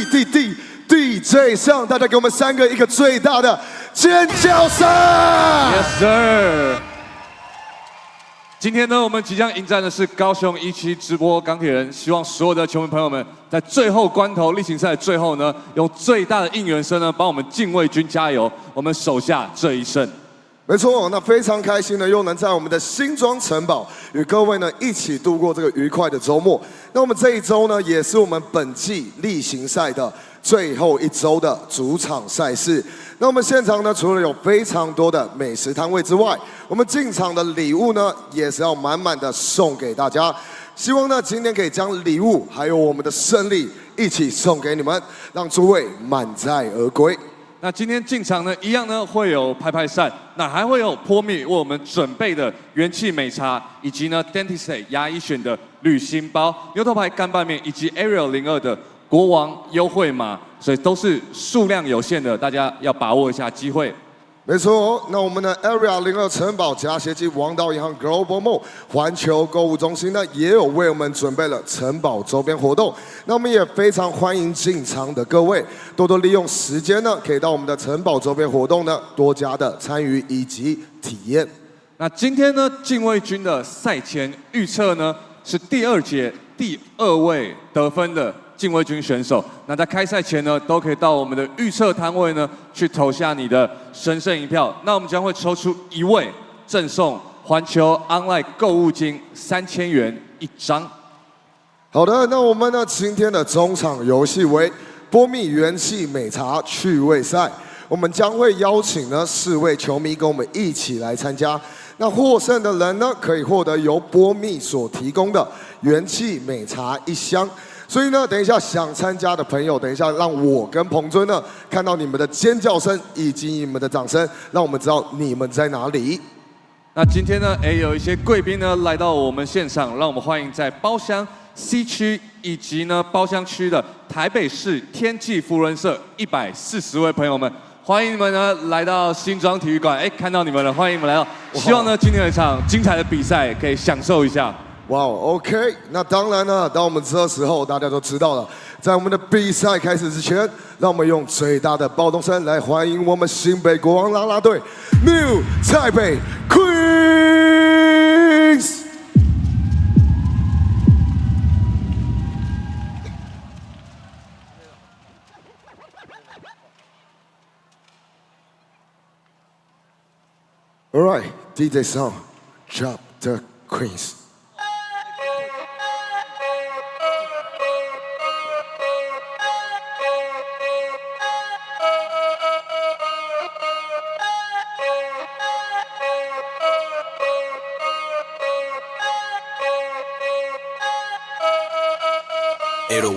DJ 上，大家给我们3个一个最大的尖叫声 ！Yes sir。今天呢，我们即将迎战的是高雄1期直播钢铁人，希望所有的球迷朋友们在最后关头例行赛的最后呢，用最大的应援声呢，帮我们禁卫军加油，我们守下这一胜。 没错，那非常开心呢，又能在我们的新庄城堡与各位呢一起度过这个愉快的周末。那我们这一周呢，也是我们本季例行赛的最后一周的主场赛事。那我们现场呢，除了有非常多的美食摊位之外，我们进场的礼物呢，也是要满满的送给大家。希望呢，今天可以将礼物还有我们的胜利一起送给你们，让诸位满载而归。 那今天进场呢，一样呢会有拍拍扇，那还会有波蜜为我们准备的元气美茶，以及呢 Dentist 牙医选的旅行包、牛头牌干拌面，以及 Ariel 02的国王优惠码，所以都是数量有限的，大家要把握一下机会。 没错，那我们的 Area 02城堡加协记王道银行 Global Mall 环球购物中心呢，也有为我们准备了城堡周边活动。那我们也非常欢迎进场的各位多多利用时间呢，可以到我们的城堡周边活动呢，多加的参与以及体验。那今天呢，禁卫军的赛前预测呢，是第2节第2位得分的 禁卫军选手，那在开赛前呢，都可以到我们的预测摊位呢，去投下你的神圣一票。那我们将会抽出1位，赠送环球 Online 购物金3000元1张。好的，那我们呢今天的中场游戏为波蜜元气美茶趣味赛，我们将会邀请呢4位球迷跟我们一起来参加。那获胜的人呢，可以获得由波蜜所提供的元气美茶1箱。 所以呢，等一下想参加的朋友，等一下让我跟彭尊呢看到你们的尖叫声以及你们的掌声，让我们知道你们在哪里。那今天呢，有一些贵宾呢来到我们现场，让我们欢迎在包厢 C 区以及呢包厢区的台北市天际福人社140位朋友们，欢迎你们呢来到新庄体育馆。看到你们了，欢迎你们来到。希望呢今天有一场精彩的比赛可以享受一下。 哇 ，OK， 那当然呢，当我们这时候大家都知道了，在我们的比赛开始之前，让我们用最大的暴动声来欢迎我们新北国王啦啦队 New Taipei Queens。 All right, DJ song, drop the Queens.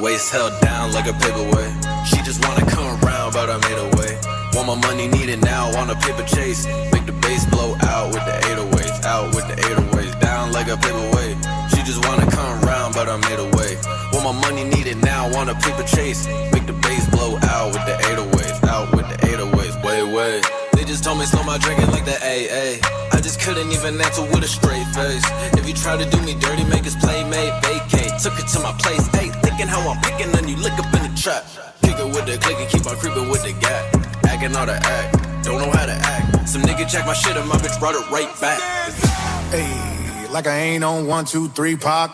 Waist held down like a paperweight. She just wanna come around, but I made a way. Want my money, need it now, on a paper chase. Make the bass blow out with the 808s, out with the 808s, down like a paperweight. She just wanna come around, but I made a way. Want my money, need it now, on a paper chase. Make the bass blow out with the 808s, out with the 808s, way. They just told me slow my drinking like the AA. I just couldn't even answer with a straight face. If you try to do me dirty, make us playmate, vacate. Took it to my place, hey, thinking how I'm picking, then you lick up in the trap. Kick it with the click and keep on creeping with the gap. Acting all the act, don't know how to act. Some nigga check my shit and my bitch brought it right back. Hey, like I ain't on 1, 2, 3, Pac.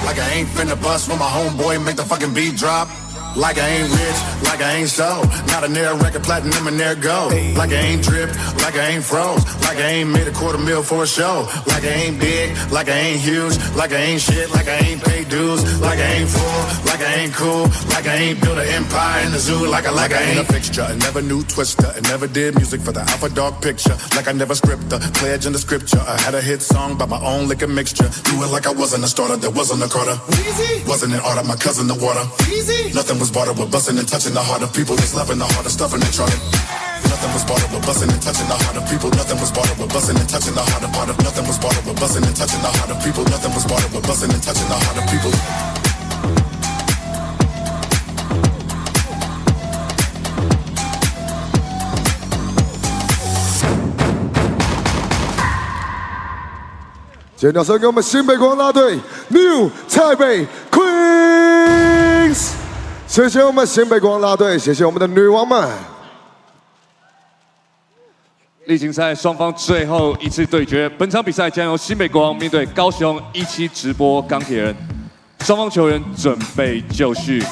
Like I ain't finna bust when my homeboy make the fucking beat drop. Like I ain't rich, like I ain't so. Not a near record platinum and there go. Like I ain't drip, like I ain't froze. Like I ain't made $250,000 for a show. Like I ain't big, like I ain't huge. Like I ain't shit, like I ain't paid dues. Like I ain't full, like I ain't cool. Like I ain't built an empire in the zoo. Like I ain't a fixture. I never knew Twister. I never did music for the Alpha Dog picture. Like I never script the pledge in the scripture. I had a hit song by my own liquor mixture. Do it like I wasn't a starter, there wasn't a Carter. Easy. Wasn't an art of my cousin the water. Easy. Nothing was bartered with busting and touching the heart of people. That's loving the heart of stuff and they trying. Nothing was bartered with busting and touching the heart of people. Nothing was bartered with busting and touching the heart of part of. Nothing was bartered with busting and touching the heart of people. Nothing was bartered with busting and touching the heart of people. 尖叫声给我们新北国啦队 New 台北 Queens， 谢谢我们新北国啦队，谢谢我们的女王们。例行赛双方最后一次对决，本场比赛将由新北国王面对高雄17直播钢铁人，双方球员准备就绪。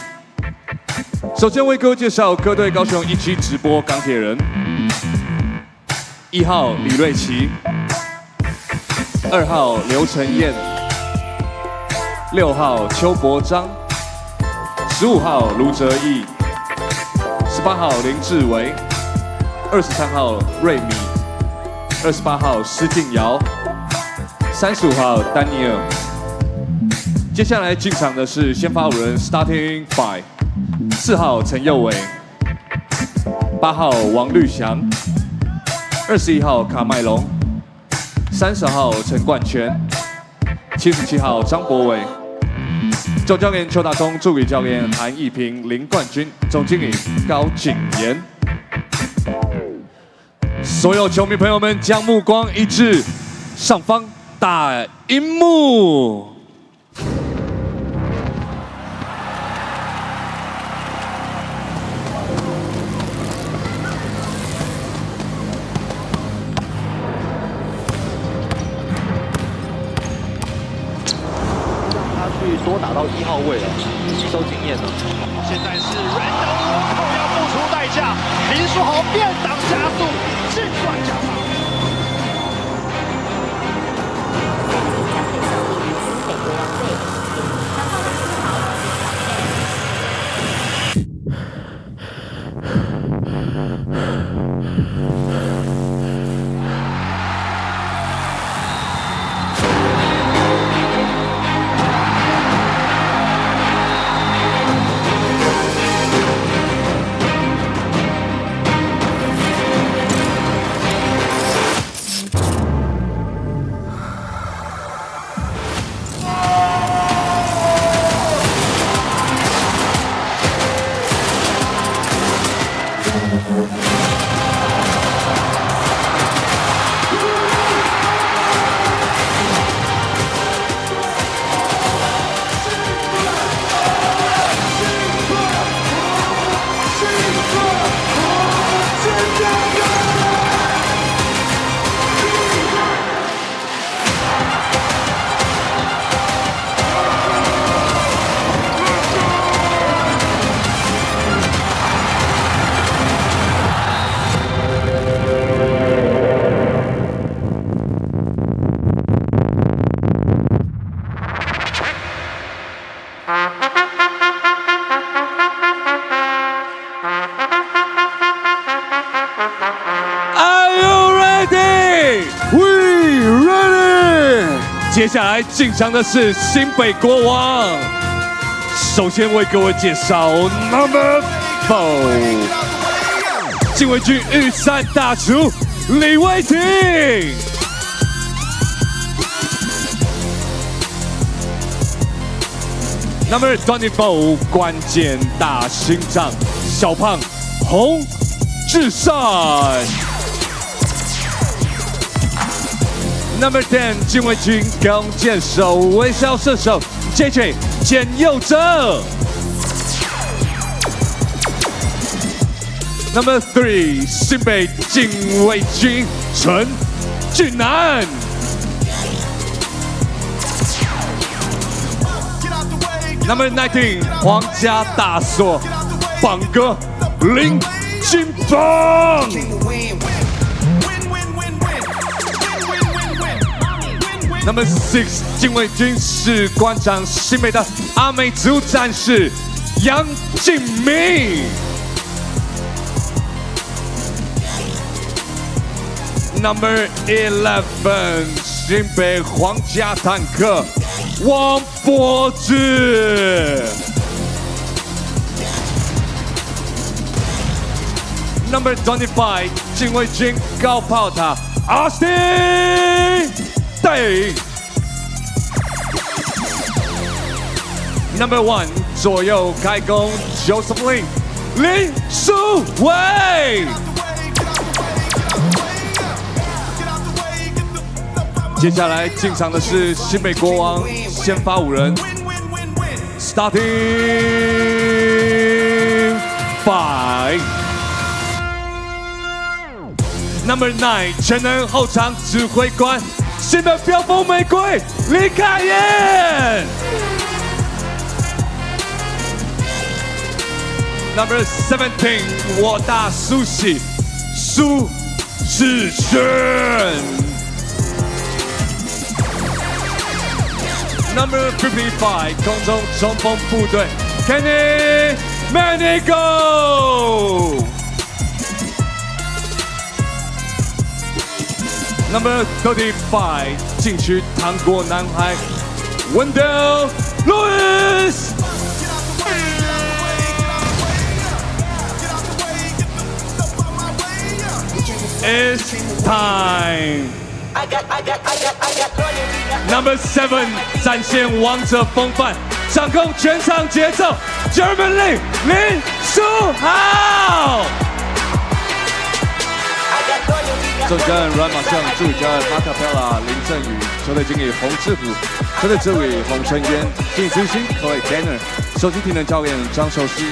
首先为各位介绍各队高雄17直播钢铁人，1号李瑞琪，2号刘承彦，6号邱伯章，15号卢哲义，18号林志伟，23号瑞米，28号施敬尧，35号丹尼尔。接下来进场的是先发5人 Starting Five，4号陈佑伟，8号王绿翔，21号卡麦隆，30号陈冠全，77号张博伟。总教练邱大东，助理教练韩义平、林冠军，总经理高景言。所有球迷朋友们，将目光移至上方大荧幕。他去多打到1号位了，吸收经验了。现在是 random 倭寇要付出代价，林书豪变挡加速，净转加码。接下来进场的是新北国王，首先为各位介绍 Number 4， 禁卫军预赛大厨李威霆。Number 24， 关键大心脏小胖洪志善。Number 10， 禁卫军弓箭手微笑射手 JJ 简佑哲。Number 3， 新北禁卫军陈俊南。Number 19， 皇家大锁榜哥林金芳。Number 6， 禁卫军士官长新北的阿美族战士杨敬明。Number 11， 新北皇家坦克王柏志。Number 25， 禁卫军高炮塔Austin。Number 1， 左右开弓 Joseph Lin 林书伟。接下来进场的是新北国王，先发5人 ，Starting 5。Number 9， 全能后场指挥官，新的飙风玫瑰李凯燕。Number 17， 我大苏喜苏世轩。Number 55， 空中冲锋部队 Kenny Manigo。Number 35， 禁区糖果男孩 Wendell Lewis。It's time. Number 7， 展现王者风范，掌控全场节奏 ，Germany 林书豪。总教练阮马将，助理教练马卡贝拉林振宇，球队经理洪志虎，球队助理洪承渊，经理中心 Clay Danner， 首席体能教练张寿熙。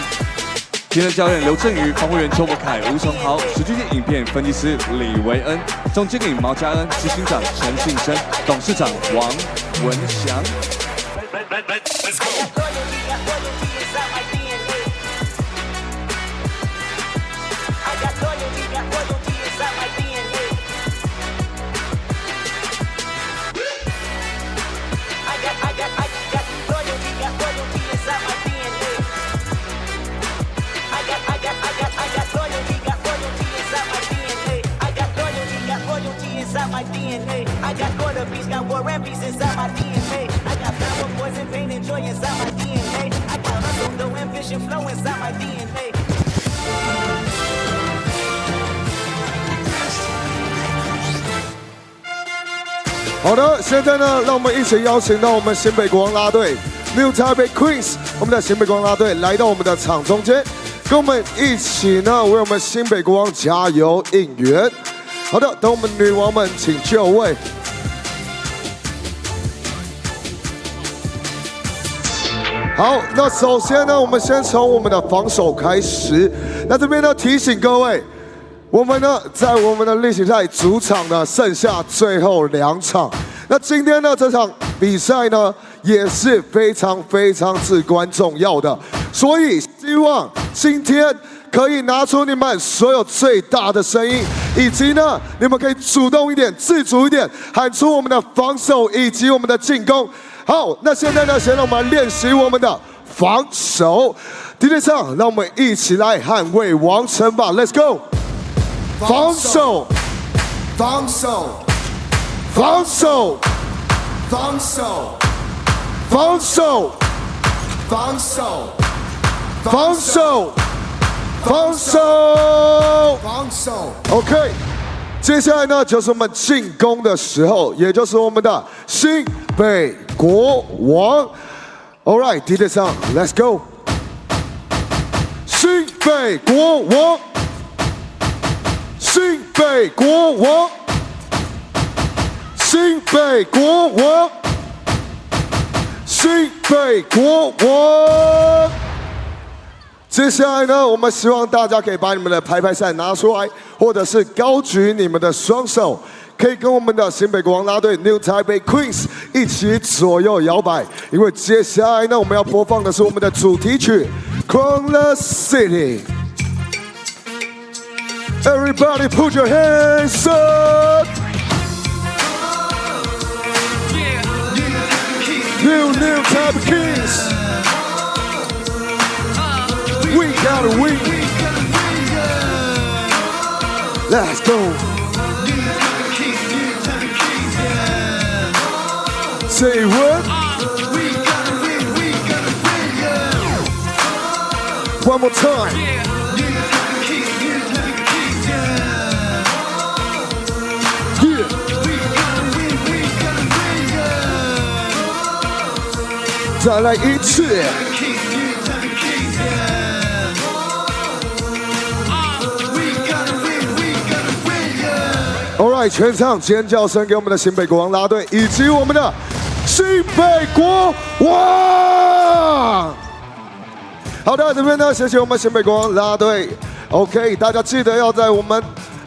体能教练刘振宇，防护员邱博凯、吴崇豪，实际影片分析师李维恩，总经理毛家恩，执行长陈信生，董事长王文祥。My DNA. I got quarter beats, got war and peace inside my DNA. I got power, poison, pain, and joy inside my DNA. I got hustle, no ambition, flow inside my DNA. 好的，现在呢，让我们一起邀请到我们新北国王啦队 New Taipei Queens， 我们的新北国王啦队来到我们的场中间，跟我们一起呢为我们新北国王加油应援。好的，等我们女王们请就位。好，那首先呢，我们先从我们的防守开始。那这边呢，提醒各位，我们呢在我们的例行赛主场呢剩下最后2场。那今天呢这场比赛呢也是非常至关重要的，所以希望今天可以拿出你们所有最大的声音，以及呢，你们可以主动一点、自主一点，喊出我们的防守以及我们的进攻。好，那现在呢，先让我们练习我们的防守。DJ上，让我们一起来捍卫王城吧 ！Let's go！ 防守，防守，防守，防守，防守，防守，防守。防守，防守 ，OK。接下来呢，就是我们进攻的时候，也就是我们的新北国王。All right， DJ 上 ，Let's go。新北国王，新北国王，新北国王，新北国王。接下来呢，我们希望大家可以把你们的排扇拿出来，或者是高举你们的双手，可以跟我们的新北国王啦队 New Taipei Queens 一起左右摇摆。因为接下来呢，我们要播放的是我们的主题曲《Crown the City》。Everybody put your hands up! New Taipei Kings. We gotta win. Let's go. Say what? One more time. Yeah.再来一次。All right， 全场尖叫声给我们的新北国王啦队以及我们的新北国王。好的，这边呢，谢谢我们新北国王啦队。OK， 大家记得要在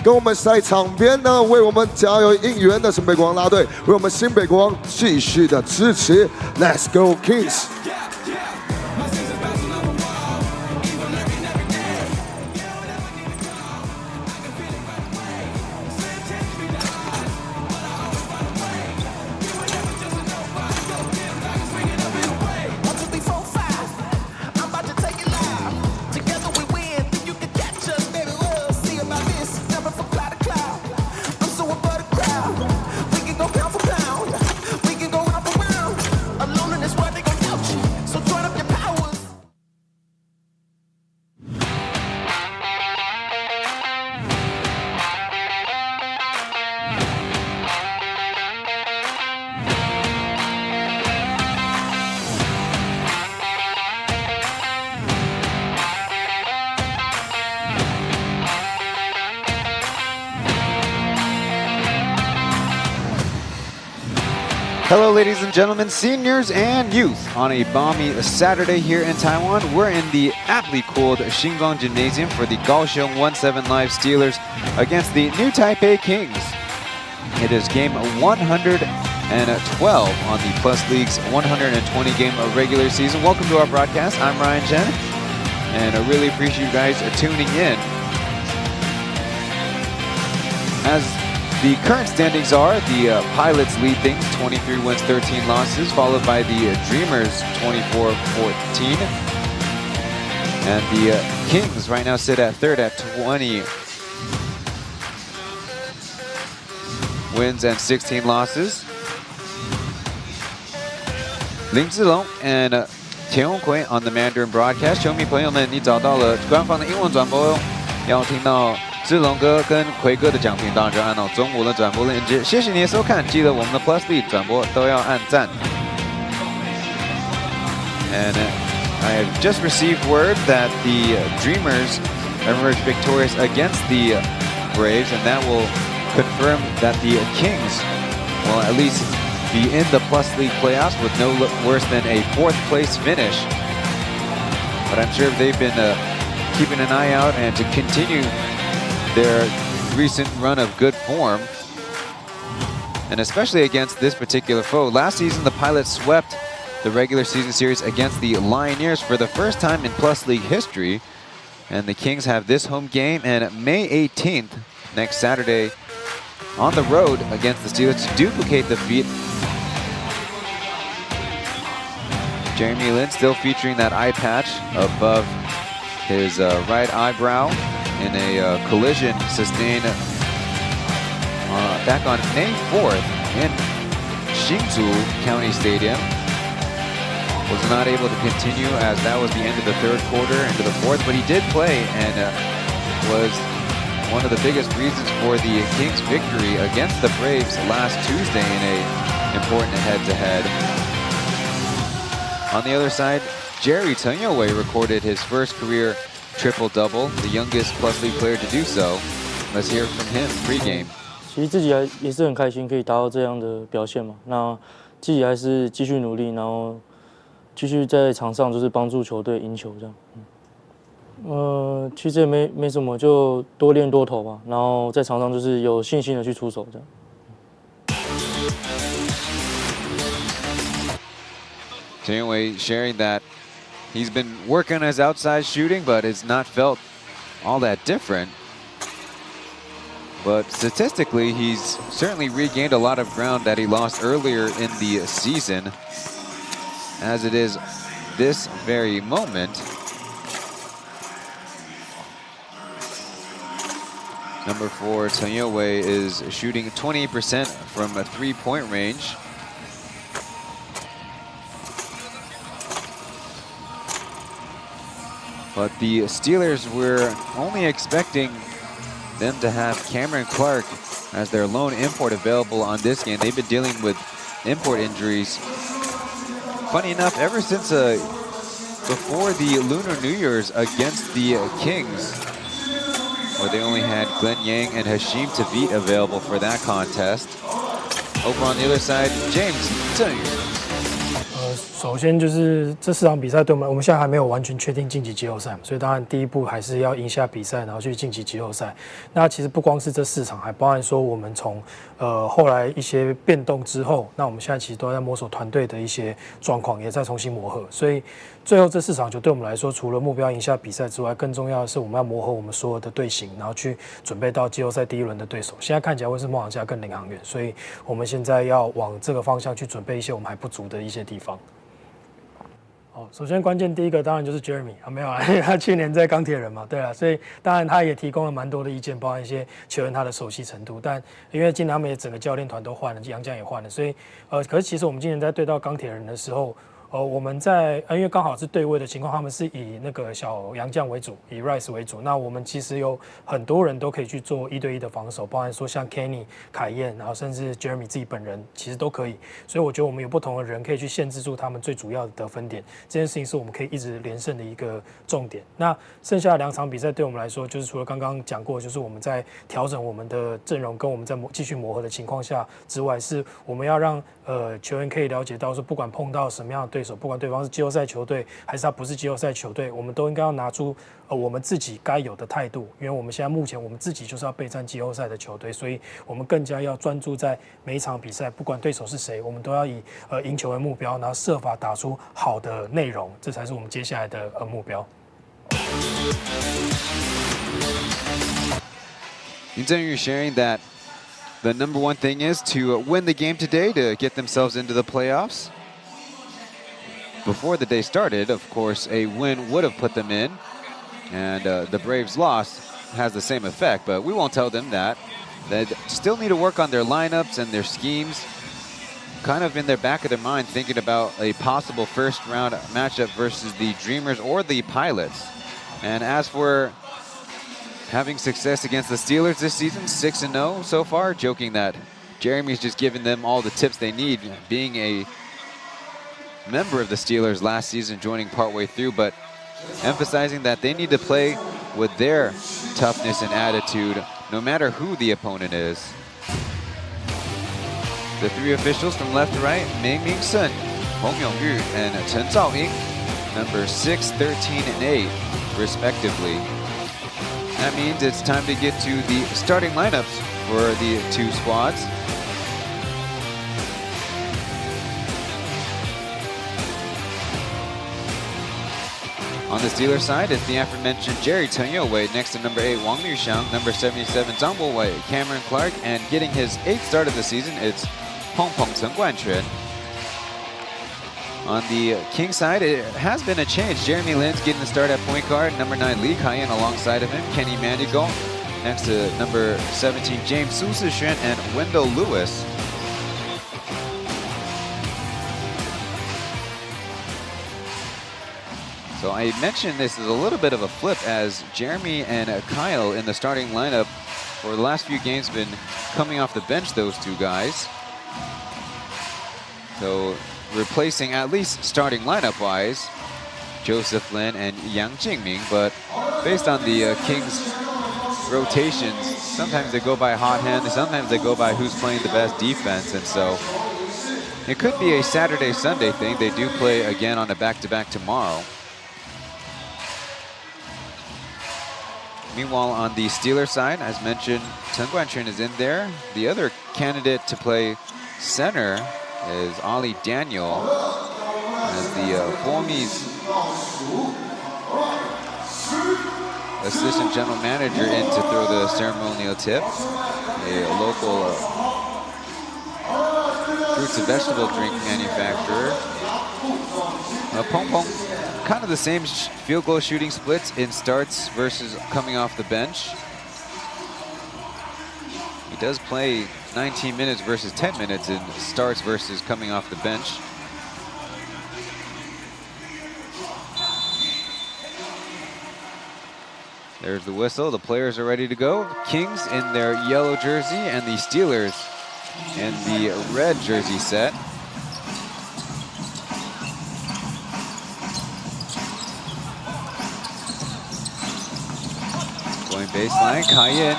跟我们在场边呢，为我们加油应援的新北国王啦队，为我们新北国王继续的支持。Let's go Kings！Hello, ladies and gentlemen, seniors and youth. On a balmy Saturday here in Taiwan, we're in the aptly cooled Xingzhuang Gymnasium for the Kaohsiung 1-7 Live Steelers against the New Taipei Kings. It is game 112 on the Plus League's 120-game regular season. Welcome to our broadcast. I'm Ryan Chen, and I really appreciate you guys tuning in. As the current standings are, the Pilots lead things, 23 wins, 13 losses, followed by the Dreamers, 24-14. And the Kings right now sit at third at 20 wins and 16 losses. Ling Zilong and Chen Honghui on the Mandarin broadcast. 球迷朋友们，你找到了官方的英文转播哦，要听到志龙哥跟奎哥的讲评，当然就按照中文的转播链接。谢谢你的收看，记得我们的 Plus League 转播都要按赞。And I have just received word that the Dreamers emerged victorious against the Braves, and that will confirm that the Kings will at least be in the Plus League playoffs with no worse than a 4th place finish. But I'm sure they've been keeping an eye out and to continue their recent run of good form, and especially against this particular foe. Last season, the Pilots swept the regular season series against the Lioneers for the first time in Plus League history, and the Kings have this home game and May 18th, next Saturday, on the road against the Steelers to duplicate the feat. Jeremy Lin still featuring that eye patch above his right eyebrow in a collision sustained back on May 4th in Hsinchu County Stadium. Was not able to continue as that was the end of the 3rd quarter into the 4th, but he did play and was one of the biggest reasons for the Kings' victory against the Braves last Tuesday in a important head-to-head. On the other side, Jerry Chen recorded his first career triple-double, the youngest Plus League player to do so. Let's hear from him pregame. 其实自己也是很开心，可以达到这样的表现嘛。那自己还是继续努力，然后继续在场上就是帮助球队赢球这样。其实也没什么，就多练多投吧。然后在场上就是有信心的去出手这样。Chen sharing that he's been working on his outside shooting, but it's not felt all that different. But statistically, he's certainly regained a lot of ground that he lost earlier in the season, as it is this very moment. Number 4, Chen Youwei is shooting 20% from a 3-point range. But the Steelers were only expecting them to have Cameron Clark as their lone import available on this game. They've been dealing with import injuries. Funny enough, ever since before the Lunar New Year's against the Kings, where they only had Glenn Yang and Hashim Tavit available for that contest. Over on the other side, James Chen. 首先就是这4场比赛对我们现在还没有完全确定晋级季后赛，所以当然第一步还是要赢下比赛，然后去晋级季后赛。那其实不光是这4场，还包含说我们从后来一些变动之后，那我们现在其实都在摸索团队的一些状况，也在重新磨合。所以最后这4场球对我们来说，除了目标赢下比赛之外，更重要的是我们要磨合我们所有的队形，然后去准备到季后赛第1轮的对手。现在看起来会是梦想家跟领航员，所以我们现在要往这个方向去准备一些我们还不足的一些地方。首先关键第一个当然就是 Jeremy 没有因为他去年在钢铁人嘛，对啊，所以当然他也提供了蛮多的意见，包含一些球员他的熟悉程度。但因为今年他们也整个教练团都换了，杨将也换了，所以可是其实我们今年在对到钢铁人的时候。我们在因为刚好是对位的情况，他们是以那个小洋将为主，以 Rice 为主。那我们其实有很多人都可以去做1对1的防守，包含说像 Kenny、凯燕，然后甚至 Jeremy 自己本人，其实都可以。所以我觉得我们有不同的人可以去限制住他们最主要的得分点，这件事情是我们可以一直连胜的一个重点。那剩下的2场比赛对我们来说，就是除了刚刚讲过，就是我们在调整我们的阵容跟我们在继续磨合的情况下之外，是我们要让球员可以了解到说，不管碰到什么样的对手，不管对方是季后赛球队还是他不是季后赛球队，我们都应该要拿出我们自己该有的态度，因为我们现在目前我们自己就是要备战季后赛的球队，所以我们更加要专注在每一场比赛，不管对手是谁，我们都要以赢球为目标，然后设法打出好的内容，这才是我们接下来的目标。林振宇 sharing that the number one thing is to win the game today to get themselves into the playoffs. Before the day started, of course, a win would have put them in, and the Braves' loss has the same effect, but we won't tell them that. They still need to work on their lineups and their schemes, kind of in their back of their mind, thinking about a possible first-round matchup versus the Dreamers or the Pilots. And as for having success against the Steelers this season, 6-0 so far, joking that Jeremy's just giving them all the tips they need, being a member of the Steelers last season, joining partway through, but emphasizing that they need to play with their toughness and attitude, no matter who the opponent is. The 3 officials from left to right, Ming Sun, Hong Yong-yu, and Chen Zhaoying, number 6, 13, and 8, respectively. That means it's time to get to the starting lineups for the 2 squads. On the Steelers side, it's the aforementioned Jerry Chen Youwei next to number 8 Wang Liuxiang, number 77 Zhang Bo-wei, Cameron Clark, and getting his 8th start of the season, it's Peng Chen Guanquan. On the King side, it has been a change. Jeremy Lin's getting the start at point guard, number 9 Li Kaiyan alongside of him, Kenny Mandigo next to number 17 James Su Sixuan and Wendell Lewis. So I mentioned this is a little bit of a flip, as Jeremy and Kyle in the starting lineup for the last few games been coming off the bench, those 2 guys. So replacing, at least starting lineup-wise, Joseph Lin and Yang Jingming, but based on the Kings' rotations, sometimes they go by hot hand, sometimes they go by who's playing the best defense, and so it could be a Saturday-Sunday thing. They do play again on a back-to-back tomorrow. Meanwhile, on the Steelers side, as mentioned, Chen Guanquan is in there. The other candidate to play center is Ali Daniel, as the Burmese assistant general manager in to throw the ceremonial tip. A local fruits and vegetable drink manufacturer. Pong Pong, kind of the same field goal shooting splits in starts versus coming off the bench. He does play 19 minutes versus 10 minutes in starts versus coming off the bench. There's the whistle. The players are ready to go. Kings in their yellow jersey and the Steelers in the red jersey set. Going baseline, Kaohsiung.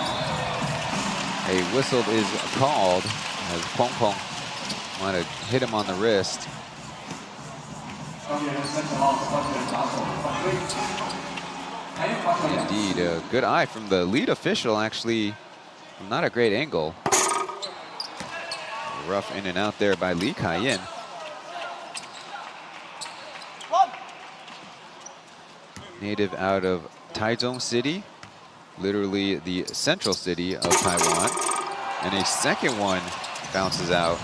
A whistle is called as Pong Pong might have hit him on the wrist. Indeed, a good eye from the lead official, actually. Not a great angle. Rough in and out there by Lee Kaohsiung. Native out of Taichung City, literally the central city of Taiwan. And a second one bounces out.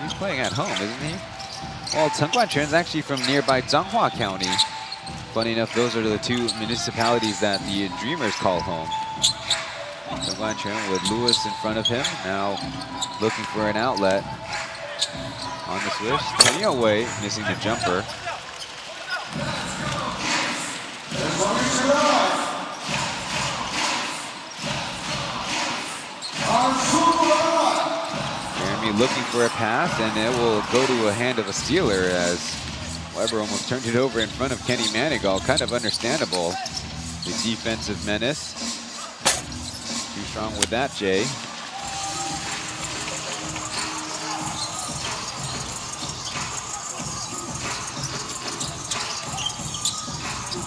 He's playing at home, isn't he? Well, Chen is actually from nearby Zhanghua County. Funny enough, those are the two municipalities that the Dreamers call home. Chen with Lewis in front of him, now looking for an outlet. On the switch, turning away, missing the jumper. Jeremy looking for a pass, and it will go to a hand of a stealer as Weber almost turned it over in front of Kenny Manigault. Kind of understandable. The defensive menace. Too strong with that, Jay.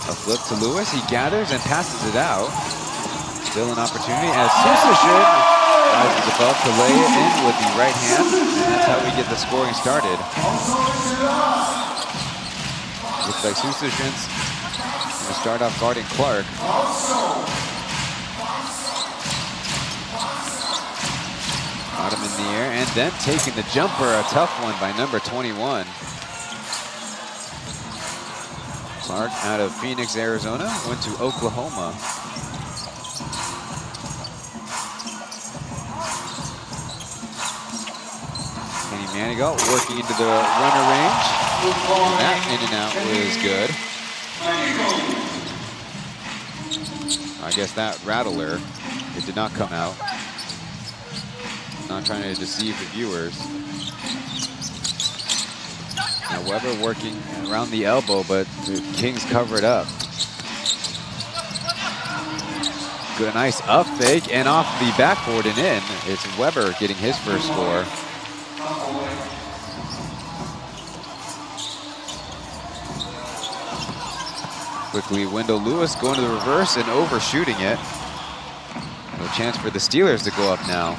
A flip to Lewis, he gathers and passes it out. Still an opportunity as Susashin rises above to lay it in with the right hand. And that's how we get the scoring started. Looks like Susashin's going to start off guarding Clark. Got him in the air and then taking the jumper, a tough one by number 21. Clark out of Phoenix, Arizona, went to Oklahoma. Kenny Manigault working into the runner range. And that in and out is good. I guess that rattler, it did not come out. Not trying to deceive the viewers. Now Weber working around the elbow, but the Kings cover it up. Good, nice up fake and off the backboard and in. It's Weber getting his first score. Quickly, Wendell Lewis going to the reverse and overshooting it. No chance for the Steelers to go up now.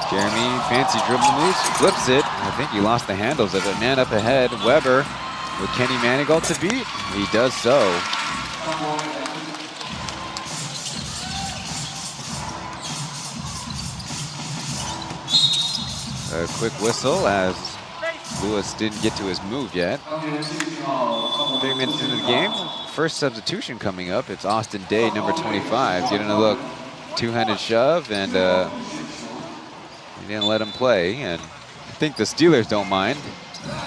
Jeremy, fancy dribble moves, flips it. I think he lost the handles of it. Man up ahead, Weber with Kenny Manigault to beat. He does so. A quick whistle as Lewis didn't get to his move yet. 3 minutes into the game, first substitution coming up. It's Austin Day, number 25, getting a look. Two-handed shove, and he didn't let him play, and I think the Steelers don't mind.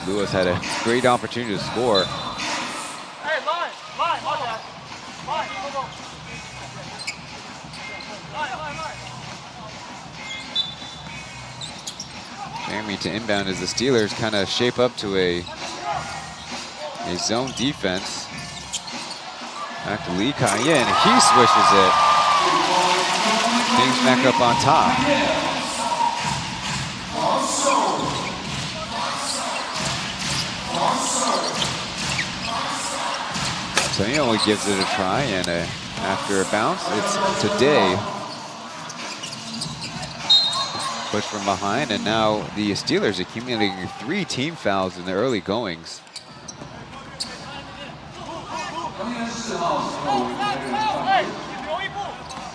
Lewis had a great opportunity to score. Jeremy to inbound as the Steelers kind of shape up to a zone defense. Back to Lee Kaohsiung, he swishes it. Kings back up on top. So he only gives it a try, and after a bounce, it's today. Push from behind, and now the Steelers accumulating 3 team fouls in the early goings.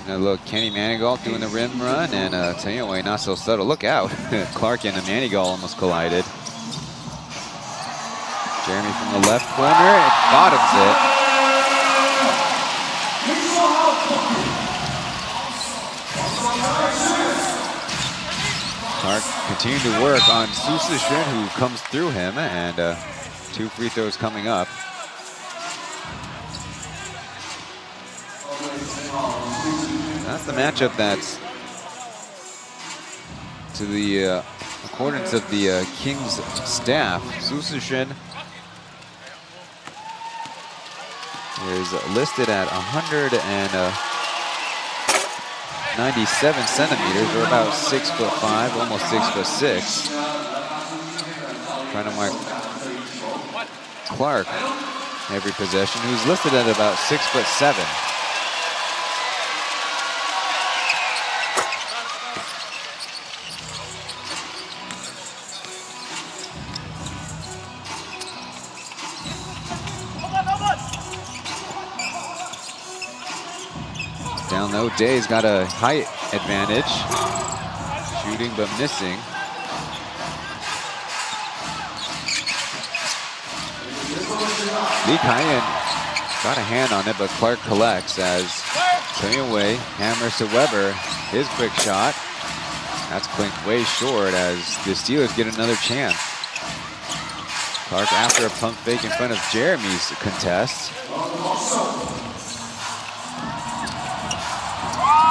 Now look, Kenny Manigault doing the rim run, and Taiyue not so subtle. Look out, Clark and Manigault almost collided. Jeremy from the left corner, it bottoms it. Clark continuing to work on Susashin, who comes through him, and 2 free throws coming up. That's the matchup that's to the accordance of the Kings staff, Su Sishen is listed at 197 centimeters, or about 6'5", almost 6'6". Trying to mark Clark every possession, who's listed at about 6'7". Down low, Day's got a height advantage. Shooting but missing. Lee Kaiyan got a hand on it, but Clark collects as Chen Wei hammers to Weber. His quick shot. That's clinked way short as the Steelers get another chance. Clark after a pump fake in front of Jeremy's contest.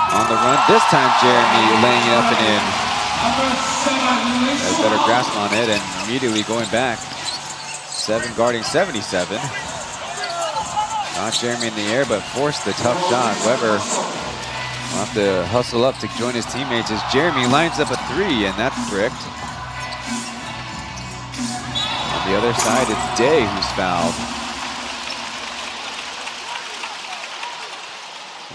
On the run, this time Jeremy laying it up and in. Has better grasp on it and immediately going back. 7 guarding 77. Not Jeremy in the air, but forced the tough shot. Weber will have to hustle up to join his teammates as Jeremy lines up a 3, and that's bricked. On the other side, it's Day who's fouled.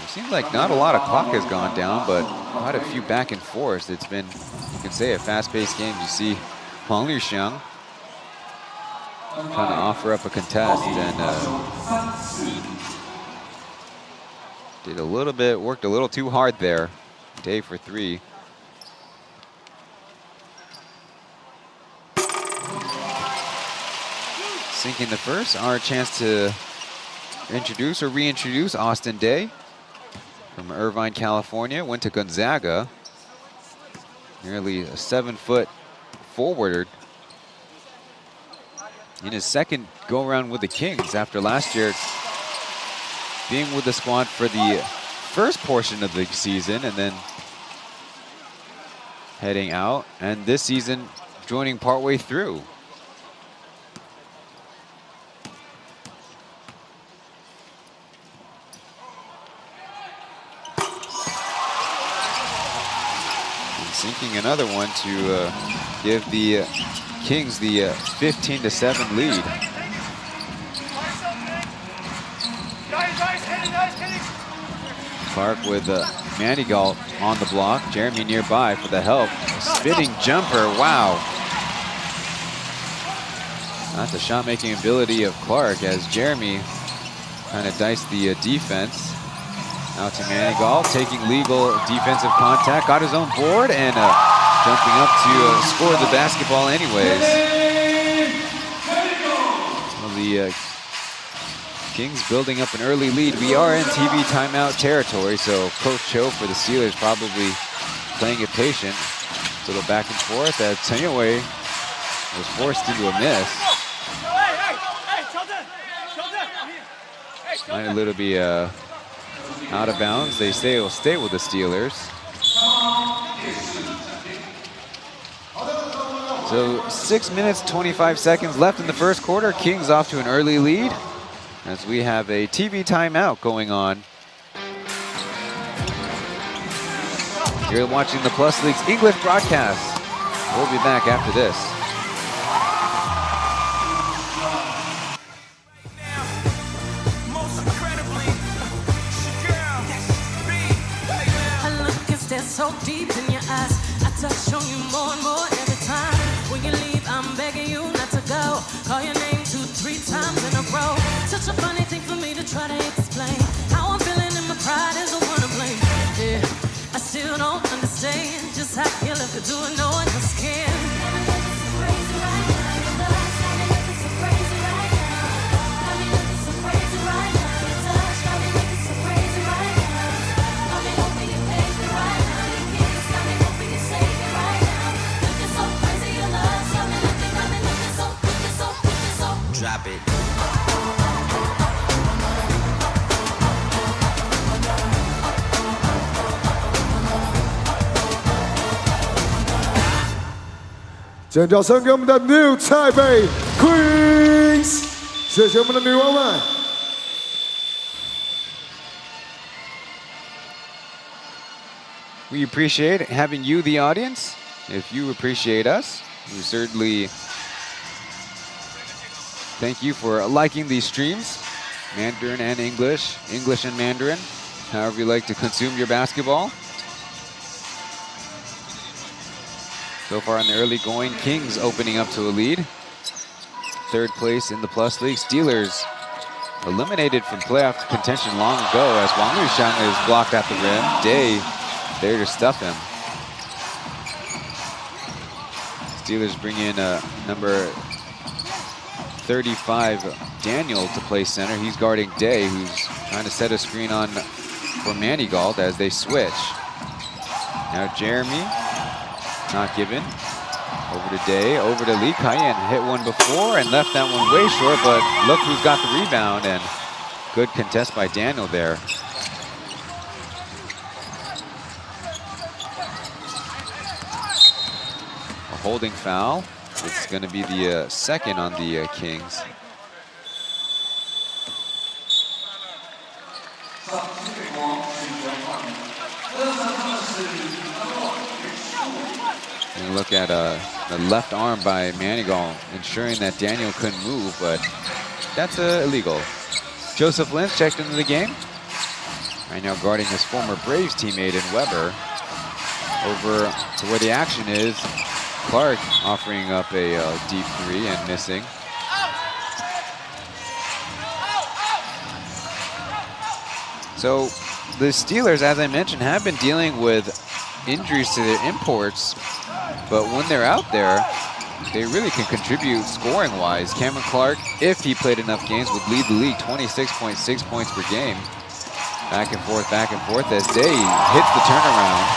Seems like not a lot of clock has gone down, but quite a few back and forth. It's been, you can say, a fast-paced game. You see Huang Liuxiang trying to offer up a contest and did a little bit, worked a little too hard there. Day for 3. Sinking the first, our chance to introduce or reintroduce Austin Day. From Irvine, California, went to Gonzaga. Nearly a 7-foot forwarder. In his second go-around with the Kings after last year being with the squad for the first portion of the season and then heading out, and this season joining partway through. Sinking another one to give the Kings the 15-7 lead. Clark with Manigault on the block. Jeremy nearby for the help. A spinning jumper, wow. That's the shot-making ability of Clark as Jeremy kind of diced the defense. Now to Manigault, taking legal defensive contact, got his own board, and jumping up to score the basketball anyways. Well, the Kings building up an early lead. We are in TV timeout territory, so Coach Cho for the Steelers probably playing it patient. A little back and forth as Chen Wei was forced into a miss. Might a little be out of bounds. They say it will stay with the Steelers. So 6 minutes, 25 seconds left in the first quarter. Kings off to an early lead as we have a TV timeout going on. You're watching the Plus League's English broadcast. We'll be back after this. So deep in your eyes, I touch on you more and more every time. When you leave, I'm begging you not to go. Call your name 2-3 times in a row. Such a funny thing for me to try to explain. How I'm feeling and my pride is the one to blame. Yeah, I still don't understand just how you look at doing no one else can. Drop it. 尖叫声给我们的 New Taipei Queens， 谢谢我们的女王们。We appreciate having you, the audience. If you appreciate us, we certainly thank you for liking these streams, Mandarin and English, English and Mandarin, however you like to consume your basketball. So far in the early going, Kings opening up to a lead. Third place in the Plus League. Steelers eliminated from playoff contention long ago as Wang Luxiang is blocked at the rim. Day there to stuff him. Steelers bring in number 35, Daniel, to play center. He's guarding Day, who's trying to set a screen on for Manigault as they switch. Now Jeremy, not given. Over to Day, over to Lee Kai-yen. Hit one before and left that one way short, but look who's got the rebound, and good contest by Daniel there. A holding foul. It's going to be the second on the Kings. And look at the left arm by Manigault, ensuring that Daniel couldn't move, but that's illegal. Joseph Lynch checked into the game. Right now guarding his former Braves teammate in Weber. Over to where the action is. Clark offering up a deep three and missing. So the Steelers, as I mentioned, have been dealing with injuries to their imports, but when they're out there, they really can contribute scoring-wise. Cameron Clark, if he played enough games, would lead the league, 26.6 points per game. Back and forth as Day hits the turnaround.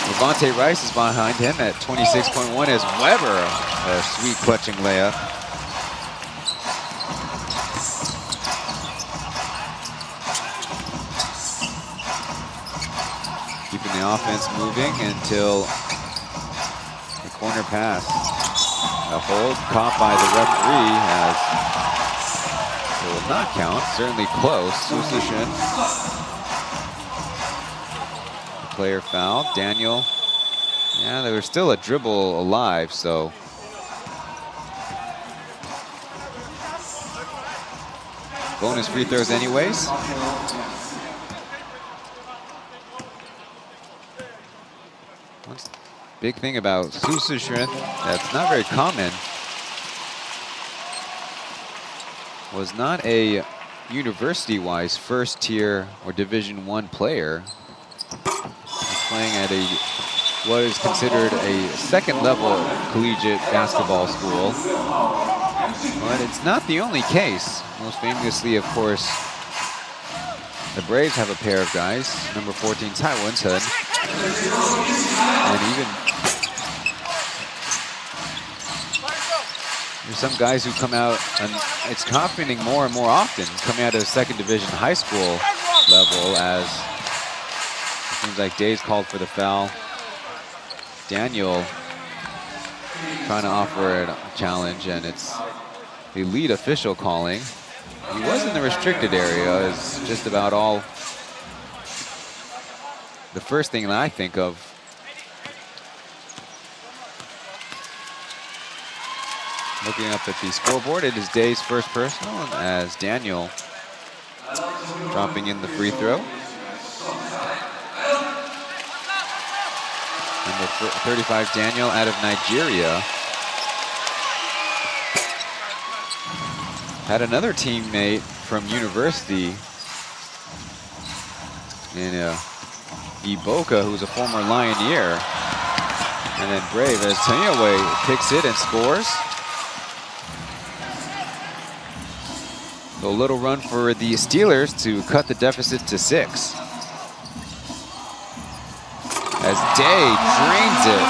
Levante Rice is behind him at 26.1 as Weber, a sweet clutching layup. Keeping the offense moving until the corner pass. A hold caught by the referee as it will not count, certainly close. Susishin. Player foul. Daniel, yeah, there was still a dribble alive, so. Bonus free throws anyways. One big thing about Susishin that's not very common was not a university-wise first tier or Division I player. Playing at what is considered a second level collegiate basketball school. But it's not the only case. Most famously, of course, the Braves have a pair of guys. Number 14, Taiwan Chen. And even there's some guys who come out, and it's happening more and more often, coming out of second division high school level as seems like Day's called for the foul. Daniel trying to offer a challenge, and it's the lead official calling. He was in the restricted area is just about all the first thing that I think of. Looking up at the scoreboard, it is Day's first personal as Daniel dropping in the free throw. Number 35, Daniel, out of Nigeria. Had another teammate from university in Iboka, who's a former Lioneer. And then Brave as Tanyawe picks it and scores. So a little run for the Steelers to cut the deficit to 6. As Day drains it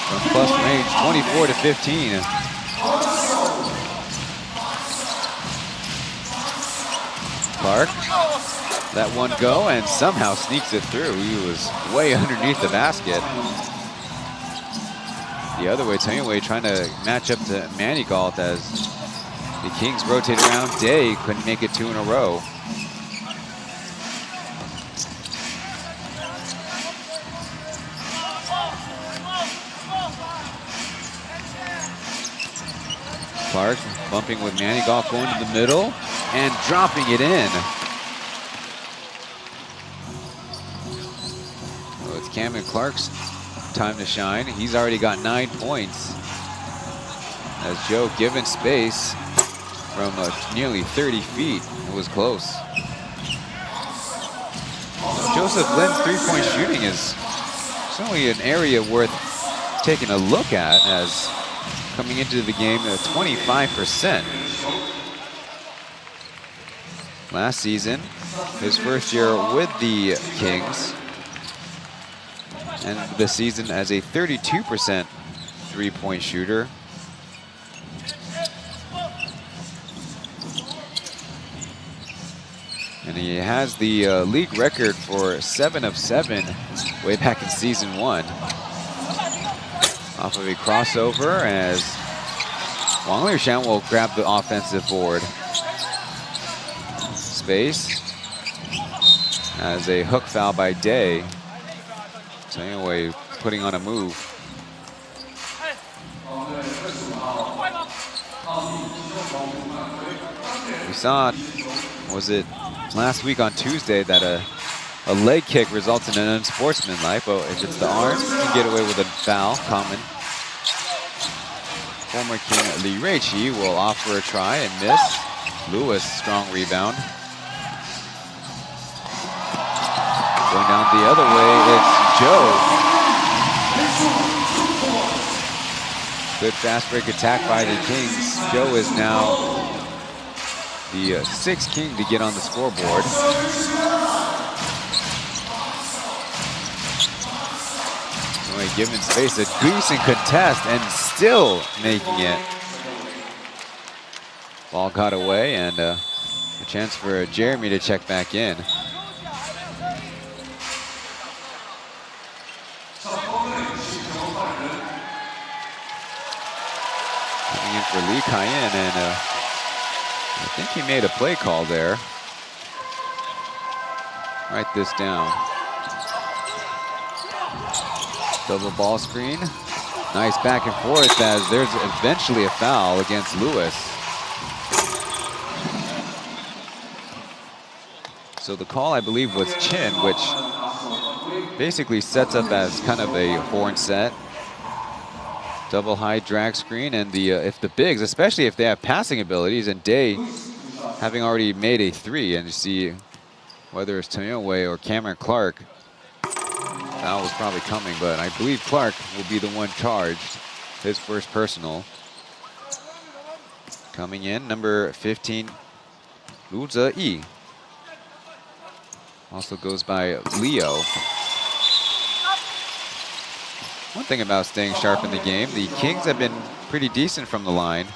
from plus range, 24 to 15. Clark, let one go and somehow sneaks it through. He was way underneath the basket. the other way. Chen Yue trying to match up to Manny Galt as the Kings rotate around. Day couldn't make it 2 in a row. Clark bumping with Manny Galt, going to the middle and dropping it in. So it's Cameron Clark's time to shine. He's already got 9 points. As Joe given space from nearly 30 feet. It was close. Joseph Lin's three-point shooting is certainly an area worth taking a look at, as coming into the game at 25%. Last season, his first year with the Kings, and this season as a 32% three-point shooter. And he has the league record for 7 of 7 way back in season 1. Off of a crossover as Wang Liushan will grab the offensive board. Space as a hook foul by Day. So anyway, putting on a move. We saw, was it last week on Tuesday, that a leg kick results in an unsportsmanlike, but if it's the arm, you can get away with a foul, common. Former King Li Ruiqi will offer a try and miss. Lewis, strong rebound. Going down the other way, it's Joe. Good fast break attack by the Kings. Joe is now the 6th King to get on the scoreboard. Anyway, given space, a decent contest and still making it. Ball got away, and a chance for Jeremy to check back in. Coming in for Lee Kai-in, and I think he made a play call there. Write this down. Double ball screen. Nice back and forth, as there's eventually a foul against Lewis. So the call, I believe, was Chen, which basically sets up as kind of a horn set. Double high drag screen, and if the bigs, especially if they have passing abilities, and Day having already made a 3, and you see whether it's Chen Yue or Cameron Clark, foul was probably coming, but I believe Clark will be the one charged, his first personal. Coming in, number 15, Lu Zeyi. Also goes by Leo. One thing about staying sharp in the game, the Kings have been pretty decent from the line.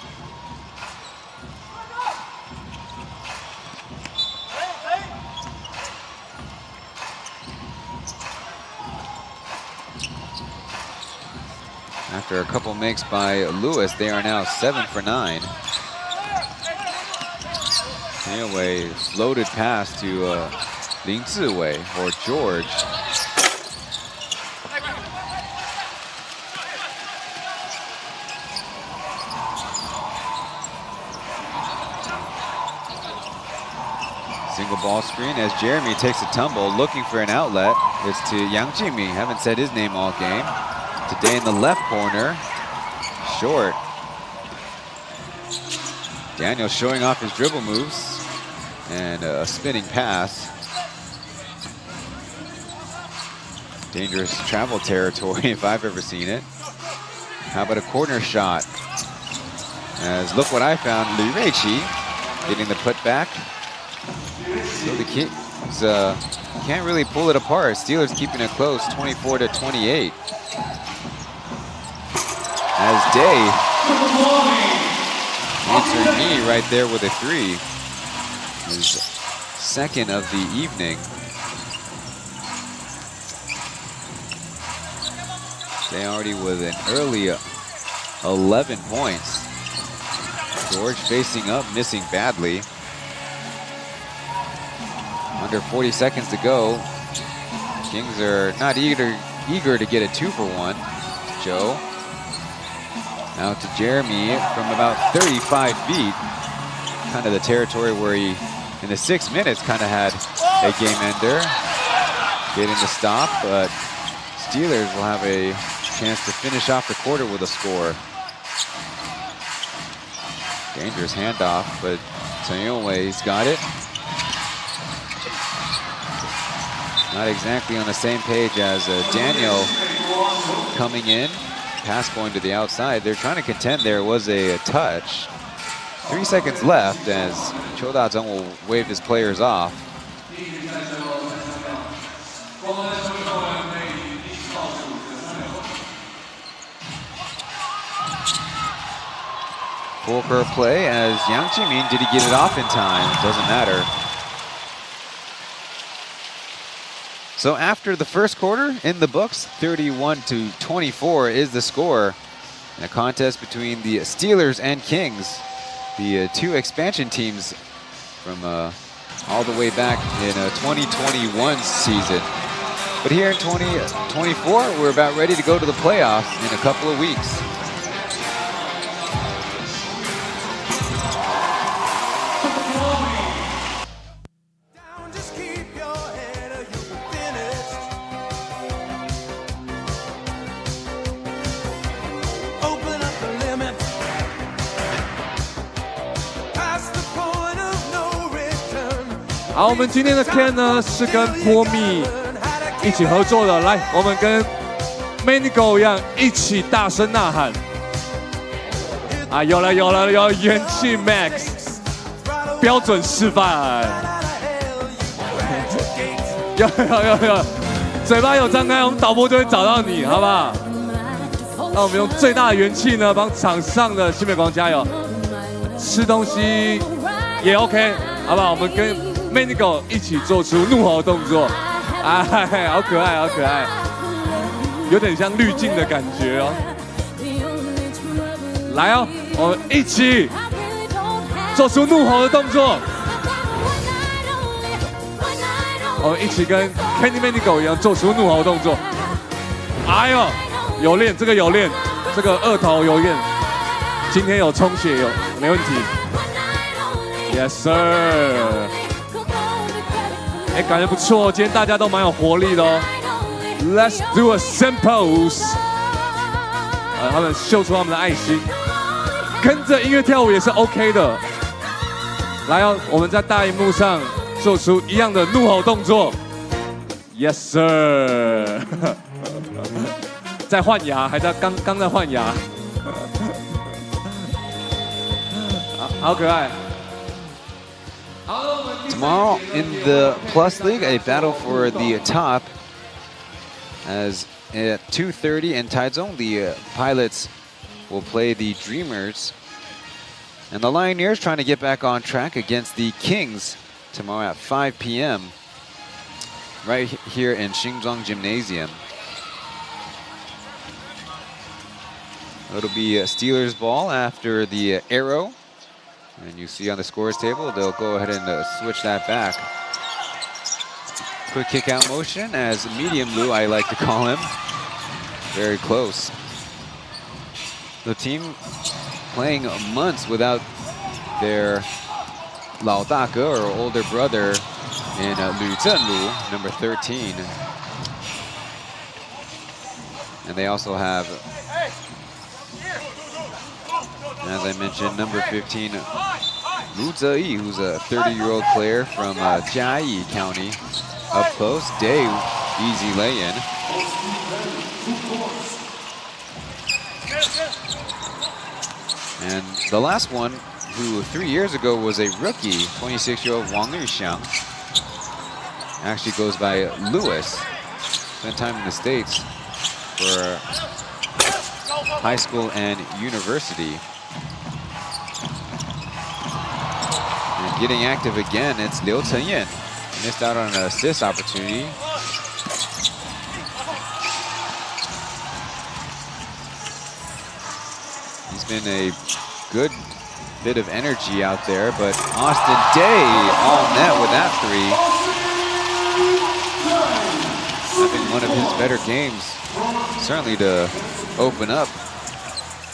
After a couple makes by Lewis, they are now 7 for 9. Anyway, floated pass to Lin Ziwei, or George. Single ball screen as Jeremy takes a tumble, looking for an outlet. It's to Yang Jimi. Haven't said his name all game. Today in the left corner, short. Daniel showing off his dribble moves and a spinning pass. Dangerous travel territory if I've ever seen it. How about a corner shot? As look what I found, Li Ruiqi getting the putback. So the Kings can't really pull it apart. Steelers keeping it close, 24-28. As Day answering me right there with a 3. His second of the evening. Day already with an early 11 points. George facing up, missing badly. Under 40 seconds to go. Kings are not eager to get a 2-for-1. Joe. Out to Jeremy from about 35 feet. Kind of the territory where he, in the 6 minutes, kind of had a game ender. Getting the stop, but Steelers will have a chance to finish off the quarter with a score. Dangerous handoff, but Tayonwei's got it. Not exactly on the same page as Daniel coming in. Pass going to the outside. They're trying to contend there was a touch. 3 seconds left as Cho Da-zung will wave his players off. Full court play as Yang Jimin, did he get it off in time? Doesn't matter. So after the first quarter, in the books, 31-24 is the score. In a contest between the Steelers and Kings, the two expansion teams from all the way back in 2021 season. But here in 2024, we're about ready to go to the playoffs in a couple of weeks.好，我们今天的 Ken 呢是跟波蜜一起合作的，来，我们跟 Manigo 一样，一起大声呐喊。啊，有了，元气 Max， 标准示范。有，嘴巴有张开，我们导播就会找到你，好不好？那我们用最大的元气呢，帮场上的新北光加油。吃东西也 OK， 好不好？我们跟 Manigo 一起做出怒吼动作，哎，好可爱，好可爱，有点像滤镜的感觉哦。来哦，我们一起做出怒吼的动作。我们一起跟 Candy Manigo 一样做出怒吼动作。哎呦，有练，这个有练，这个二头有练，今天有充血有，没问题。Yes sir。哎，感觉不错，今天大家都蛮有活力的哦。Let's do a pose。他们秀出他们的爱心，跟着音乐跳舞也是 OK 的。来哦，我们在大荧幕上做出一样的怒吼动作。Yes sir。在换牙，还在刚在换牙。好可爱。Tomorrow in the Plus League, a battle for the top. As at 2:30 in Taichung, the Pilots will play the Dreamers. And the Lioneers trying to get back on track against the Kings tomorrow at 5 p.m. right here in Xinzhuang Gymnasium. It'll be a Steelers ball after the arrow. And you see on the scores table, they'll go ahead and switch that back. Quick kick out motion as medium Lu, I like to call him. Very close. The team playing months without their Lao Dake or older brother in Lu Zhenlu, number 13. And they also have, as I mentioned, number 15, Lu Zeyi, who's a 30-year-old player from Jiayi County. Up close, Day, easy lay-in. And the last one, who 3 years ago was a rookie, 26-year-old Wang Yuxiang, actually goes by Lewis. Spent time in the States for high school and university. And getting active again, it's Liu Chenyan. Missed out on an assist opportunity. been a good bit of energy out there, but Austin Day all net with that three. Having one of his better games, certainly to open up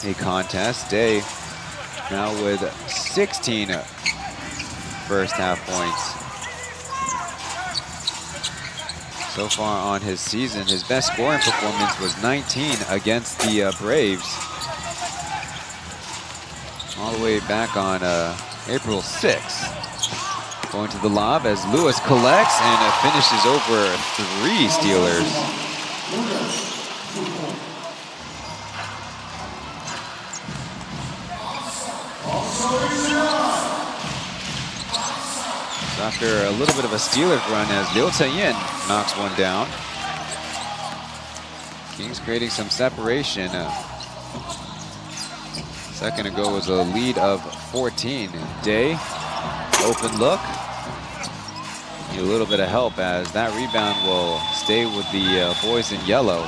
a contest. Day now with 16 first half points. So far on his season, his best scoring performance was 19 against the Braves. All the way back on April 6th. Going to the lob as Lewis collects and finishes over 3 Steelers. So after a little bit of a Steelers run as Liu Chen knocks one down. Kings creating some separation. Second ago was a lead of 14. Day, open look. Need a little bit of help as that rebound will stay with the boys in yellow.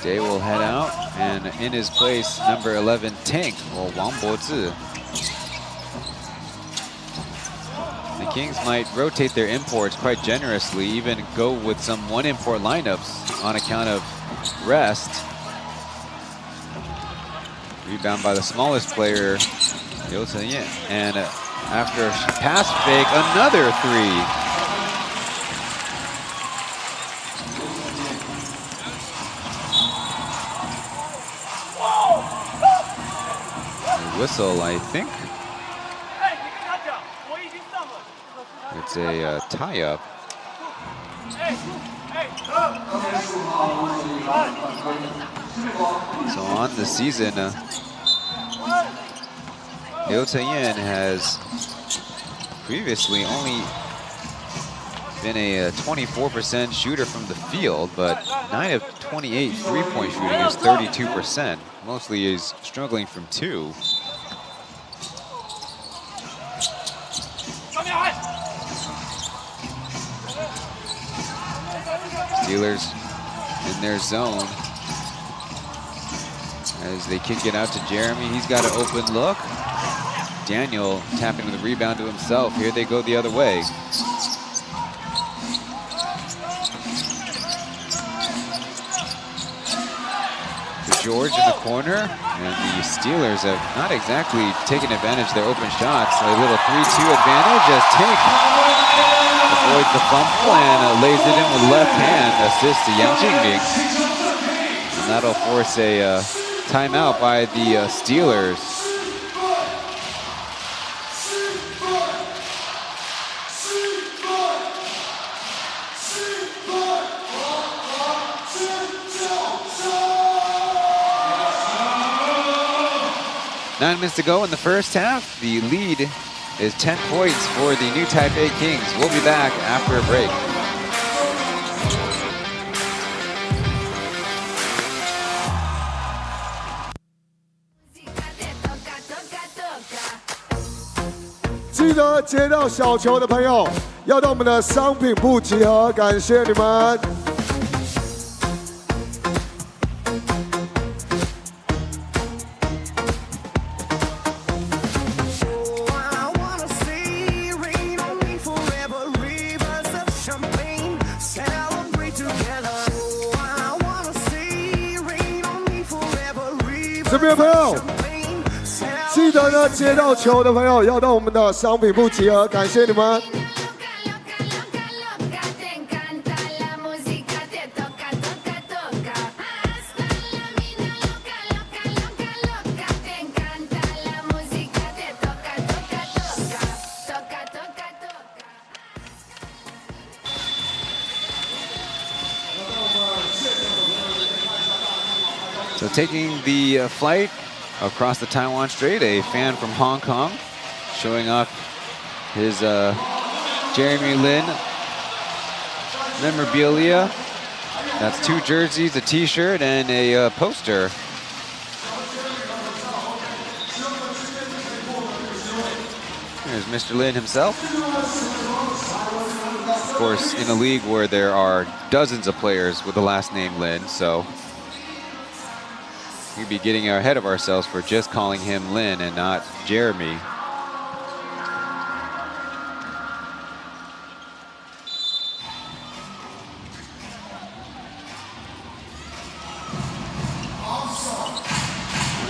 Day will head out, and in his place, number 11, Tank, or Wang Bozi. The Kings might rotate their imports quite generously, even go with some one import lineups on account of rest. Rebound by the smallest player, Liu Chen. And after a pass fake, another three. A whistle, I think. It's a tie-up. So on the season, Liu Chen has previously only been a 24% shooter from the field, but 9 of 28 three-point shooting is 32%. Mostly is struggling from 2. Steelers in their zone as they kick it out to Jeremy. He's got an open look. Daniel tapping the rebound to himself. Here they go the other way. To George in the corner, and the Steelers have not exactly taken advantage of their open shots. A little 3-2 advantage as Tank avoids the fumble and lays it in with left hand, assist to Yang Jingming. And that'll force a timeout by the Steelers. Nine minutes to go in the first half. The lead is 10 points for the new Taipei Kings. We'll be back after a break.记得接到小球的朋友，要到我们的商品部集合，感谢你们。这边的朋友，记得呢，接到球的朋友要到我们的商品部集合，感谢你们。So taking the flight across the Taiwan Strait, a fan from Hong Kong showing off his Jeremy Lin memorabilia. That's 2 jerseys, a t-shirt, and a poster. Here's Mr. Lin himself. course, in a league where there are dozens of players with the last name Lin, so we'd be getting ahead of ourselves for just calling him Lin and not Jeremy.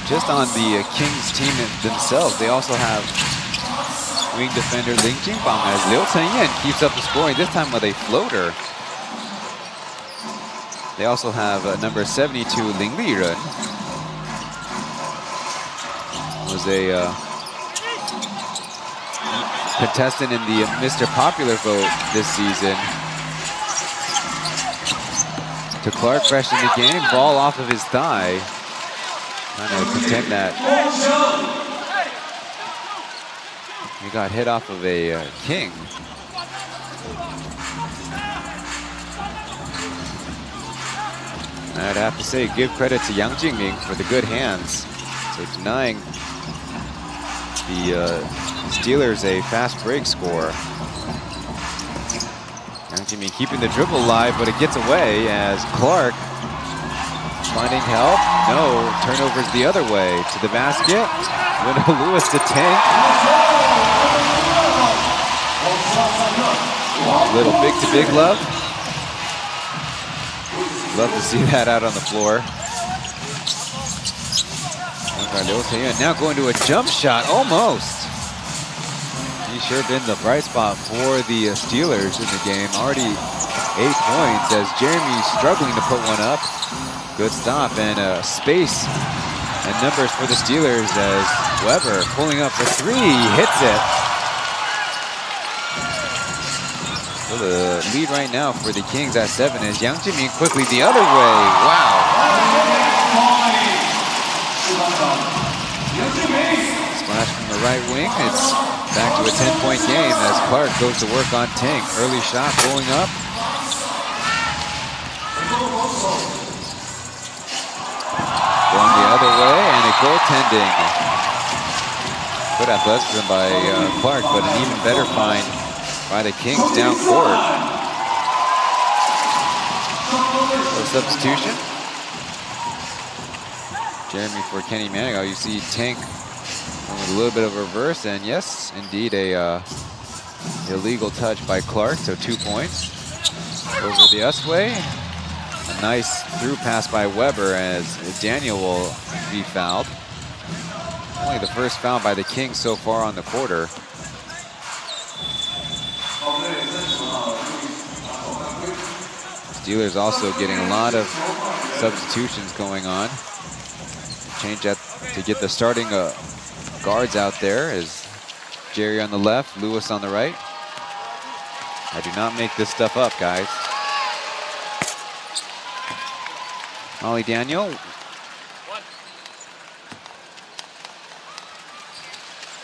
Just on the Kings team themselves, they also have wing defender Ling Jingbang as Liu Chenyan keeps up the scoring, this time with a floater. They also have number 72 Ling Liren. Was a contestant in the Mr. Popular vote this season. To Clark, fresh in the game, ball off of his thigh. Trying to contend that. He got hit off of a king. I'd have to say, give credit to Yang Jingming for the good hands. So denying the Steelers a fast break score. Yang Jingming keeping the dribble alive, but it gets away as Clark finding help. No, turnovers the other way to the basket. Wendell Lewis to Tank. Little big to big love. Love to see that out on the floor. Now going to a jump shot, almost. He's sure been the bright spot for the Steelers in the game. Already 8 points as Jeremy's struggling to put one up. Good stop and space and numbers for the Steelers as Weber pulling up for 3, hits it. So the lead right now for the Kings at 7 is Yang Jingming quickly the other way. Wow. Splash from the right wing. It's back to a 10-point game as Clark goes to work on Tank. Early shot going up. Going the other way, and a goaltending. Good athleticism by Clark, but an even better find by the Kings down court. So substitution. Jeremy for Kenny Manigault. You see Tank with a little bit of reverse, and yes, indeed a illegal touch by Clark, so 2 points. Over the us way. A nice through pass by Weber as Daniel will be fouled. Only the first foul by the Kings so far on the quarter. Steelers also getting a lot of substitutions going on. Change that to get the starting guards out there is Jerry on the left, Lewis on the right. I do not make this stuff up, guys. Molly Daniel.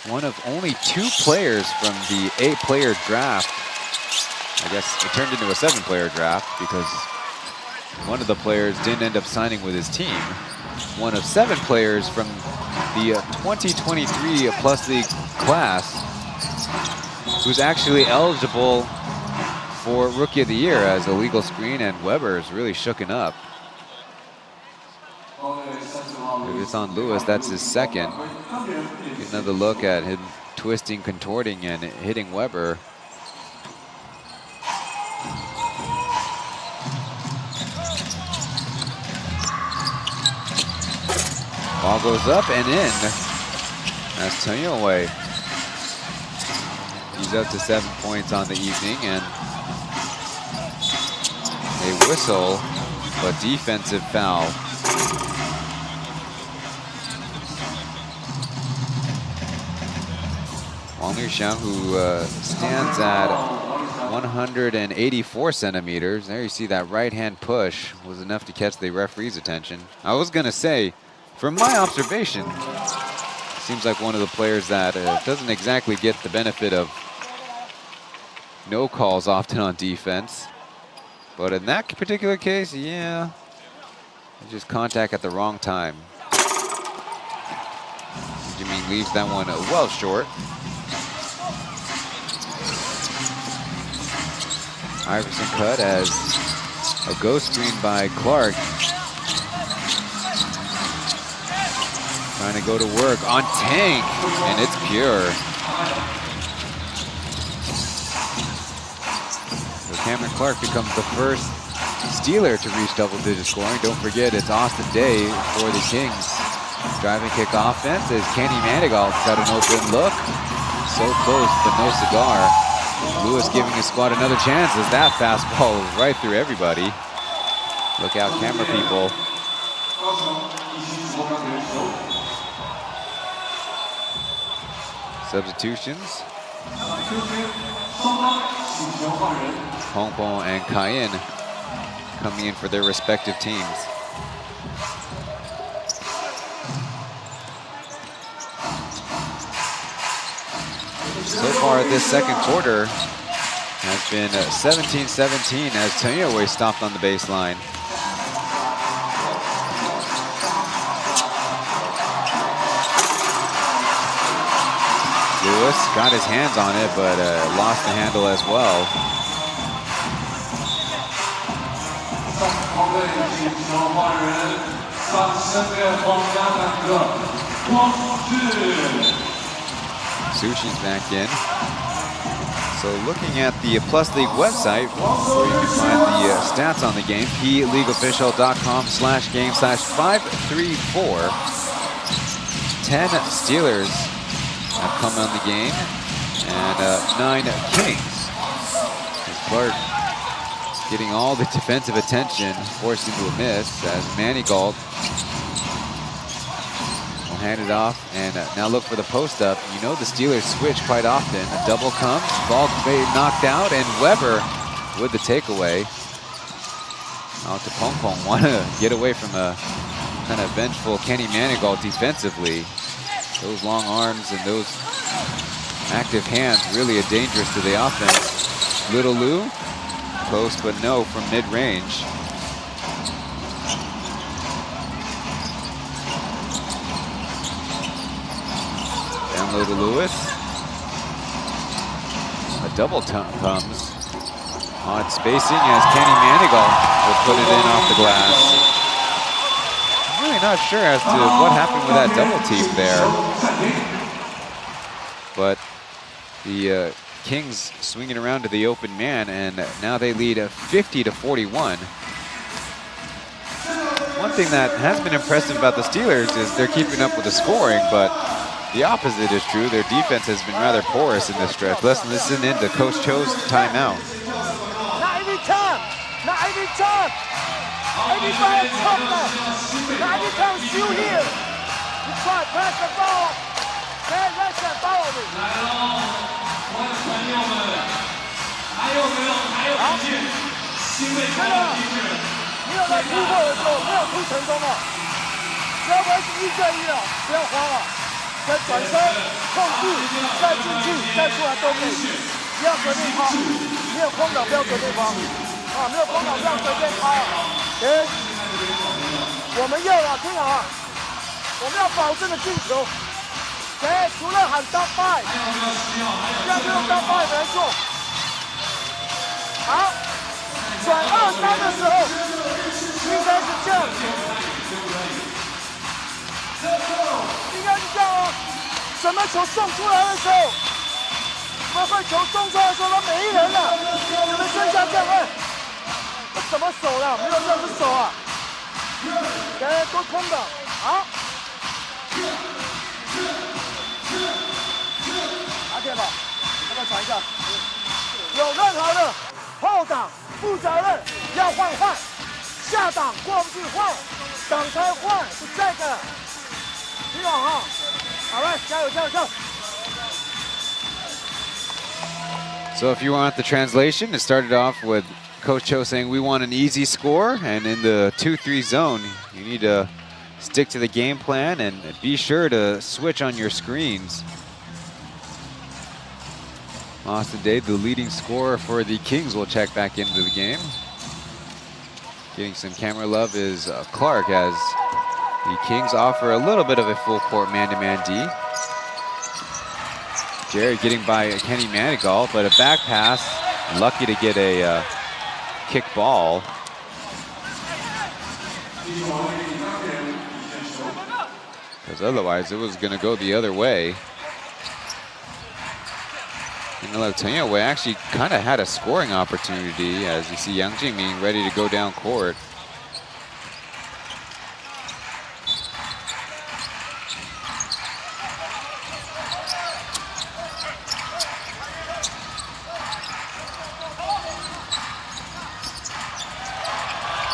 One of only 2 players from the 8-player draft. I guess it turned into a 7-player draft because one of the players didn't end up signing with his team. One of 7 players from the 2023 Plus League class who's actually eligible for Rookie of the Year as a legal screen, and Weber is really shooken up. If it's on Lewis, that's his second. Get another look at him twisting, contorting, and hitting Weber. Ball goes up and in. That's Tony away. He's up to 7 points on the evening, and a whistle, but defensive foul. Wang Liuxiang, who stands at 184 centimeters. There you see that right-hand push was enough to catch the referee's attention. I was going to say, from my observation, seems like one of the players that doesn't exactly get the benefit of no calls often on defense. But in that particular case, yeah, just contact at the wrong time. Jimmy leaves that one well short. Iverson cut as a ghost screen by Clark. Trying to go to work on Tank, and it's pure. So Cameron Clark becomes the first Steeler to reach double-digit scoring. Don't forget, it's Austin Day for the Kings. Driving kick offense as Kenny Manigault's got an open look. So close, but no cigar. Lewis giving his squad another chance as that fastball is right through everybody. Look out, camera people. Substitutions. Hong Kong and Cayenne coming in for their respective teams. So far this second quarter has been 17-17 as Taipei stopped on the baseline. Lewis got his hands on it, but lost the handle as well. Sushi's back in. So looking at the Plus League website, where you can find the stats on the game, PLeagueofficial.com/game/534. 10 Steelers have come on the game, and 9 Kings. As Clark getting all the defensive attention, forced into a miss as Manigault will hand it off and now look for the post up. You know the Steelers switch quite often. A double comes, ball knocked out, and Weber with the takeaway. Out to Pong Pong, want to get away from a kind of vengeful Kenny Manigault defensively. Those long arms and those active hands really are dangerous to the offense. Little Lou, close but no from mid-range. Down low to Lewis. A double comes. Odd spacing as Kenny Manigault will put it in off the glass. Really not sure as to what happened with that double team there. But the Kings swinging around to the open man, and now they lead 50-41. One thing that has been impressive about the Steelers is they're keeping up with the scoring, but the opposite is true. Their defense has been rather porous in this stretch. Let's listen in to Coach Cho's timeout. Not every time. Not every time. Everybody tougher. Not every time shoot here. You try to pass the ball. Man, let's that ball with me. 你有在突破的时候没有突成功啊，只要维持1对1了，不要慌了，再转身控制，再进去，再出来都可以，不要随便抛，没有空档不要随便抛，啊，没有空档不要随便抛。我们要啊，听好啊，我们要保证的进球。除了喊当拜，这样就用当拜没错。好，转2-3的时候，应该是这样子，应该是这样哦。什么球送出来的时候，我们会球送出来的时候都没人了，你们剩下这样，这什么手了？没有这样的手啊。多空的，好。阿健吧，要不要传一下？有任何的后挡负责任要换，下挡过不去换，挡拆换是这个，听好哈。好了，加油！ So if you want the translation, it started off with Coach Cho saying we want an easy score, and in the 2-3 zone, you need to stick to the game plan and be sure to switch on your screens. Austin Day, the leading scorer for the Kings, will check back into the game. Getting some camera love is Clark, as the Kings offer a little bit of a full court man-to-man D. Jared getting by Kenny Manigault, but a back pass, lucky to get a kick ball. Because otherwise it was going to go the other way. And Chen Yongwei actually kind of had a scoring opportunity, as you see Yang Jingming ready to go down court.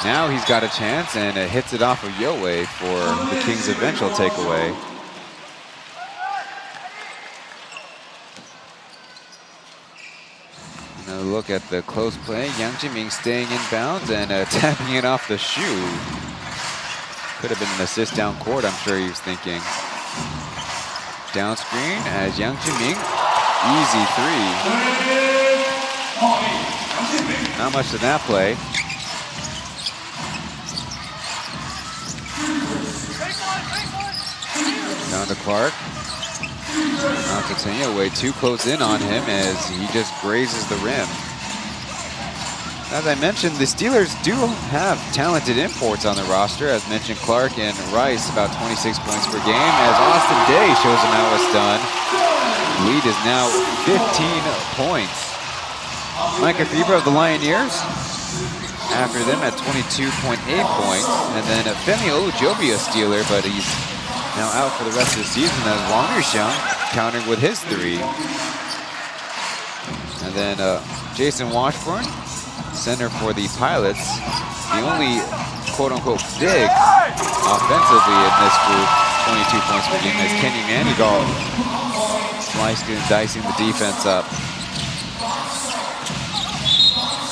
Now he's got a chance, and it hits it off of Yowei for the Kings' eventual takeaway. And a look at the close play. Yang Jingming staying in bounds and tapping it off the shoe. Could have been an assist down court, I'm sure he was thinking. Down screen as Yang Jingming. Easy three. Not much to that play. Down to Clark. Now to Chen Yongwei, too close in on him as he just grazes the rim. As I mentioned, the Steelers do have talented imports on the roster. As mentioned, Clark and Rice, about 26 points per game, as Austin Day shows him how it's done. Lead is now 15 points. Micah Fieber of the Lioneers after them at 22.8 points. And then Femi Olujobi, a Steeler, but he's now out for the rest of the season as Wang Yuxiang countering with his three. And then Jason Washburn, center for the Pilots. The only quote-unquote big offensively in this group, 22 points per game, as Kenny Manigault slicing and dicing the defense up.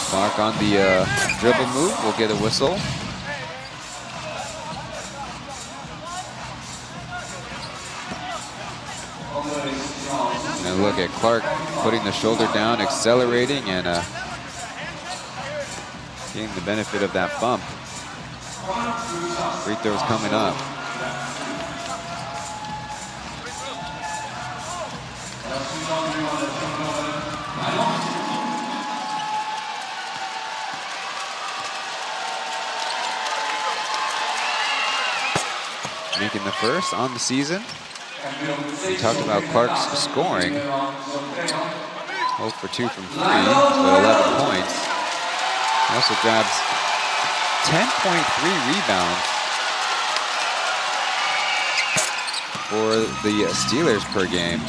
Clark on the dribble move will get a whistle. And look at Clark putting the shoulder down, accelerating, and getting the benefit of that bump. Free throws coming up. Making the first on the season. We talked about Clark's scoring. 0 for 2 from 3, so 11 points. He also grabs 10.3 rebounds for the Steelers per game.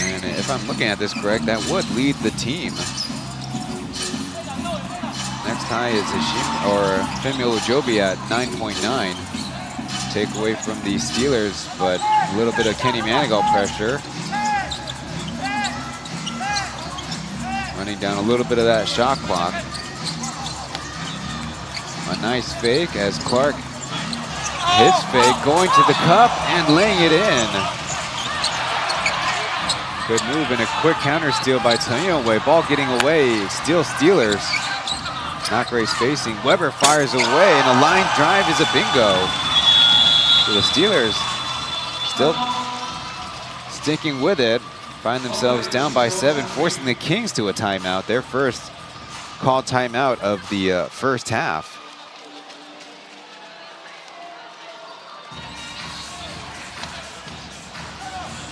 And if I'm looking at this correct, that would lead the team. Next high is Femi Olujobi at 9.9. Take away from the Steelers, but a little bit of Kenny Manigault pressure. Running down a little bit of that shot clock. A nice fake as Clark, his fake, going to the cup and laying it in. Good move and a quick counter steal by Chen Yongwei. Ball getting away, still Steelers. Not great spacing. Weber fires away, and a line drive is a bingo. So the Steelers still sticking with it. Find themselves down by 7, forcing the Kings to a timeout. Their first called timeout of the first half.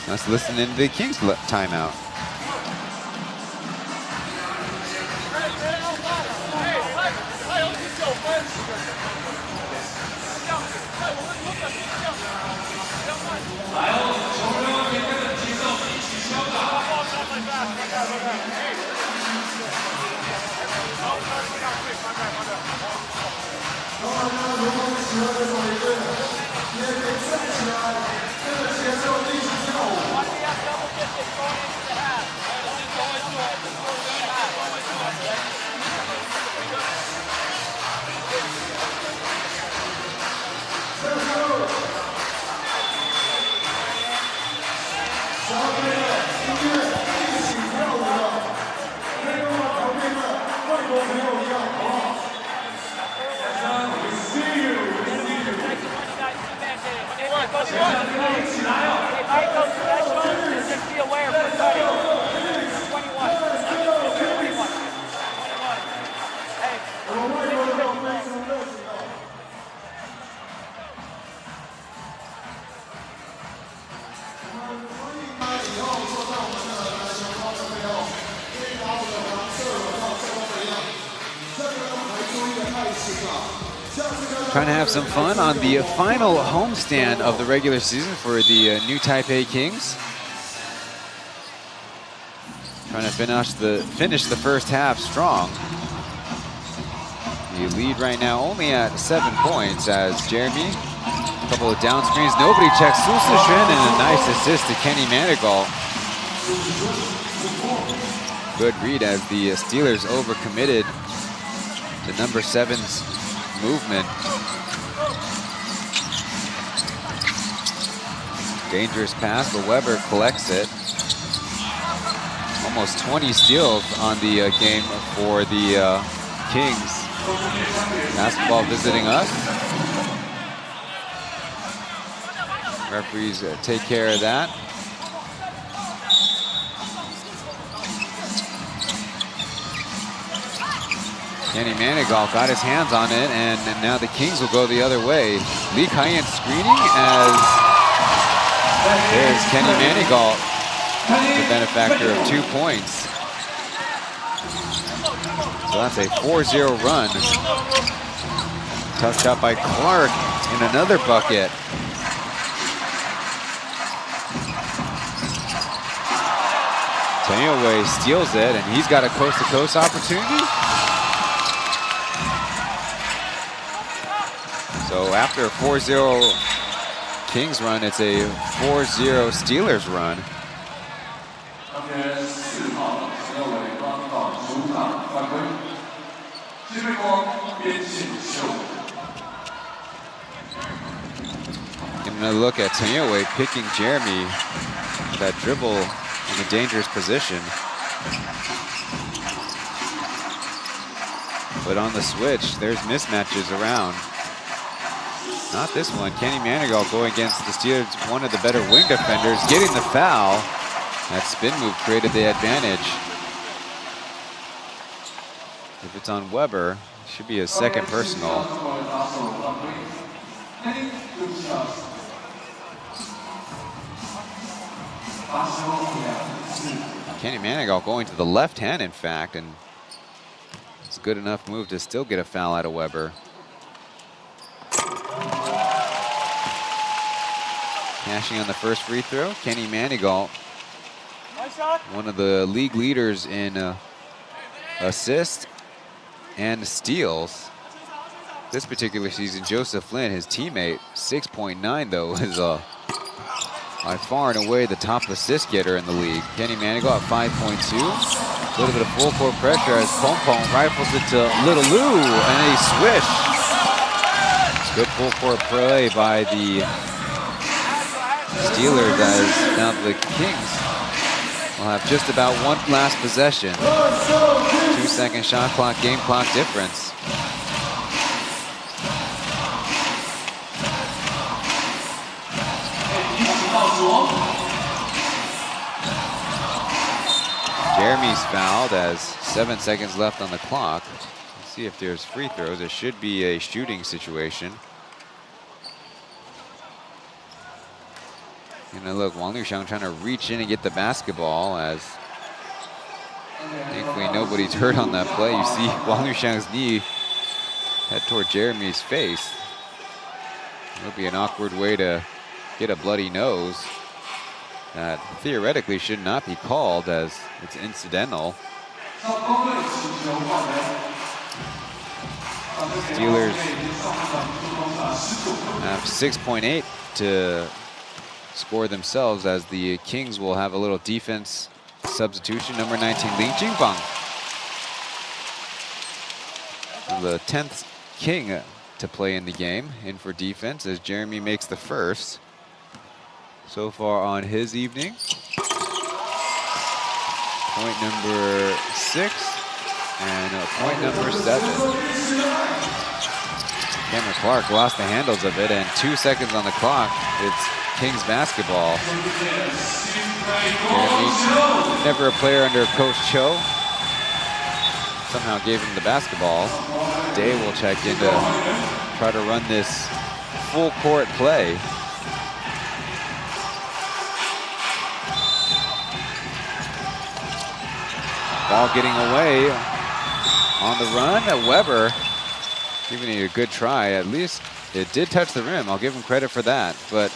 Let's listen into the Kings timeout. Let's go. trying to have some fun on the final homestand of the regular season for the new Taipei Kings. Trying to finish the first half strong. The lead right now only at 7 points as Jeremy, a couple of down screens, nobody checks Chen, and a nice assist to Kenny Manigault. Good read as the Steelers overcommitted to number 7's movement. Dangerous pass, but Weber collects it. Almost 20 steals on the game for the Kings. Basketball visiting us. Referees take care of that. Kenny Manigault got his hands on it, and now the Kings will go the other way. Lee Kai-yin screening as there's Kenny Manigault, the benefactor of 2 points. So that's a 4-0 run. Tough shot by Clark in another bucket. Tenyoway steals it, and he's got a coast-to-coast opportunity. So after a 4-0 Kings run, it's a 4-0 Steelers run. Giving a look at Tenyoway picking Jeremy with that dribble in a dangerous position. But on the switch, there's mismatches around. Not this one. Kenny Manigault going against the Steelers, one of the better wing defenders, getting the foul. That spin move created the advantage. If it's on Weber, it should be his second personal. Kenny Manigault going to the left hand, in fact, and it's a good enough move to still get a foul out of Weber. Cashing on the first free throw, Kenny Manigault, one of the league leaders in assists and steals this particular season. Joseph Flynn, his teammate, 6.9 though, is by far and away the top assist getter in the league. Kenny Manigault at 5.2. A little bit of full court pressure as Pompom rifles it to Little Lou, and a swish. Good full court play by the Steelers as now the Kings will have just about one last possession. 2-second shot clock, game clock difference. Jeremy's fouled as 7 seconds left on the clock. Let's see if there's free throws. It should be a shooting situation. And look, Wang Liuxiang trying to reach in and get the basketball as thankfully nobody's hurt on that play. You see Wang Liuxiang's knee head toward Jeremy's face. It'll be an awkward way to get a bloody nose. That theoretically should not be called as it's incidental. Steelers have 6.8 to score themselves as the Kings will have a little defense substitution. Number 19, Ling Jingbang, the 10th King to play in the game, in for defense as Jeremy makes the first so far on his evening. Point number 6 and point number 7. Cameron Clark lost the handles of it, and 2 seconds on the clock. It's Kings basketball. Jeremy, never a player under Coach Cho, somehow gave him the basketball. Day will check in to try to run this full court play. Ball getting away on the run. Weber Giving it a good try. At least it did touch the rim. I'll give him credit for that. But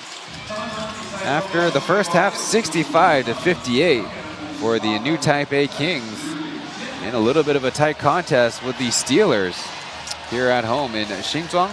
after the first half, 65-58 for the New Taipei Kings. And a little bit of a tight contest with the Steelers here at home in Xinzhuang.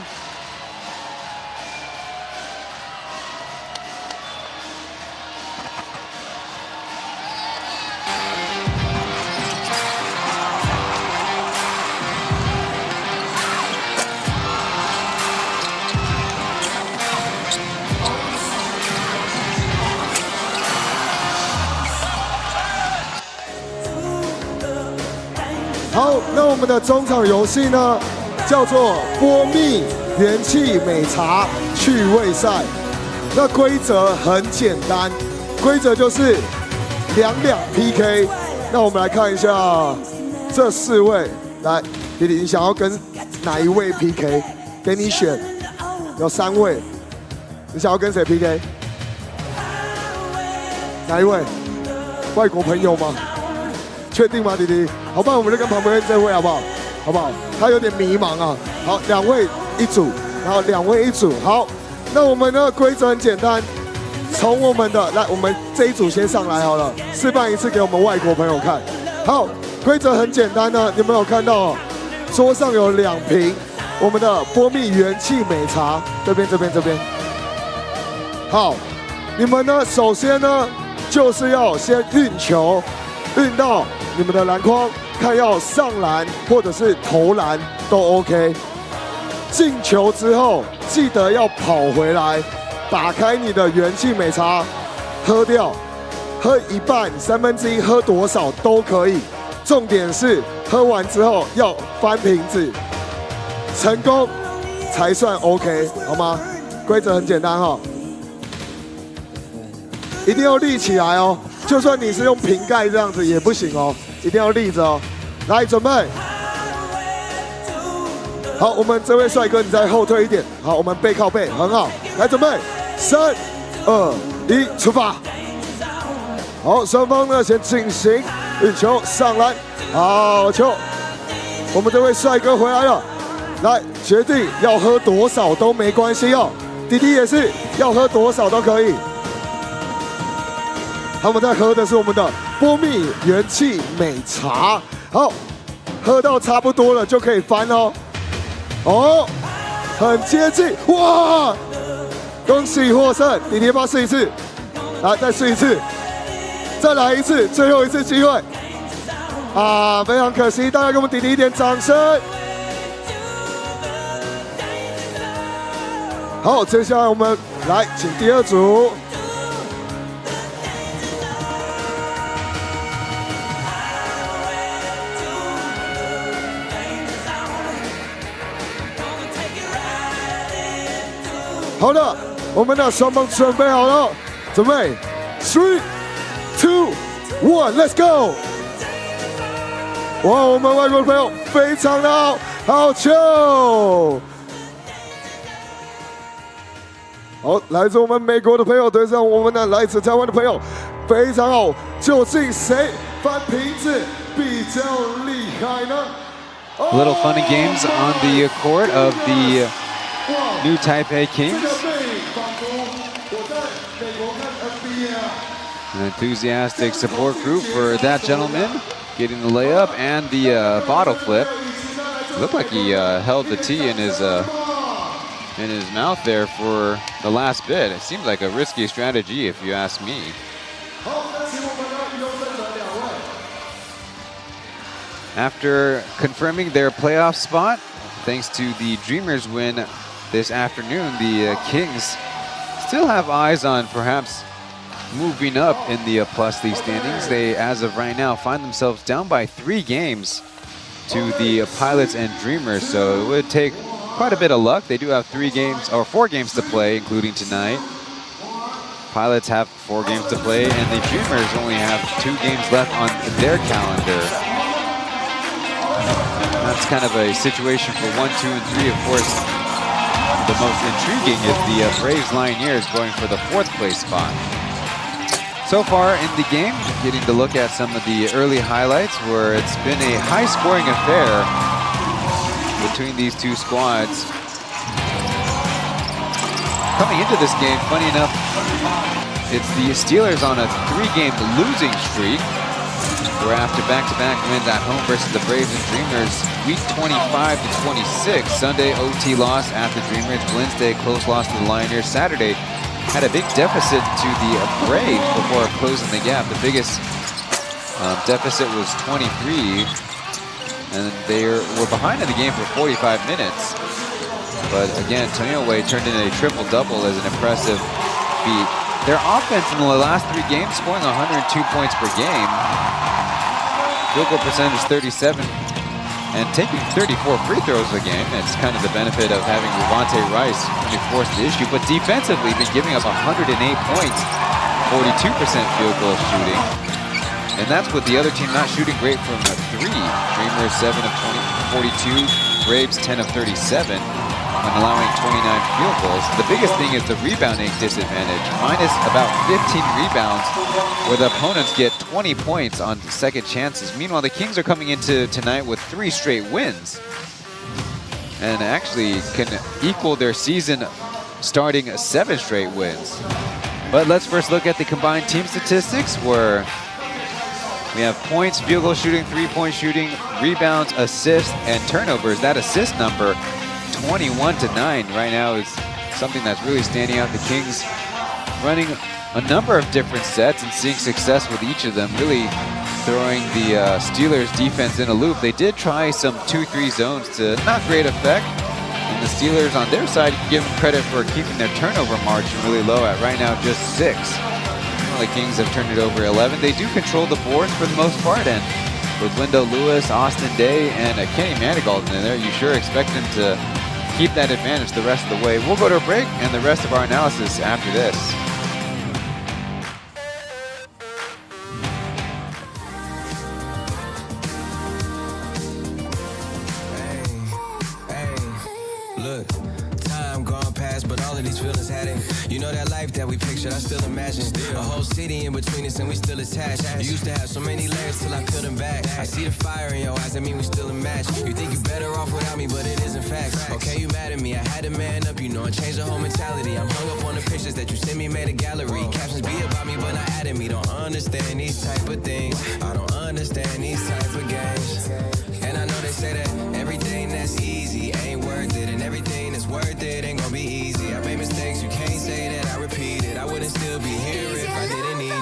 好，那我们的中场游戏呢，叫做波蜜元气美茶趣味赛。那规则很简单，规则就是2-2 PK。那我们来看一下这4位，来，弟弟，你想要跟哪一位 PK？ 给你选，有3位，你想要跟谁 PK？ 哪一位？外国朋友吗？确定吗，弟弟？好，不然我们就跟旁边这位好不好？好不好？他有点迷茫啊。好，2位一组，然后2位一组。好，那我们的规则很简单，从我们的来，我们这一组先上来好了，示范一次给我们外国朋友看。好，规则很简单呢，有没有看到？桌上有2瓶我们的波蜜元气美茶，这边。好，你们呢，首先呢，就是要先运球，运到你们的篮筐。看要上篮或者是投篮都 OK。进球之后记得要跑回来，打开你的元气美茶，喝掉，喝一半、1/3，喝多少都可以。重点是喝完之后要翻瓶子，成功才算 OK， 好吗？规则很简单哈，一定要立起来哦。就算你是用瓶盖这样子也不行哦。一定要立着哦！来，准备。好，我们这位帅哥，你再后退一点。好，我们背靠背，很好。来，准备，3、2、1，出发。好，双方呢先进行运球上篮，好球。我们这位帅哥回来了，来决定要喝多少都没关系哦。弟弟也是要喝多少都可以。他们在喝的是我们的波蜜元气美茶，好，喝到差不多了就可以翻哦。哦，很接近，哇！恭喜获胜，弟弟要不要试一次？来，再试一次，再来一次，最后一次机会。啊，非常可惜，大家给我们弟弟一点掌声。好，接下来我们来请第2组。好的，我们的双方准备好了，准备，3、2、1，Let's go！ 哇，我们外国朋友非常的好，好球！好，来自我们美国的朋友对上我们的来自台湾的朋友，非常好。究竟谁翻瓶子比较厉害呢？ A little fun and games on the court of the New Taipei Kings. An enthusiastic support group for that gentleman, getting the layup and the bottle flip. Looked like he held the tee in his mouth there for the last bit. It seems like a risky strategy if you ask me. After confirming their playoff spot, thanks to the Dreamers win this afternoon, the Kings still have eyes on perhaps moving up in the Plus League standings. They, as of right now, find themselves down by 3 games to the Pilots and Dreamers, so it would take quite a bit of luck. They do have 4 games to play, including tonight. Pilots have 4 games to play, and the Dreamers only have 2 games left on their calendar. That's kind of a situation for 1, 2, and 3. Of course, the most intriguing is the Braves Lioneers going for the 4th place spot. So far in the game, getting to look at some of the early highlights where it's been a high-scoring affair. between these two squads. Coming into this game, funny enough, it's the Steelers on a 3-game losing streak. We're after back-to-back wins at home versus the Braves and Dreamers. Week 25-26. Sunday OT loss at the Dreamers. Wednesday close loss to the Lioners. Saturday had a big deficit to the Braves before closing the gap. The biggest deficit was 23, and they were behind in the game for 45 minutes. But again, Tonyo Wei turned in a triple-double as an impressive feat. Their offense in the last 3 games scoring 102 points per game. Field goal percentage 37 and taking 34 free throws a game. It's kind of the benefit of having Levante Rice when he forced the issue. But defensively, been giving up 108 points, 42% field goal shooting. And that's with the other team not shooting great from 3. Dreamers 7 of 42, Braves 10 of 37. And allowing 29 field goals. The biggest thing is the rebounding disadvantage. Minus about 15 rebounds, where the opponents get 20 points on second chances. Meanwhile, the Kings are coming into tonight with 3 straight wins. And actually can equal their season starting 7 straight wins. But let's first look at the combined team statistics, where we have points, field goal shooting, 3-point shooting, rebounds, assists, and turnovers. That assist number, 21-9 right now, is something that's really standing out. The Kings running a number of different sets and seeing success with each of them, really throwing the Steelers defense in a loop. They did try some 2-3 zones to not great effect. And the Steelers on their side, you can give them credit for keeping their turnover margin really low at right now just 6. Well, the Kings have turned it over 11. They do control the boards for the most part, and with Wendell Lewis, Austin Day, and Kenny Manigault in there, you sure expect them to keep that advantage the rest of the way. We'll go to a break and the rest of our analysis after this. Look, time gone past, but all of these feelings had it. You know that life that we pictured, I still imagine. A whole city in between us and we still attached. You used to have so many layers till I peeled them back. I see the fire in your eyes, I mean we still a match. You think you better off without me, but it isn't facts. Okay, you mad at me, I had to man up, you know, and change the whole mentality. I'm hung up on the pictures that you sent me, made a gallery. Captions be about me, but not adding me. Don't understand these type of things. I don't understand these type of games. And I know they say that everything that's easy ain't worth it, and everything that's worth it ain't gonna be easy. I made mistakes, you can't say that I repeat it. I wouldn't still be here if I didn't need you.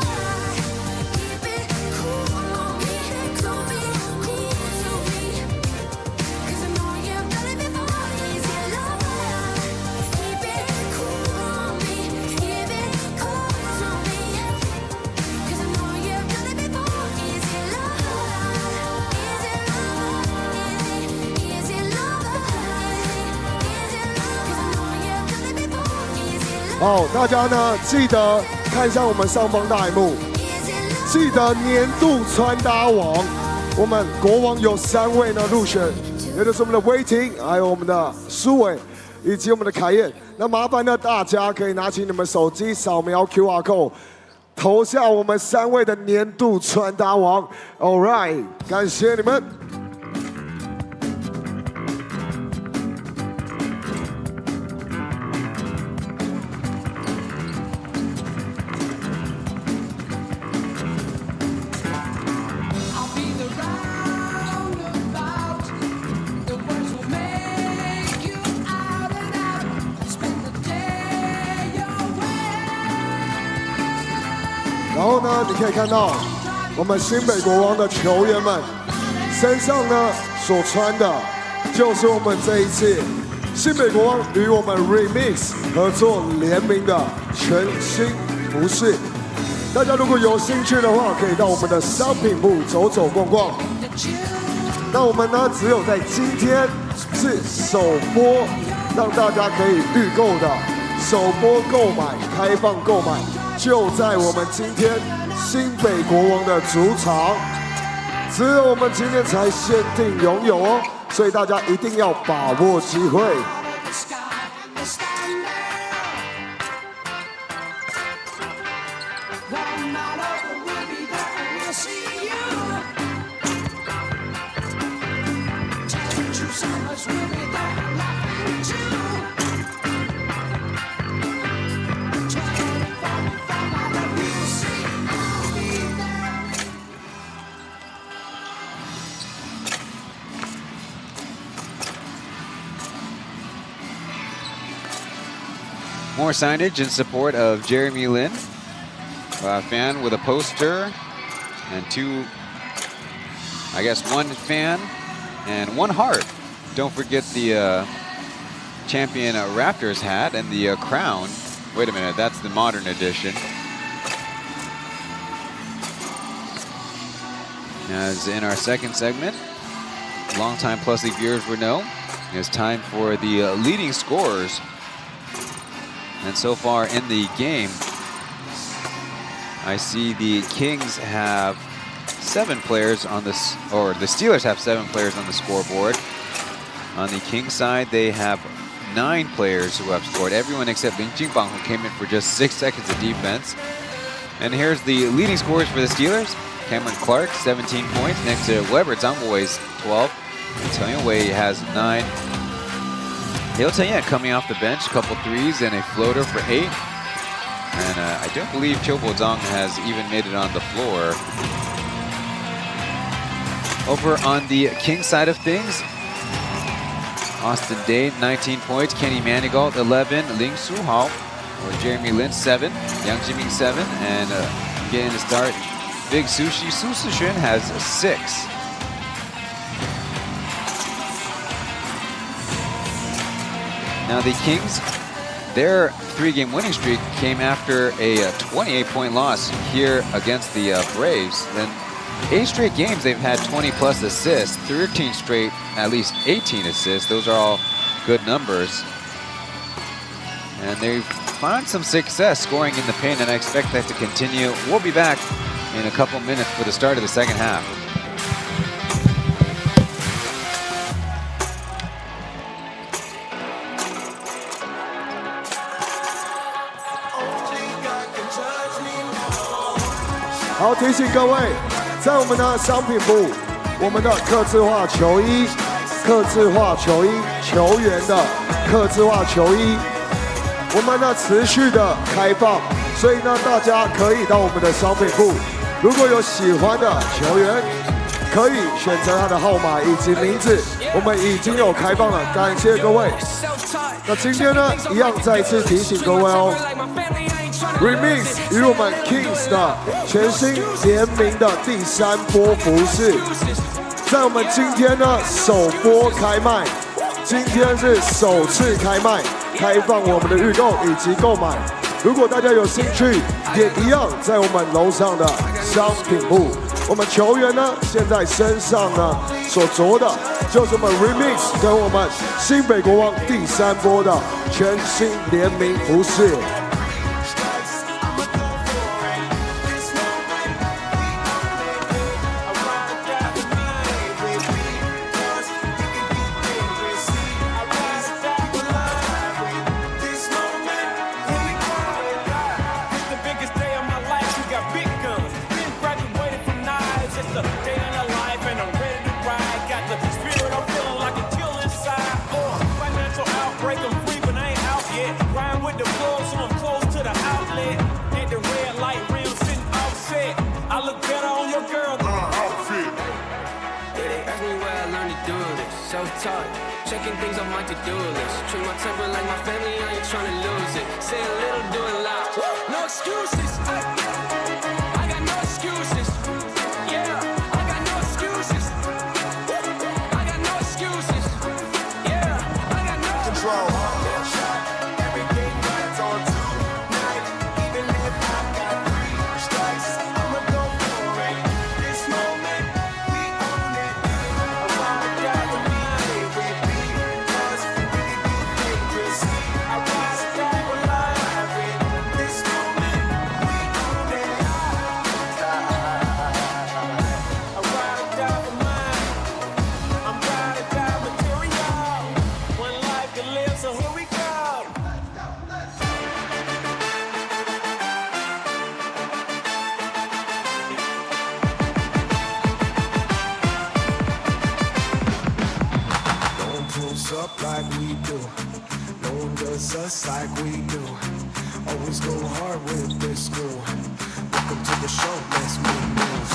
好，大家呢记得看一下我们上方大荧幕，记得年度穿搭王，我们国王有3位呢入选，也就是我们的威霆，还有我们的苏伟，以及我们的凯燕。那麻烦呢大家可以拿起你们手机扫描 QR code， 投下我们3位的年度穿搭王。All right， 感谢你们。然后呢，你可以看到我们新北国王的球员们身上呢所穿的，就是我们这一次新北国王与我们 Remix 合作联名的全新服饰。大家如果有兴趣的话，可以到我们的商品部走走逛逛。那我们呢，只有在今天是首播，让大家可以预购的首播购买，开放购买。就在我们今天新北国王的主场，只有我们今天才限定拥有哦，所以大家一定要把握机会。More signage in support of Jeremy Lin. A fan with a poster and one fan and one heart. Don't forget the champion Raptors hat and the crown. Wait a minute, that's the modern edition. As in our second segment, longtime Plus League viewers will know, it's time for the leading scorers. And so far in the game, I see the Kings have 7 players on this, or the Steelers have 7 players on the scoreboard. On the Kings side, they have 9 players who have scored. Everyone except Lin Jingbang, who came in for just 6 seconds of defense. And here's the leading scorers for the Steelers. Cameron Clark, 17 points, next to Weber Zhangboi's 12. Chen Wei has 9. Liu Tenyan coming off the bench, a couple threes and a floater for 8. And I don't believe Qiu Zhang has even made it on the floor. Over on the King side of things, Austin Day, 19 points, Kenny Manigault, 11, Ling Su-hao, or Jeremy Lin, 7, Yang Jiming, 7, and getting to start, Big Sushi Su Sishin has 6. Now the Kings, their 3-game winning streak came after a 28-point loss here against the Braves. Then 8 straight games they've had 20-plus assists, 13 straight at least 18 assists. Those are all good numbers. And they've found some success scoring in the paint, and I expect that to continue. We'll be back in a couple minutes for the start of the second half.好，提醒各位，在我们的商品部，我们的客制化球衣、客制化球衣、球员的客制化球衣，我们呢持续的开放，所以呢大家可以到我们的商品部，如果有喜欢的球员，可以选择他的号码以及名字，我们已经有开放了，感谢各位。那今天呢，一样再一次提醒各位哦。Remix 与我们 Kings 的全新联名的第3波服饰，在我们今天呢首播开卖，今天是首次开卖，开放我们的预购以及购买。如果大家有兴趣，也一样在我们楼上的商品部。我们球员呢现在身上呢所着的就是我们 Remix 跟我们新北国王第3波的全新联名服饰。Checking things on my to-do list. Treat my temper like my family, I ain't trying to lose it. Say a little, do it loud. No excuses. I got no excuses. Yeah, I got no excuses. I got no excuses. Yeah, I got no control. Everything rides on tonight. Even if I got 3 strikes, I'ma go for it. This moment, we own it. I ride down the line with me. things up like we do. No one does us like we do. Always go hard with this crew. Welcome to the show, let's make moves.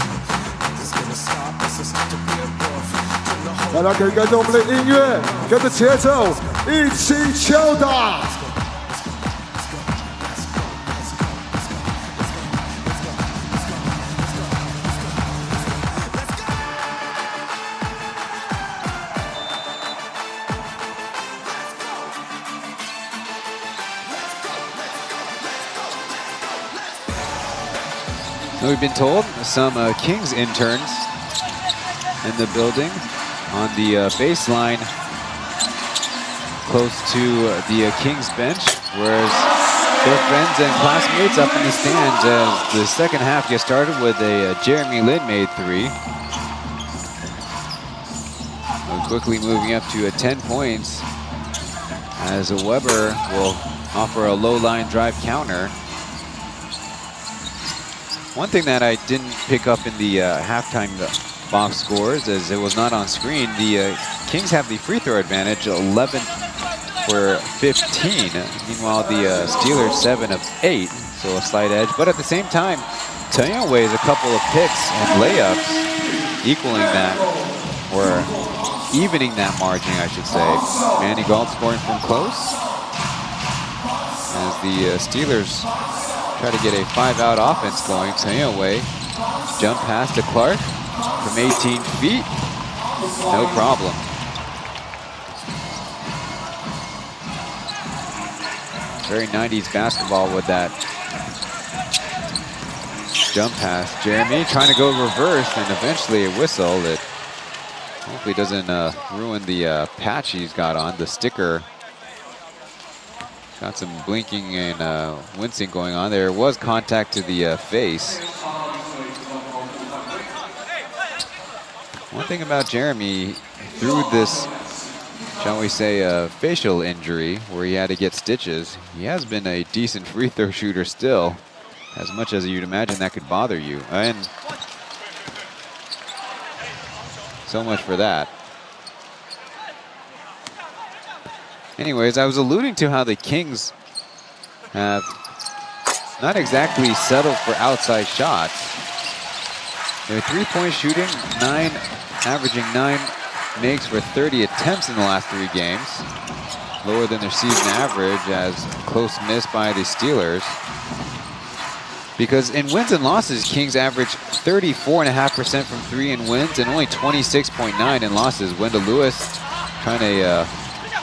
Nothing's gonna stop us, it's not to be above. 大家可以跟着我们的音乐，跟着节奏一起敲打。 We've been told some Kings interns in the building on the baseline close to the Kings bench, whereas their friends and classmates up in the stands as the second half gets started with a Jeremy Lin made three. We're quickly moving up to 10 points as Weber will offer a low line drive counter. One thing that I didn't pick up in the halftime box scores, as it was not on screen, the Kings have the free throw advantage, 11 for 15. Meanwhile, the Steelers 7 of 8, so a slight edge. But at the same time, Taipei is a couple of picks and layups, equaling that, or evening that margin, I should say. Manny Galt scoring from close, as the Steelers try to get a 5-out offense going. Taipei jump pass to Clark from 18 feet. No problem. Very 90s basketball with that jump pass. Jeremy trying to go reverse and eventually a whistle that hopefully doesn't ruin the patch he's got on, the sticker. Got some blinking and wincing going on. There was contact to the face. One thing about Jeremy, through this, shall we say, facial injury where he had to get stitches, he has been a decent free throw shooter still, as much as you'd imagine that could bother you. And so much for that. Anyways, I was alluding to how the Kings have not exactly settled for outside shots. Their three-point shooting, averaging 9 makes for 30 attempts in the last 3 games. Lower than their season average, as close miss by the Steelers. Because in wins and losses, Kings average 34.5% from 3 in wins and only 26.9 in losses. Wendell Lewis trying to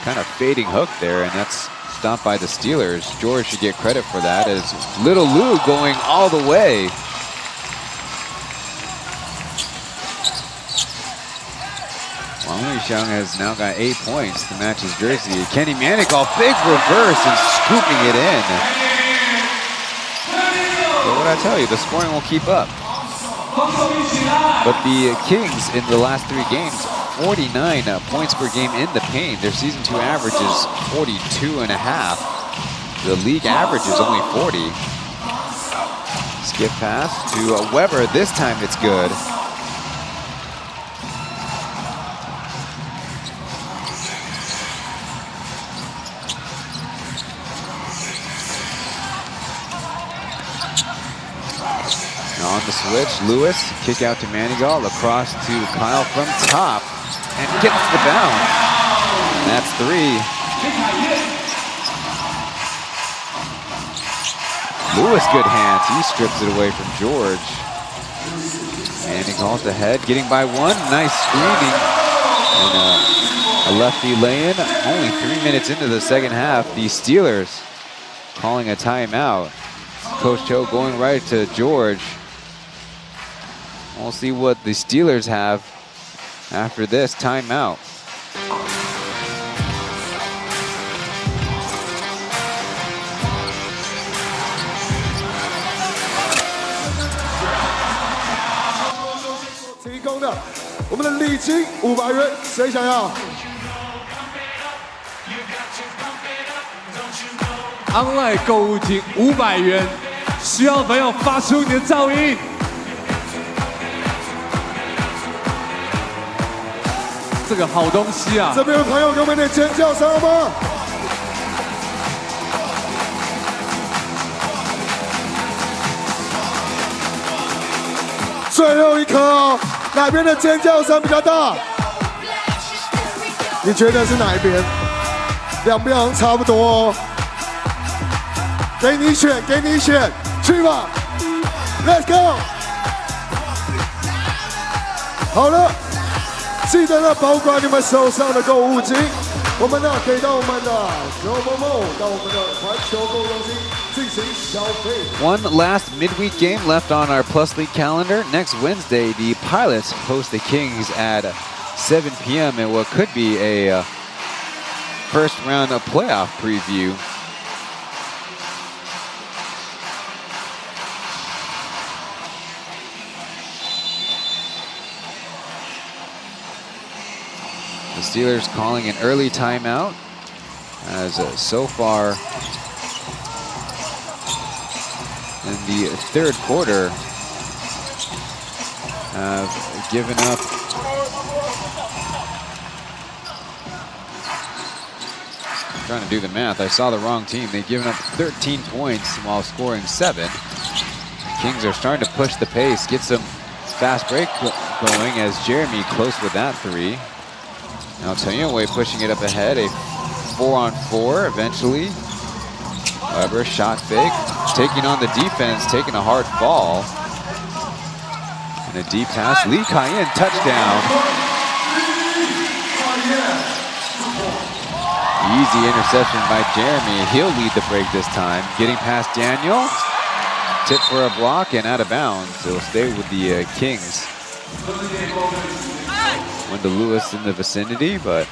kind of fading hook there, and that's stopped by the Steelers. George should get credit for that, as Little Lou going all the way. Kaohsiung has now got 8 points to match his jersey. Kenny Manigault, big reverse and scooping it in. So what I tell you, the scoring will keep up. But the Kings in the last 3 games, 49 points per game in the paint. Their season 2 average is 42.5. The league average is only 40. Skip pass to Weber. This time it's good. On the switch, Lewis, kick out to Manigault, across to Kyle from top, and gets the bounce. And that's 3. Lewis, good hands. He strips it away from George. Manigault ahead, getting by 1. Nice screening. And a lefty lay-in. Only 3 minutes into the second half. The Steelers calling a timeout. Coach Cho going right to George. We'll see what the Steelers have after this timeout.我们的礼金500元，谁想要？ Online 购物金500元，需要的朋友发出你的噪音。这个好东西啊！这边的朋友给我们点尖叫声好吗？最后一颗哦，哪边的尖叫声比较大？你觉得是哪一边？两边好像差不多哦。给你选，给你选，去吧 ，Let's go！ 好了，记得呢保管你们手上的购物金，我们呢可以到我们的 Global Mall 到我们的环球购物中心进行消费。One last midweek game left on our Plus League calendar. Next Wednesday, the Pilots host the Kings at 7 p.m. in what could be a first round of playoff preview. The Steelers calling an early timeout as so far in the third quarter have given up trying to do the math. I saw the wrong team. They've given up 13 points while scoring 7. The Kings are starting to push the pace, get some fast break going as Jeremy close with that 3. Now Taipei pushing it up ahead, a 4-on-4 eventually. Weber shot fake, taking on the defense, taking a hard fall. And a deep pass, Lee Kai-in touchdown. Easy interception by Jeremy. He'll lead the break this time. Getting past Daniel. Tip for a block and out of bounds. It'll stay with the Kings. Wendell Lewis in the vicinity, but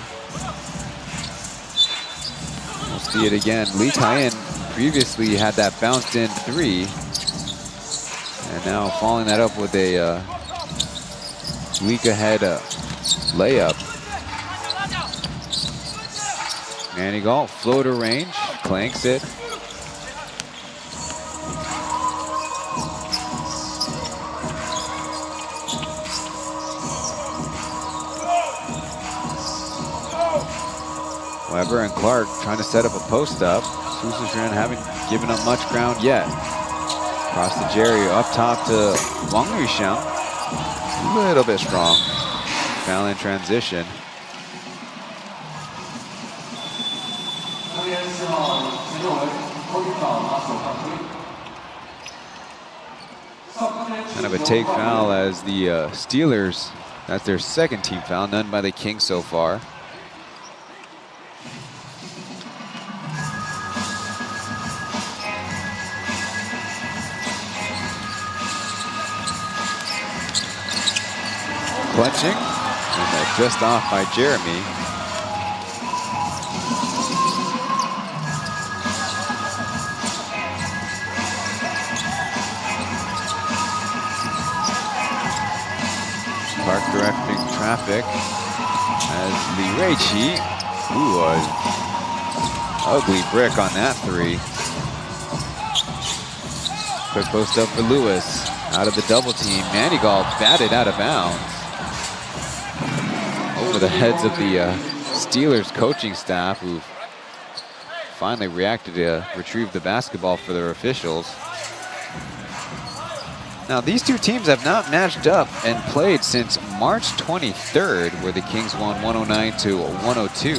we'll see it again. Lee Kai-in previously had that bounced in 3. And now following that up with a leak ahead layup. Manigault, floater range, clanks it. Weber and Clark trying to set up a post up. Susashan haven't given up much ground yet. Across to Jerry, up top to Wang Yuxiang. A little bit strong. Foul in transition. Kind of a take foul as the Steelers, that's their second team foul, none by the Kings so far. Clutching, and just off by Jeremy. Clark directing traffic as Li Reiqi, ooh, an ugly brick on that 3. Quick post up for Lewis, out of the double team. Manigault batted out of bounds. Over the heads of the Steelers coaching staff, who've finally reacted to retrieve the basketball for their officials. Now, these two teams have not matched up and played since March 23rd, where the Kings won 109-102.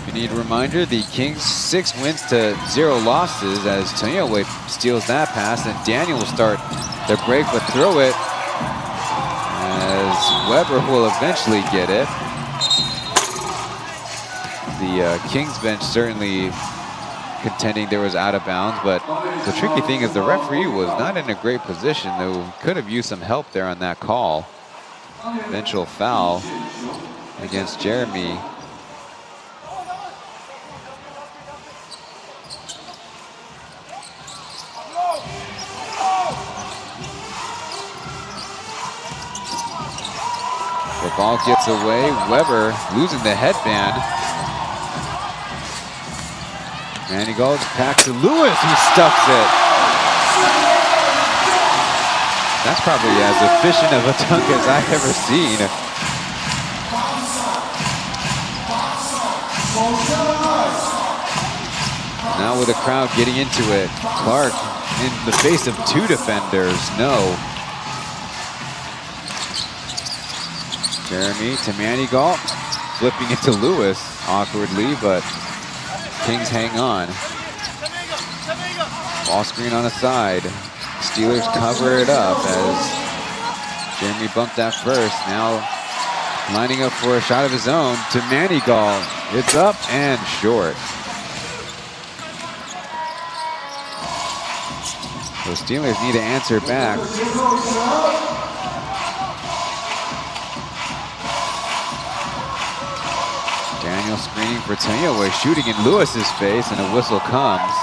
You need a reminder, the Kings 6 wins to 0 losses as Taipei steals that pass, and Daniel will start the break, but throw it as Weber will eventually get it. The Kings bench certainly contending there was out of bounds, but the tricky thing is the referee was not in a great position, though could have used some help there on that call. Eventual foul against Jeremy. The ball gets away. Weber losing the headband. And he goes back to Lewis, who stuffs it. That's probably as efficient of a dunk as I've ever seen. Now with the crowd getting into it, Clark in the face of 2 defenders, no. Jeremy to Manigault, flipping it to Lewis awkwardly, but Kings hang on. Ball screen on the side. Steelers cover it up as Jeremy bumped that first. Now lining up for a shot of his own to Manigault. It's up and short. The Steelers need to answer back. Daniel screening for Taipei, shooting in Lewis's face, and a whistle comes.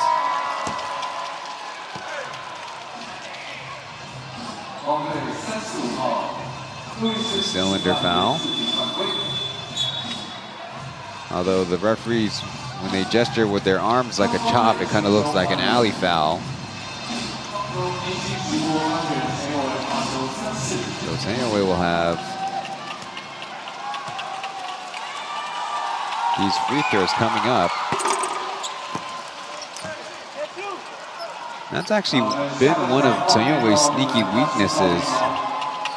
Cylinder foul. Although the referees, when they gesture with their arms like a chop, it kind of looks like an alley foul. So Taipei will have these free throws coming up. That's actually been one of Taipei's sneaky weaknesses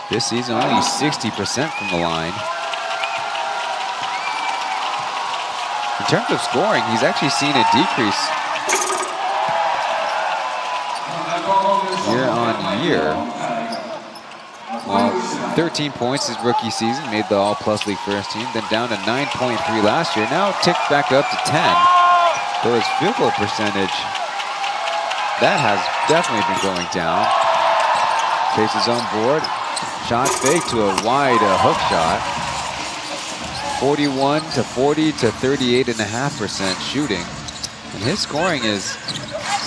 this season, only 60% from the line. In terms of scoring, he's actually seen a decrease year on year. Well, 13 points his rookie season, made the All-Plus League first team, then down to 9.3 last year. Now ticked back up to 10. Though his field goal percentage, that has definitely been going down. Takes his own board, shot fake to a wide hook shot. 41 to 40 to 38.5% shooting. And his scoring is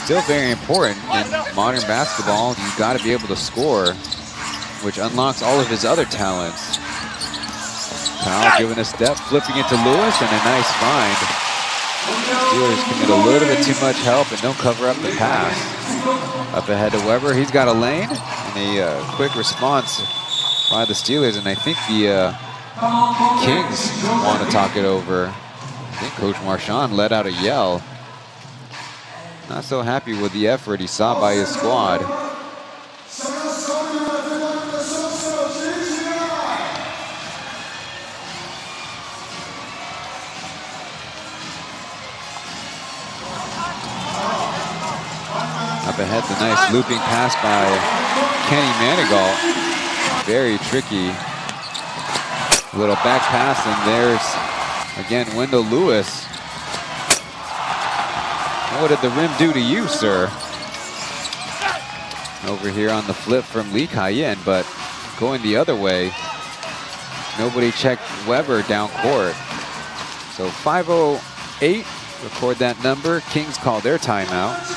still very important. In modern basketball, you've got to be able to score, which unlocks all of his other talents. Powell giving a step, flipping it to Lewis, and a nice find. Steelers can get a little bit too much help and don't cover up the pass. Up ahead to Weber, he's got a lane, and a quick response by the Steelers, and I think the Kings want to talk it over. I think Coach Marchand let out a yell. Not so happy with the effort he saw by his squad. Up ahead, the nice looping pass by Kenny Manigault. Very tricky. Little back pass, and there's, again, Wendell Lewis. What did the rim do to you, sir? Over here on the flip from Lee Kai-yin, but going the other way, nobody checked Weber down court. So 5:08, record that number. Kings call their timeout.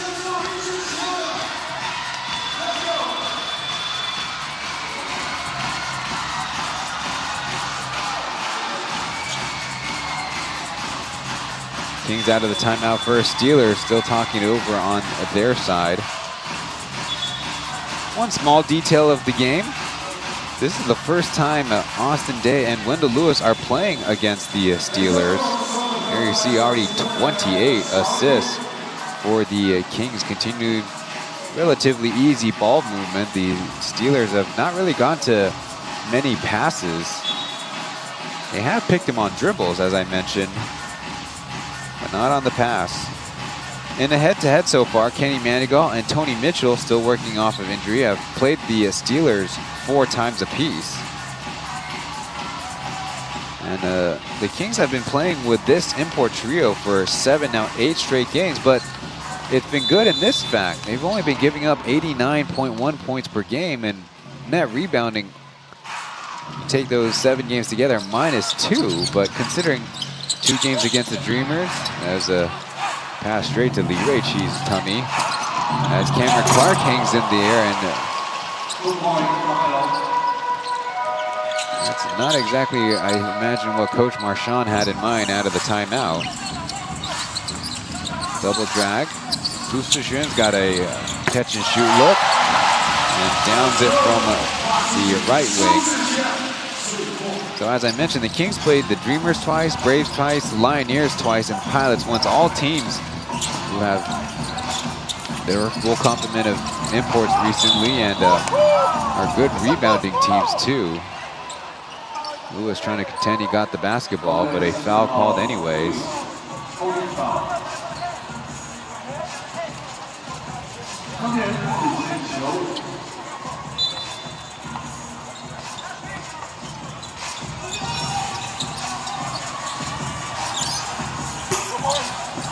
Kings out of the timeout first. Steelers still talking over on their side. One small detail of the game. This is the first time Austin Day and Wendell Lewis are playing against the Steelers. There you see already 28 assists for the Kings. Continued relatively easy ball movement. The Steelers have not really gone to many passes. They have picked him on dribbles, as I mentioned, but not on the pass. In the head-to-head so far, Kenny Manigault and Tony Mitchell, still working off of injury, have played the Steelers 4 times apiece. And the Kings have been playing with this import trio for 7, now 8 straight games, but it's been good in this fact. They've only been giving up 89.1 points per game, and net rebounding, you take those 7 games together, -2, but considering 2 games against the Dreamers, as a pass straight to Lee Raichi's tummy, as Cameron Clark hangs in the air, and that's not exactly, I imagine, what Coach Marchand had in mind out of the timeout. Double drag. Gustafsson's got a catch and shoot look, and downs it from the right wing. So as I mentioned, the Kings played the Dreamers twice, Braves twice, Lioneers twice, and Pilots once. All teams who have their full complement of imports recently and are good rebounding teams too. Lewis trying to contend, he got the basketball, but a foul called anyways.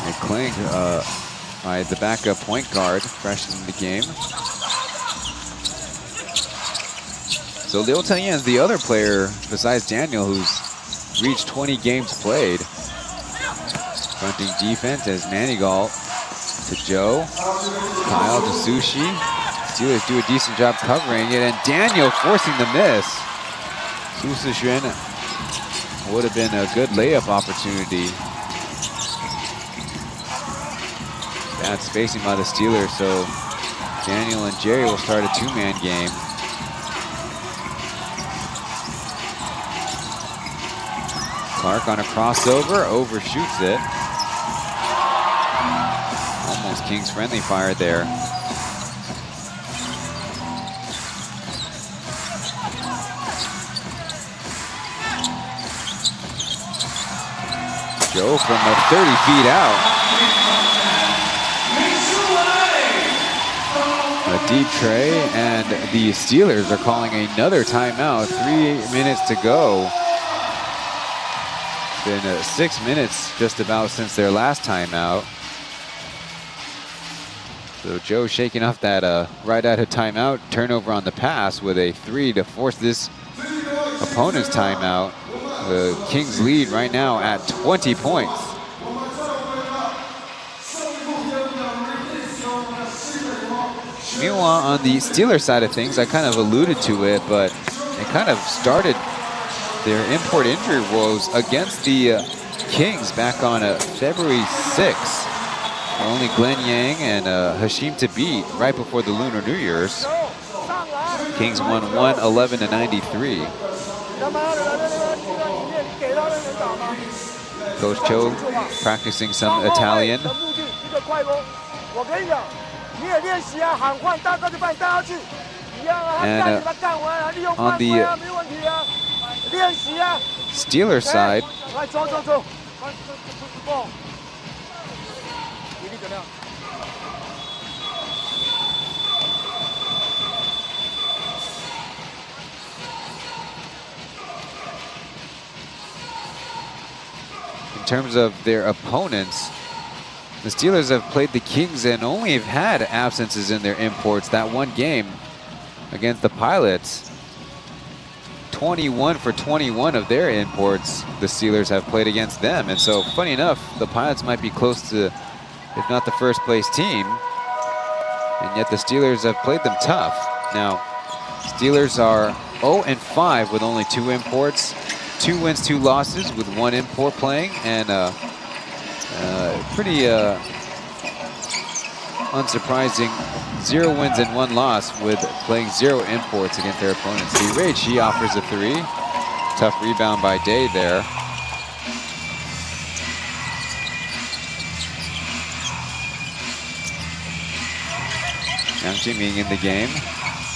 And Kling, the backup point guard, fresh in the game. So Liu Tengyan is the other player besides Daniel who's reached 20 games played. Fronting defense as Manigal to Joe. Kyle to Sushi. Steelers do a decent job covering it, and Daniel forcing the miss. Su Sixuan would have been a good layup opportunity. Bad spacing by the Steelers, so Daniel and Jerry will start a two-man game. Clark on a crossover, overshoots it. Almost Kings friendly fire there. Joe from the 30 feet out. A deep tray, and the Steelers are calling another timeout. 3 minutes to go. Been 6 minutes just about since their last timeout. So Joe shaking off that right out of timeout, turnover on the pass with a three to force this opponent's timeout. The Kings lead right now at 20 points. Meanwhile, on the Steelers side of things, I kind of alluded to it, but it kind of started their import injury woes against the Kings back on February 6th. Only Glenn Yang and Hashim to beat right before the Lunar New Year's. Kings won 111-93. Coach Cho practicing some Italian. And on the Steelers side, in terms of their opponents, the Steelers have played the Kings and only have had absences in their imports. That one game against the Pilots, 21 for 21 of their imports the Steelers have played against them. And so, funny enough, the Pilots might be close to, if not the first place team, and yet the Steelers have played them tough. Now, Steelers are 0-5 with only 2 imports, 2 wins, 2 losses with 1 import playing, and pretty unsurprising 0 wins and 1 loss with playing 0 imports against their opponents. Lee she offers a 3. Tough rebound by Day there. Yang Jiming in the game,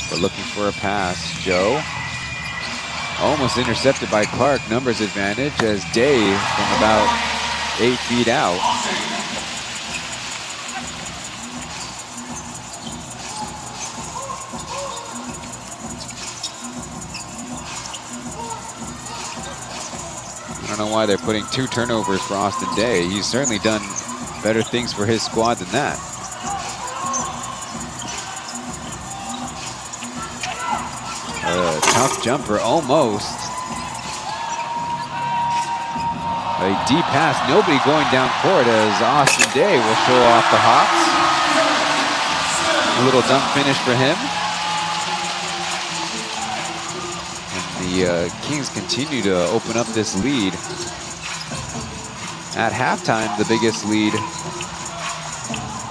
but looking for a pass. Joe almost intercepted by Clark. Numbers advantage as Day from about 8 feet out. I don't know why they're putting 2 turnovers for Austin Day. He's certainly done better things for his squad than that. Tough jumper, almost. A deep pass, nobody going down court as Austin Day will show off the hops. A little dunk finish for him. The Kings continue to open up this lead. At halftime, the biggest lead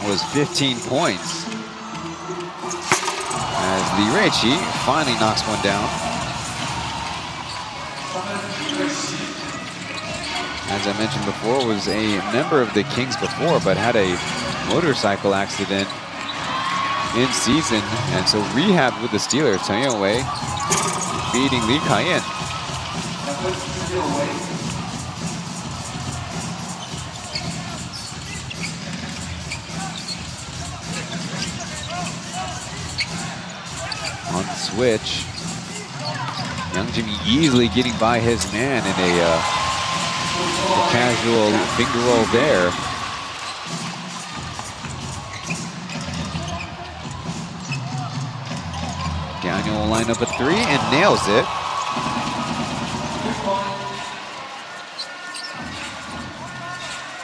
was 15 points. As Lee finally knocks one down. as I mentioned before, was a member of the Kings before, but had a motorcycle accident in season, and so rehabbed with the Steelers. Chen Yongwei beating Li Kaiyan. On the switch, Yang Jimmy easily getting by his man in a casual finger roll there. Daniel will line up a 3 and nails it.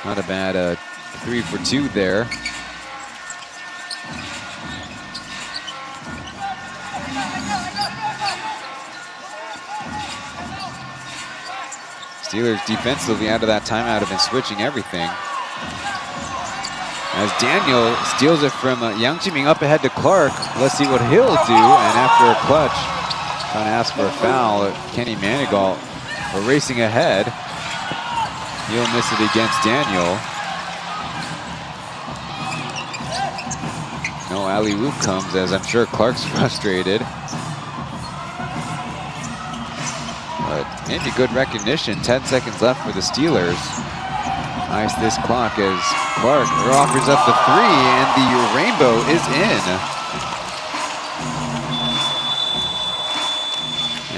Not a bad 3 for 2 there. Steelers defensively out of that timeout have been switching everything. As Daniel steals it from Yang Jiming up ahead to Clark. Let's see what he'll do. And after a clutch, trying to ask for a foul, Kenny Manigault racing ahead. He'll miss it against Daniel. No alley-oop comes, as I'm sure Clark's frustrated. But maybe good recognition. 10 seconds left for the Steelers. Ice this clock as Clark offers up the 3, and the rainbow is in.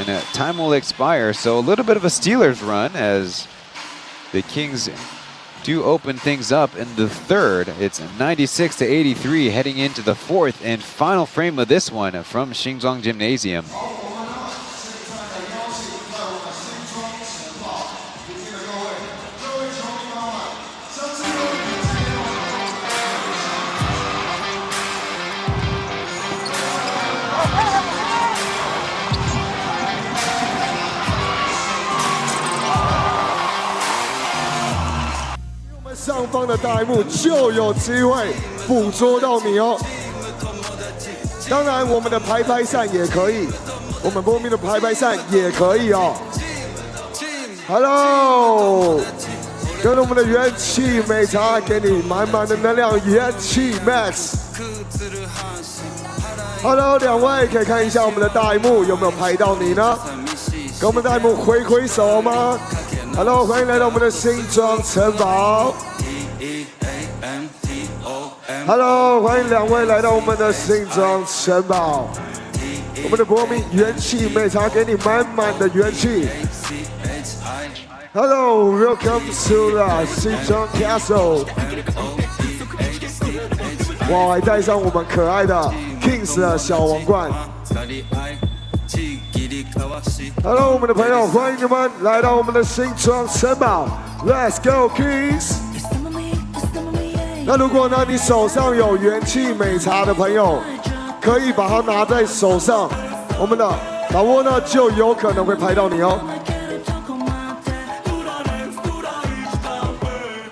And time will expire, so a little bit of a Steelers run as the Kings do open things up in the third. It's 96-83 heading into the fourth and final frame of this one from Xinzhuang Gymnasium.上方的大荧幕就有机会捕捉到你哦。当然，我们的排拍扇也可以，我们波面的排拍扇也可以哦。Hello， 跟着我们的元气美茶，给你满满的能量，元气 Max。Hello， 两位可以看一下我们的大荧幕有没有拍到你呢？跟我们大荧幕挥挥手吗 ？Hello， 欢迎来到我们的新庄城堡。Hello， 欢迎两位来到我们的新庄城堡。我们的国民元气美茶给你满满的元气。Hello，welcome to the 新庄 Castle。哇，还带上我们可爱的 Kings 的小王冠。Hello， 我们的朋友，欢迎你们来到我们的新庄城堡。Let's go Kings！ 那如果呢，你手上有元气美茶的朋友，可以把它拿在手上，我们的老挝呢就有可能会拍到你哦。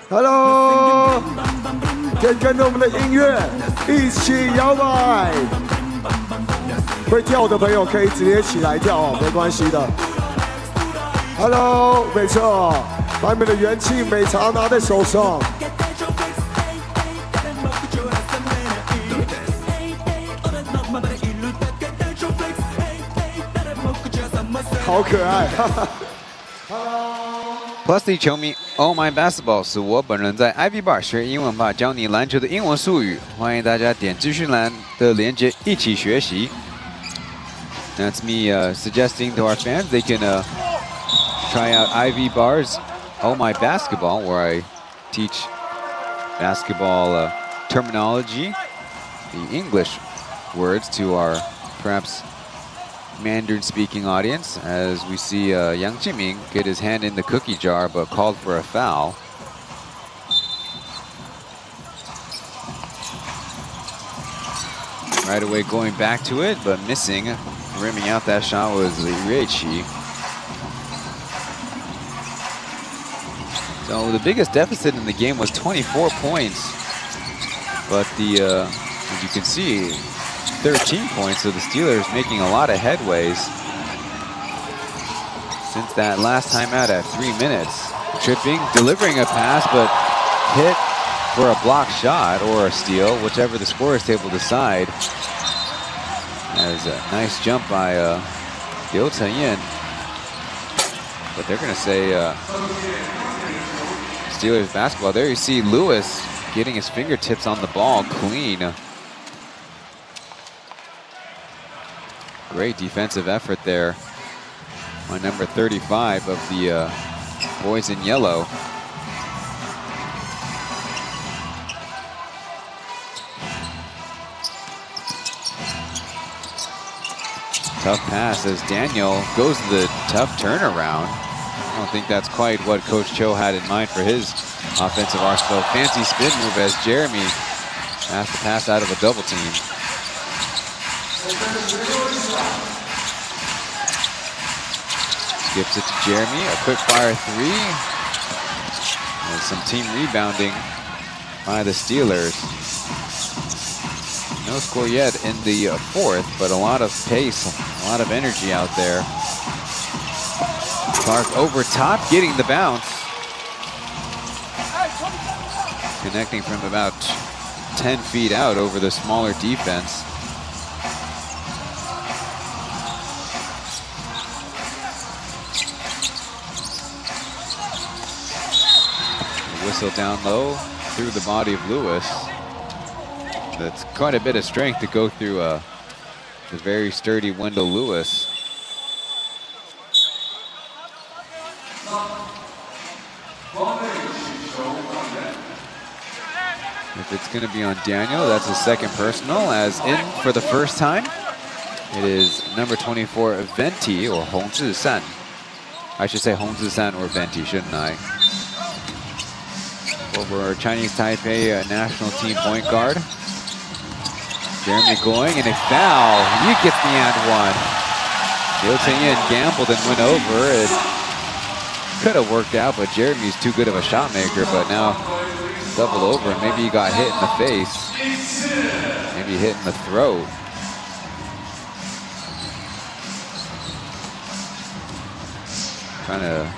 Hello， 跟着我们的音乐一起摇摆。会跳的朋友可以直接起来跳哦，没关系的。Hello， 没错，把你们的元气美茶拿在手上。好可爱，哈哈。Plus 球迷 ，Oh My Basketball 是我本人在 Ivy Bar 学英文吧，教你篮球的英文术语。欢迎大家点资讯栏的连接一起学习。That's me suggesting to our fans they can try out Ivy Bar's Oh My Basketball, where I teach basketball terminology, the English words to our perhaps Mandarin-speaking audience, as we see Yang Jiming get his hand in the cookie jar, but called for a foul. Right away going back to it, but missing. Rimming out that shot was Li Ruiqi. So the biggest deficit in the game was 24 points, but the as you can see, 13 points, so the Steelers making a lot of headways since that last time out at 3 minutes. tripping, delivering a pass, but hit for a block shot or a steal, whichever the scorer's table decide. As a nice jump by Liu Chenyan. But they're going to say Steelers basketball. There you see Lewis getting his fingertips on the ball clean. Great defensive effort there on number 35 of the boys in yellow. Tough pass as Daniel goes to the tough turnaround. I don't think that's quite what Coach Cho had in mind for his offensive arsenal. Fancy spin move as Jeremy has to pass out of a double team. Gives it to Jeremy, a quick fire three. And some team rebounding by the Steelers. No score yet in the fourth, but a lot of pace, a lot of energy out there. Clark over top, getting the bounce. Connecting from about 10 feet out over the smaller defense. Whistle down low through the body of Lewis. That's quite a bit of strength to go through the very sturdy Wendell Lewis. If it's going to be on Daniel, that's his second personal, as in for the first time. It is number 24, Venti, or Hong Zhisan. I should say Hong Zhisan or Venti, shouldn't I? Over Chinese Taipei national team point guard. Jeremy going, and a foul. He gets the and one. Liu Chenyan gambled and went over. It could have worked out, but Jeremy's too good of a shot maker. But now double over, and maybe he got hit in the face. Maybe hit in the throat. Trying to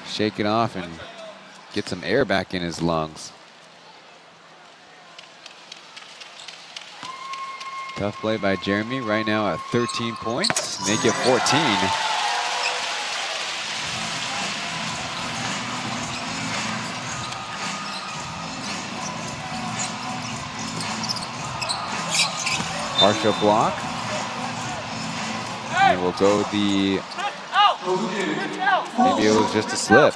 shake it off and get some air back in his lungs. Tough play by Jeremy right now at 13 points. Make it 14. Partial block. And we'll go the, maybe it was just a slip.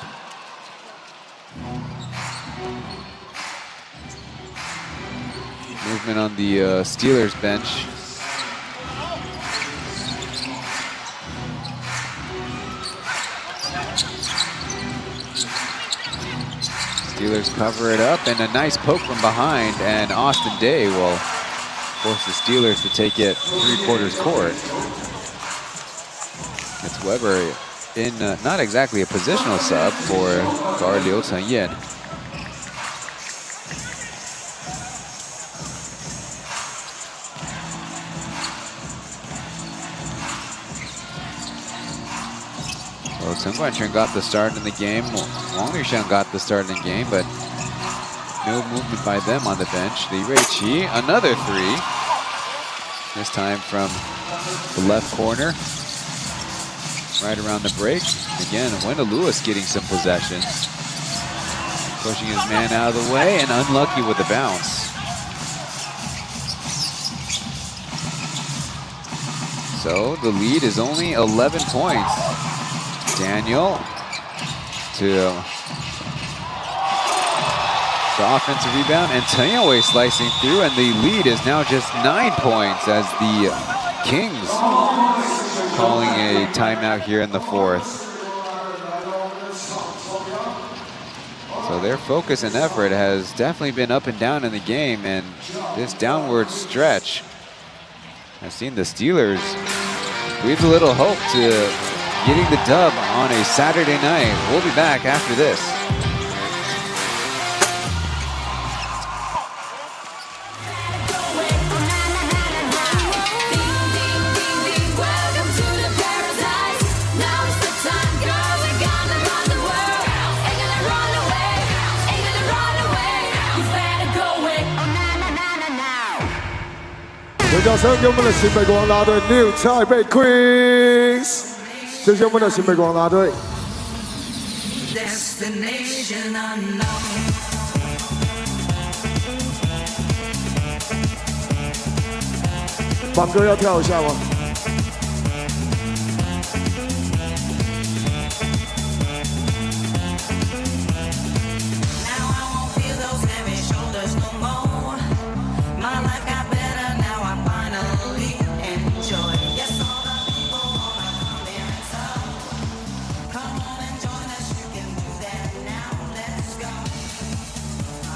Movement on the Steelers bench. Steelers cover it up, and a nice poke from behind, and Austin Day will force the Steelers to take it 3/4 court. It's Weber in not exactly a positional sub for guard Liu Chenyan. Chen Guanchen got the start in the game. Wang Lishan got the start in the game, but no movement by them on the bench. Li Ruiqi, another three. This time from the left corner. Right around the break. Again, Wendell Lewis getting some possession. Pushing his man out of the way and unlucky with the bounce. So the lead is only 11 points. Daniel to the offensive rebound, and Taipei slicing through, and the lead is now just 9 points as the Kings calling a timeout here in the fourth. So their focus and effort has definitely been up and down in the game, and this downward stretch has seen the Steelers breathe a little hope to getting the dub on a Saturday night. We'll be back after this. Welcome to the paradise. Now it's the time, girl. We're gonna run the world. 掌声给我们的新北国王啦队 New Taipei Queens， 谢谢我们的新北国王啦队。榜哥要跳一下吗？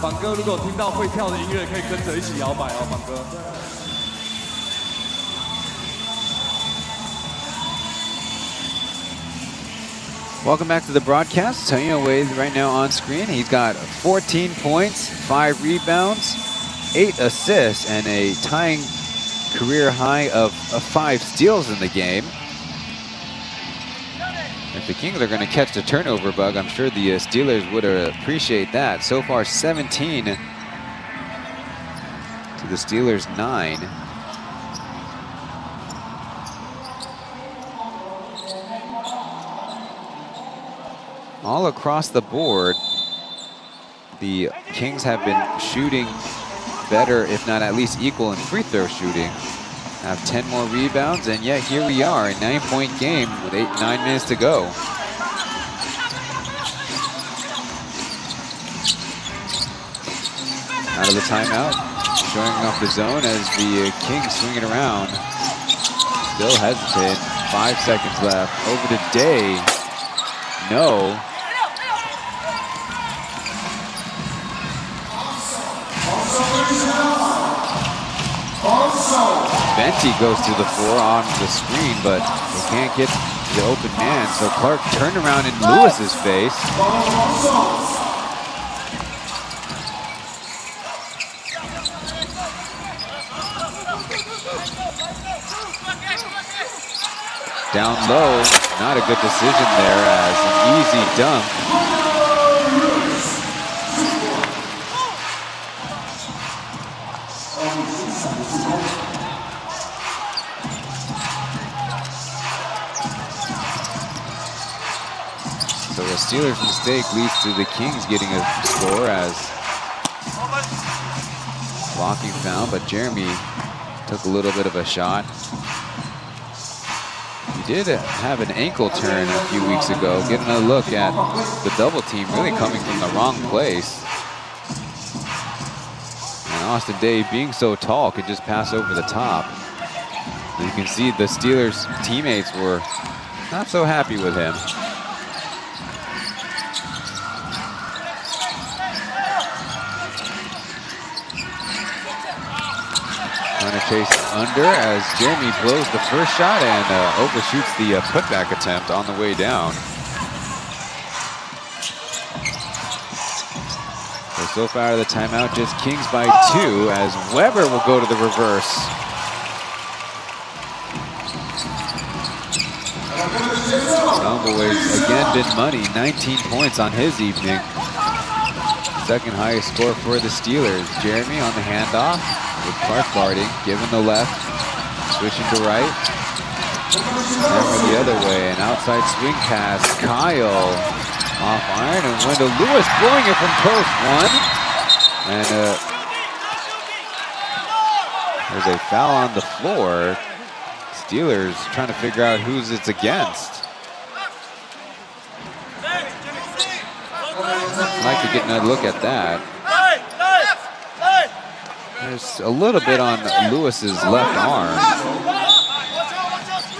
榜哥，如果听到会跳的音乐，可以跟着一起摇摆哦，榜哥。Welcome back to the broadcast. Chen Wei right now on screen. He's got 14 points, 5 rebounds, 8 assists, and a tying career high of 5 steals in the game. If the Kings are going to catch the turnover bug, I'm sure the Steelers would appreciate that. So far, 17 to the Steelers' 9. All across the board, the Kings have been shooting better, if not at least equal in free throw shooting. Have 10 more rebounds, and yet here we are, a 9-point game with 9 minutes to go. Out of the timeout, showing off the zone as the Kings swing it around. Still hesitant, 5 seconds left. Over to Day, no. Venti goes to the floor on the screen, but they can't get the open man. So Clark turned around in Lewis's face. Down low, not a good decision there as an easy dunk. So a Steelers mistake leads to the Kings getting a score as blocking foul, but Jeremy took a little bit of a shot. He did have an ankle turn a few weeks ago, getting a look at the double team really coming from the wrong place. And Austin Day, being so tall, could just pass over the top. You can see the Steelers teammates were not so happy with him. Trying to chase under as Jeremy blows the first shot and overshoots the putback attempt on the way down. So far out of the timeout, just Kings by 2 as Weber will go to the reverse. Homeboy's again been money, 19 points on his evening. Second highest score for the Steelers. Jeremy on the handoff with Clark guarding, giving the left, switching to right. Hammer the other way, an outside swing pass. Kyle off iron, and Wendell Lewis blowing it from post 1. And there's a foul on the floor. Steelers trying to figure out who's it's against. I'd like to get another look at that. There's a little bit on Lewis's left arm.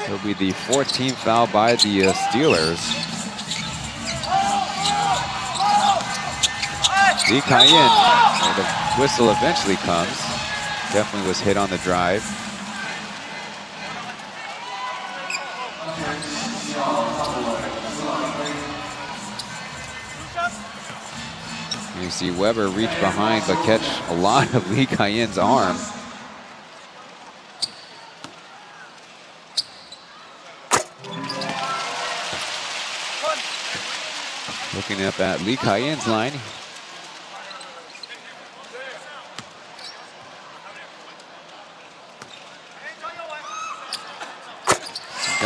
It'll be the 14th foul by the Steelers. Lee Cayenne, the whistle eventually comes. Definitely was hit on the drive. You see Weber reach behind but catch a lot of Lee Cayenne's arm. Looking up at Lee Cayenne's line.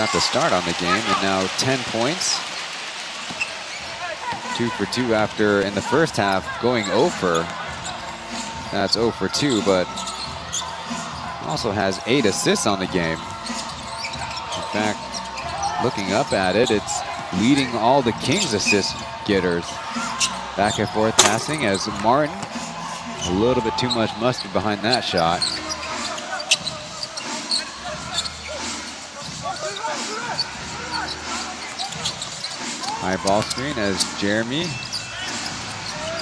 got the start on the game, and now 10 points. 2 for 2 after, in the first half, going 0 for. That's 0 for 2, but also has 8 assists on the game. In fact, looking up at it, it's leading all the Kings assist getters. Back and forth passing as Martin, a little bit too much mustard behind that shot. High ball screen as Jeremy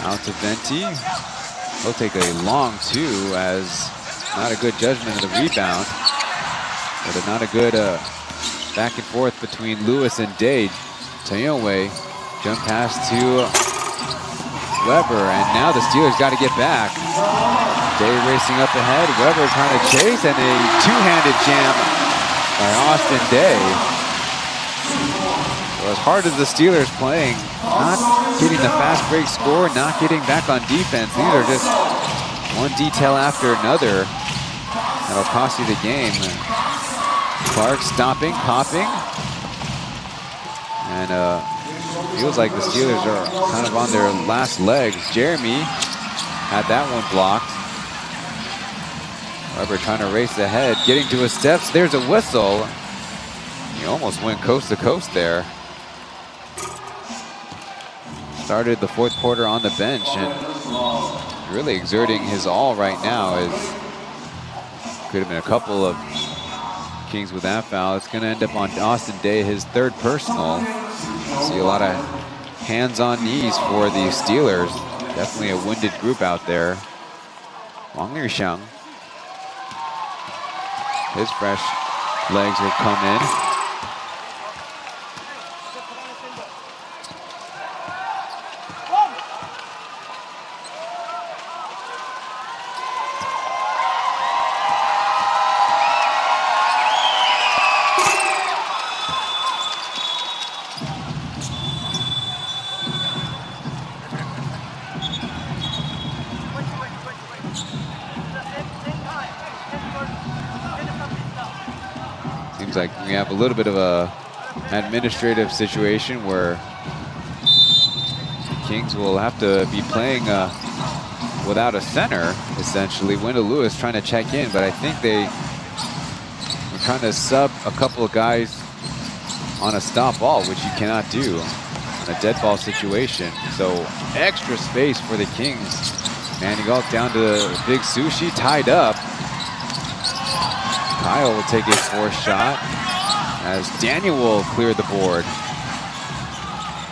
out to Venti. He'll take a long 2 as not a good judgment of the rebound, but not a good back and forth between Lewis and Day. Taiyongwei jump pass to Weber, and now the Steelers got to get back. Day racing up ahead, Weber trying to chase, and a two-handed jam by Austin Day. So as hard as the Steelers playing, not getting the fast break score, not getting back on defense. These are just one detail after another that'll cost you the game. Clark stopping, popping, and feels like the Steelers are kind of on their last legs. Jeremy had that one blocked. Weber trying to race ahead, getting to his steps. There's a whistle. He almost went coast to coast there. Started the fourth quarter on the bench and really exerting his all right now. Could have been a couple of Kings with that foul. It's going to end up on Austin Day, his third personal. See a lot of hands on knees for the Steelers. Definitely a winded group out there. Wang Lixiang. His fresh legs will come in. Like we have a little bit of a administrative situation where Kings will have to be playing without a center, essentially. Wendell Lewis trying to check in, but I think they were trying to sub a couple of guys on a stop ball, which you cannot do in a dead ball situation. So extra space for the Kings. Manning Galt down to Big Sushi, tied up. Kyle will take a fourth shot as Daniel will clear the board.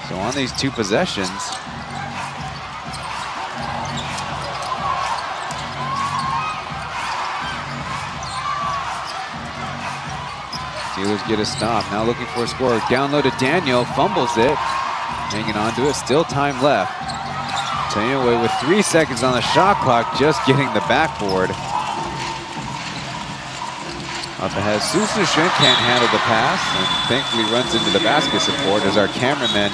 So on these two possessions, Steelers get a stop. Now looking for a score. Down low to Daniel, fumbles it. Hanging on to it, still time left. Taiyongwei with 3 seconds on the shot clock, just getting the backboard. Up ahead, Susu Shen can't handle the pass and thankfully runs into the basket support as our cameramen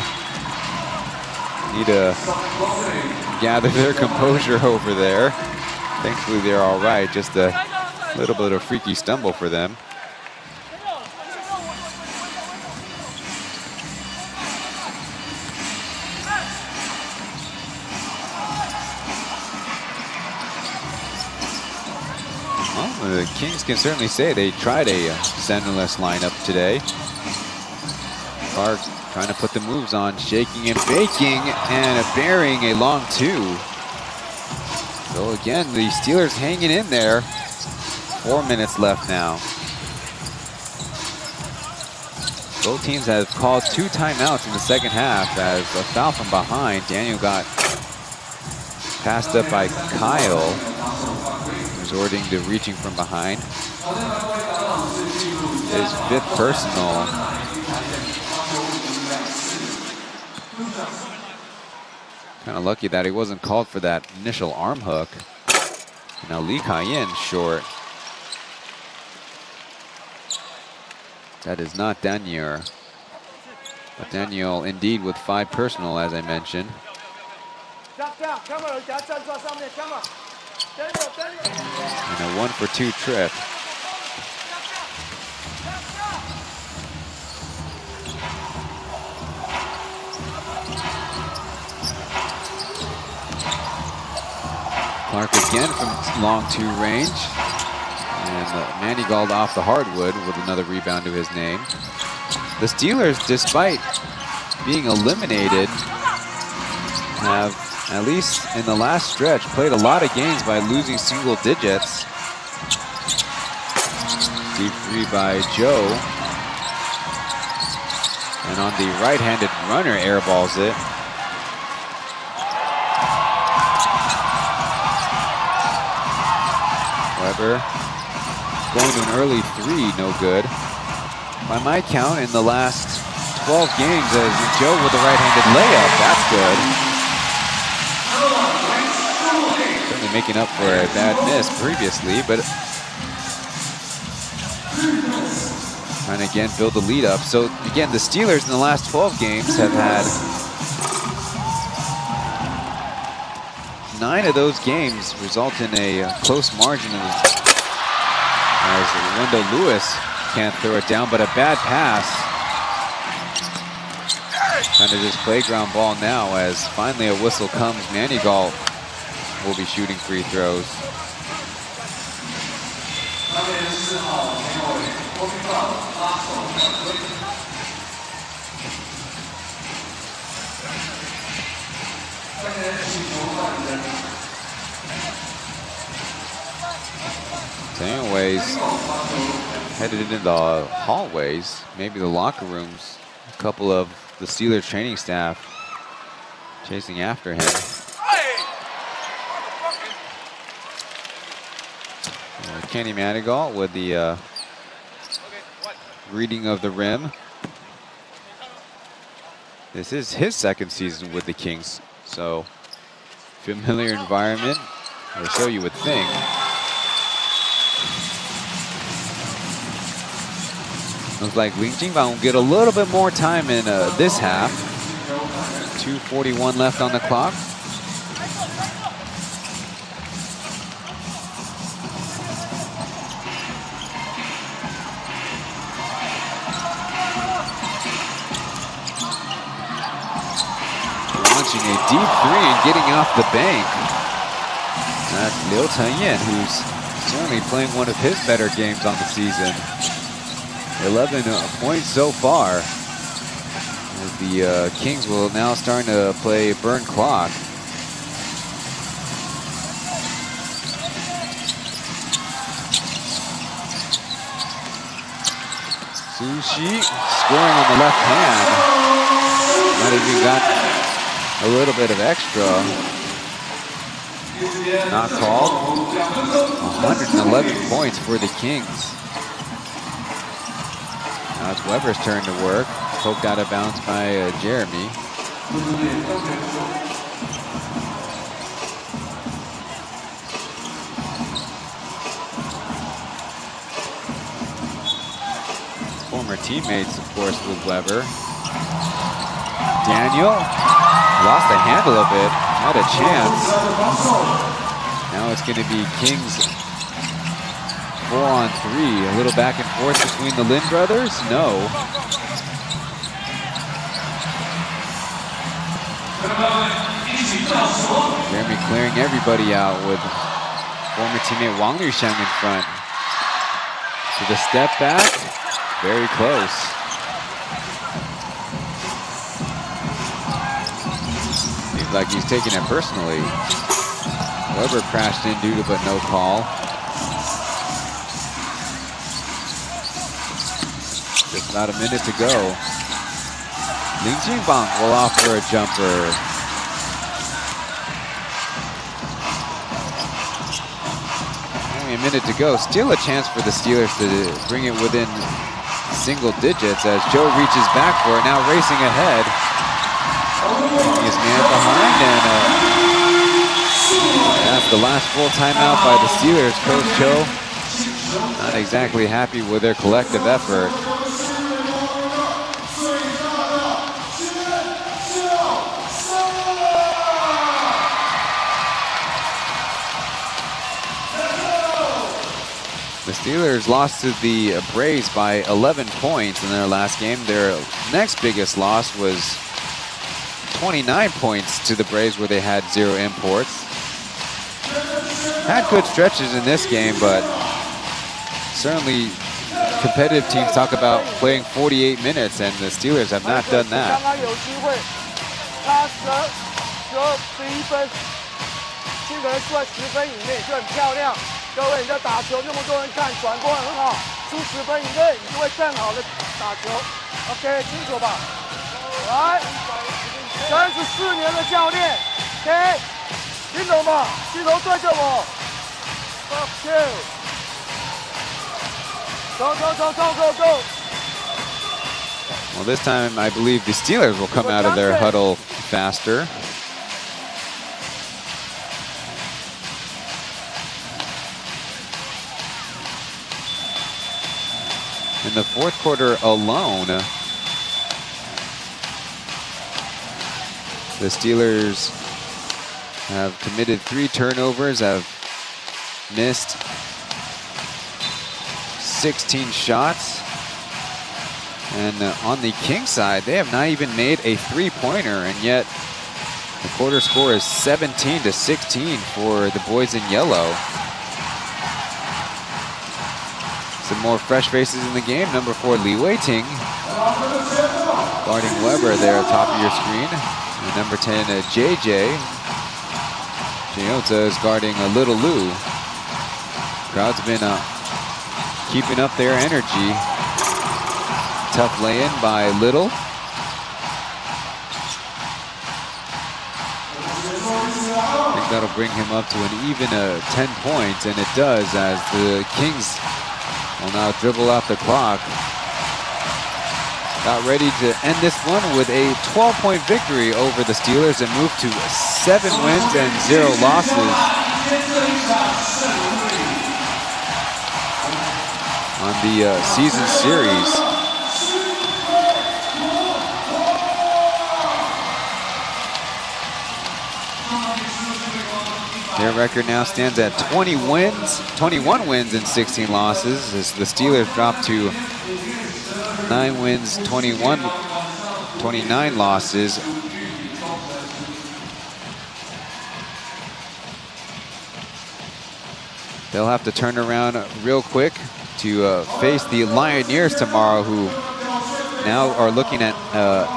need to gather their composure over there. Thankfully they're all right, just a little bit of a freaky stumble for them. The Kings can certainly say they tried a centerless lineup today. Clark trying to put the moves on, shaking and baking, and burying a long 2. So again, the Steelers hanging in there. 4 minutes left now. Both teams have called 2 timeouts in the second half as a foul from behind. Daniel got passed up by Kyle. Resorting to reaching from behind. His 5th personal. Kind of lucky that he wasn't called for that initial arm hook. Now Lee Kai-yin short. That is not Daniel. But Daniel indeed with 5 personal, as I mentioned. And a 1 for 2 trip. Clark again from long two range. And Manigault off the hardwood with another rebound to his name. The Steelers, despite being eliminated, have, at least in the last stretch, played a lot of games by losing single digits. Deep three by Joe. And on the right-handed runner, airballs it. Weber going to an early three, no good. By my count, in the last 12 games, Joe with the right-handed layup, that's good. Certainly making up for a bad miss previously, but trying to again build the lead up. So again, the Steelers in the last 12 games have had 9 of those games result in a close margin as Wendell Lewis can't throw it down, but a bad pass. Kind of this playground ball now as finally a whistle comes. Manigault will be shooting free throws. So anyways, headed into the hallways, maybe the locker rooms. A couple of the Steelers training staff chasing after him. Kenny Manigault with the reading of the rim. This is his second season with the Kings, so familiar environment, or so you would think. Looks like Lin Jingbang will get a little bit more time in this half. 2:41 left on the clock. Launching a deep three and getting off the bank. That's Liu Tenyan, who's certainly playing one of his better games on the season. 11 points so far. The Kings will now start to play burn clock. Sushi scoring on the left hand. Might have even got a little bit of extra. Not called. 111 points for the Kings. Now it's Weber's turn to work. Poked out of bounds by Jeremy. Former teammates, of course, with Weber. Daniel lost the handle of it. Had a chance. Now it's going to be Kings 4-on-3. A little back and forth between the Lin brothers? No. Jeremy clearing everybody out with former teammate Wang Yuxiang in front. To the step back, very close. Seems like he's taking it personally. Weber crashed in due to but no call. Just about a minute to go. Lin Jingbang will offer a jumper. Only a minute to go. Still a chance for the Steelers to bring it within single digits as Joe reaches back for it. Now racing ahead. His man behind, and that's the last full timeout by the Steelers. Coach Cho not exactly happy with their collective effort. The Steelers lost to the Braves by 11 points in their last game. Their next biggest loss was 29 points to the Braves, where they had 0 imports. had good stretches in this game, but certainly competitive teams talk about playing 48 minutes, and the Steelers have not done that. 刚刚有机会，他11分，尽可能输在10分以内就很漂亮。各位，你在打球，那么多人看，转播很好，输10分以内，你就会更好的打球。OK， 清楚吧？来，34年的教练 ，OK， 听懂吗？镜头对着我 ，Fuck you。 Go, go, go, go, go, go. Well, this time I believe the Steelers will come out of their huddle faster. In the fourth quarter alone, the Steelers have committed 3 turnovers, have missed 16 shots, and on the King side, they have not even made a 3-pointer, and yet the quarter score is 17-16 for the boys in yellow. Some more fresh faces in the game. Number 4, Li Wei-ting, guarding Weber there at the top of your screen. And number 10, JJ. Jayota is guarding Little Lou. Crowd's been keeping up their energy. Tough lay-in by Little. I think that'll bring him up to an even 10 points, and it does, as the Kings will now dribble out the clock. Got ready to end this one with a 12-point victory over the Steelers and move to 7 wins and 0 losses on the season series. Their record now stands at 21 wins and 16 losses, as the Steelers drop to 9 wins, 29 losses. They'll have to turn around real quick to face the Lioneers tomorrow, who now are looking at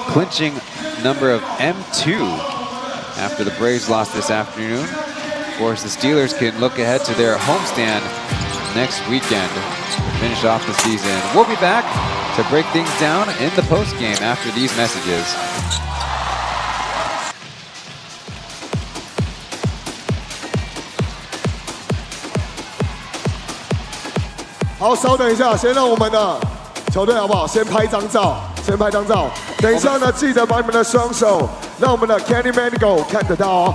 clinching number of M2 after the Braves lost this afternoon. Of course, the Steelers can look ahead to their homestand next weekend to finish off the season. We'll be back to break things down in the postgame after these messages. 好，稍等一下，先让我们的球队好不好？先拍张照，先拍张照。等一下呢，记得把你们的双手让我们的 Kenny Manigo 看得到哦。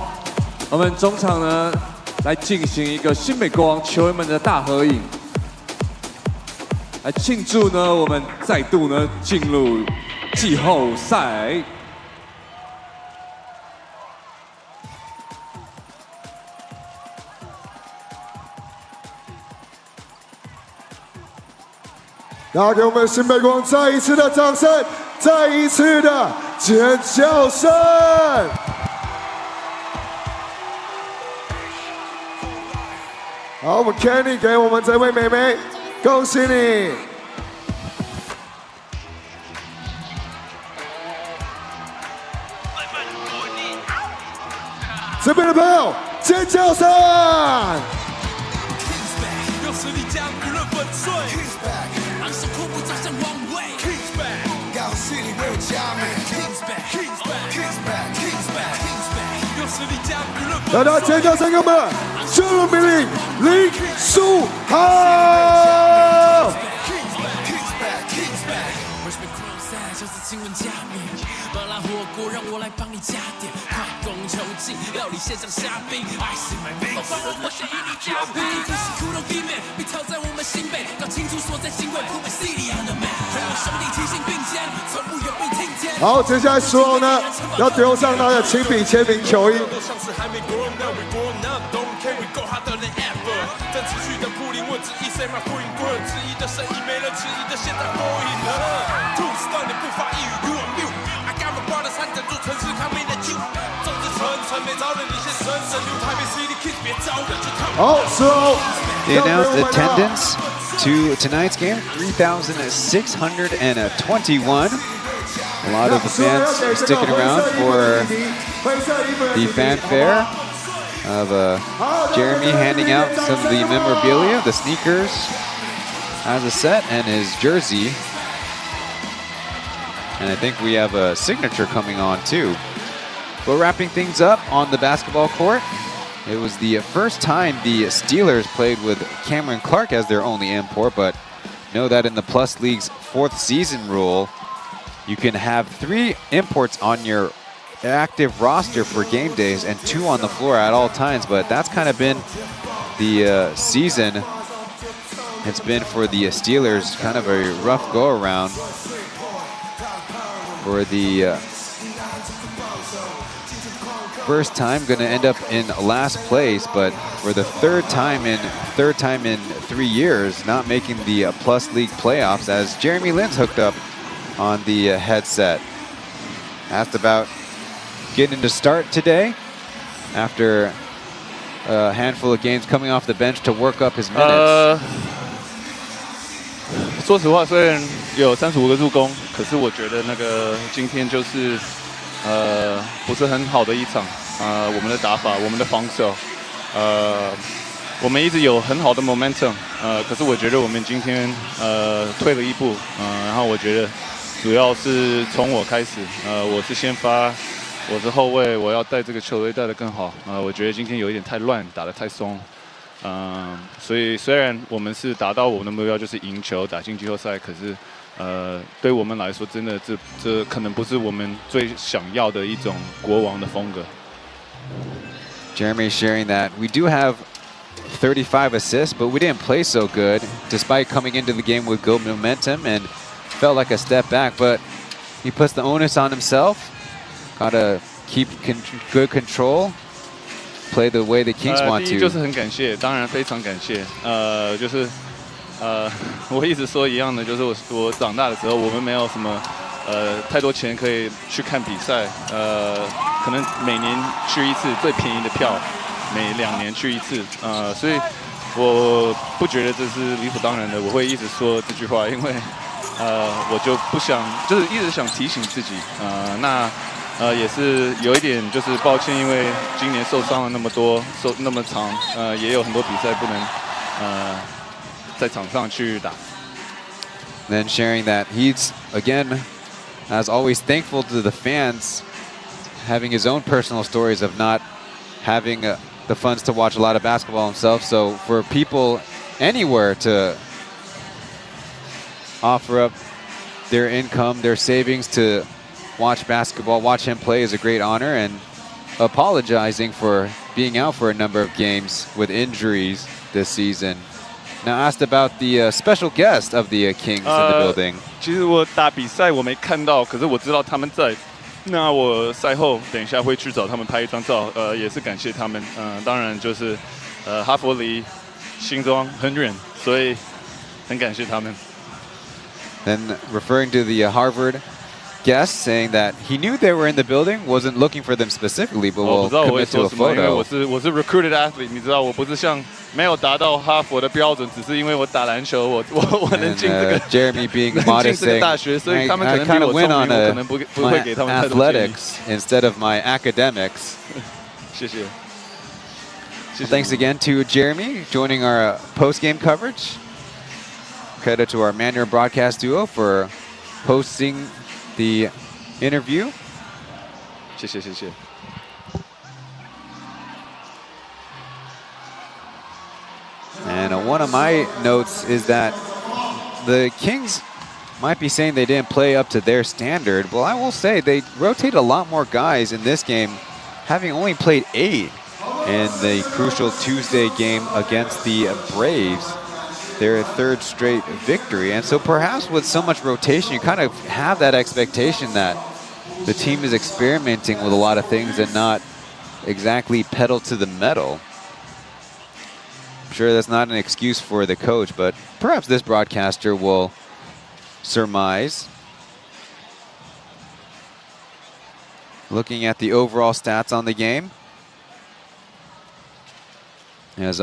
我们中场呢来进行一个新美国王球员们的大合影，来庆祝呢我们再度呢进入季后赛。然后给我们新美国王再一次的掌声，再一次的尖叫声。好，我们 Kenny 给我们这位妹妹，恭喜你！这边的朋友，尖叫声！用实力将舆论粉碎。昂首阔步走向王位。高兴你为我加冕。用实力将舆论粉碎。大家尖叫声，给我们！进入命令，林书豪。就是亲吻加冕，麻辣火锅让我来帮你加点，快攻穷进，料理现场虾兵。I see my face，我想与你交配。你是苦痛地面，你套在我们心背，搞清楚所在行为，Put my city on the map，让我兄弟齐心并肩，从不有被听见。好，接下来所有呢要丢上他的亲笔签名球衣。正持续的布林，我只一 say my point word， 质疑的声音没人质疑的，现在破音了。Tools 让你不发一语，you are mute。I got my brothers， 喊整座城市抗命的 you， 众志成城。好，之后 They announced attendance to tonight's game, 3,621. A lot of the fans sticking around for the fanfare of Jeremy handing out some of the memorabilia, the sneakers as a set, and his jersey. And I think we have a signature coming on too. But wrapping things up on the basketball court, it was the first time the Steelers played with Cameron Clark as their only import, but know that in the Plus League's 4th season rule, you can have 3 imports on your active roster for game days and 2 on the floor at all times, but that's kind of been the season. It's been for the Steelers kind of a rough go-around for the first time going to end up in last place, but for the third time in 3 years not making the Plus League playoffs, as Jeremy Lin's hooked up on the headset. Asked about getting to start today after a handful of games, coming off the bench to work up his minutes. 说实话，虽然有35个助攻，可是我觉得那个今天就是不是很好的一场。我们的打法，我们的防守，我们一直有很好的 momentum， 可是我觉得我们今天退了一步，然后我觉得主要是从我开始，我是先发，我是后卫，我要带这个球队带得更好。我觉得今天有一点太乱，打得太松。所以虽然我们是达到我们的目标，就是赢球打进季后赛，可是对我们来说，真的这可能不是我们最想要的一种国王的风格。Jeremy sharing that we do have 35 assists, but we didn't play so good despite coming into the game with good momentum and felt like a step back, but he puts the onus on himself. Gotta keep good control, play the way the Kings want 第一 to. 就是很感谢，当然非常感谢。就是我一直说一样的，就是我长大的时候，我们没有什么太多钱可以去看比赛，可能每年去一次最便宜的票，每2年去一次，所以我不觉得这是理所当然的，我会一直说这句话，因为我就不想，就是一直想提醒自己，那也是有一点就是抱歉，因为今年受伤了那么多，那么长，也有很多比赛不能在场上去打。Then sharing that he's, again, as always, thankful to the fans, having his own personal stories of not having the funds to watch a lot of basketball himself. So for people anywhere to offer up their income, their savings to watch basketball, watch him play is a great honor, and apologizing for being out for a number of games with injuries this season. Now asked about the special guest of the Kings in the building. 其实我打比赛我没看到，可是我知道他们在。那我赛后等一下会去找他们拍一张照，也是感谢他们。当然就是哈佛离新庄很远，所以很感谢他们。Then referring to the Harvard guest, saying that he knew they were in the building, wasn't looking for them specifically, but will commit to a photo. 我是 recruited athlete， 你知道我不是像没有达到哈佛的标准，只是因为我打篮球，我能进这个 Jeremy being modest, saying, I kind of went on my athletics instead of my academics. 谢谢。Thanks again to Jeremy joining our post-game coverage. Credit to our Mandarin broadcast duo for hosting the interview. 谢谢。And one of my notes is that the Kings might be saying they didn't play up to their standard. Well, I will say they rotated a lot more guys in this game, having only played 8 in the crucial Tuesday game against the Braves, their 3rd straight victory. And so perhaps with so much rotation, you kind of have that expectation that the team is experimenting with a lot of things and not exactly pedal to the metal. I'm sure that's not an excuse for the coach, but perhaps this broadcaster will surmise. Looking at the overall stats on the game, as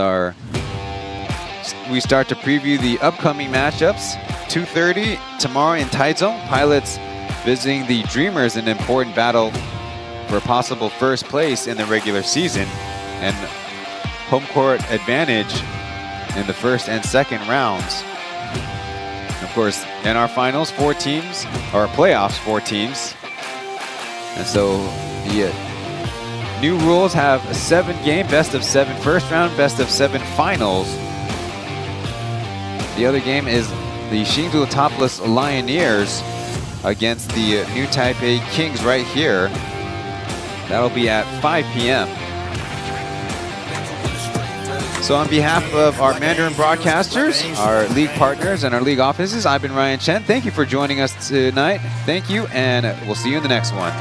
we start to preview the upcoming matchups. 2:30 tomorrow in Taichung. Pilots visiting the Dreamers in an important battle for possible first place in the regular season and home court advantage in the first and second rounds. Of course, in our finals, 4 teams, or playoffs, 4 teams. And so the new rules have a 7-game, best of 7 first round, best of 7 finals. The other game is the Hsinchu Topless Lioneers against the New Taipei Kings right here. That'll be at 5 p.m. So on behalf of our Mandarin broadcasters, our league partners, and our league offices, I've been Ryan Chen. Thank you for joining us tonight. Thank you, and we'll see you in the next one.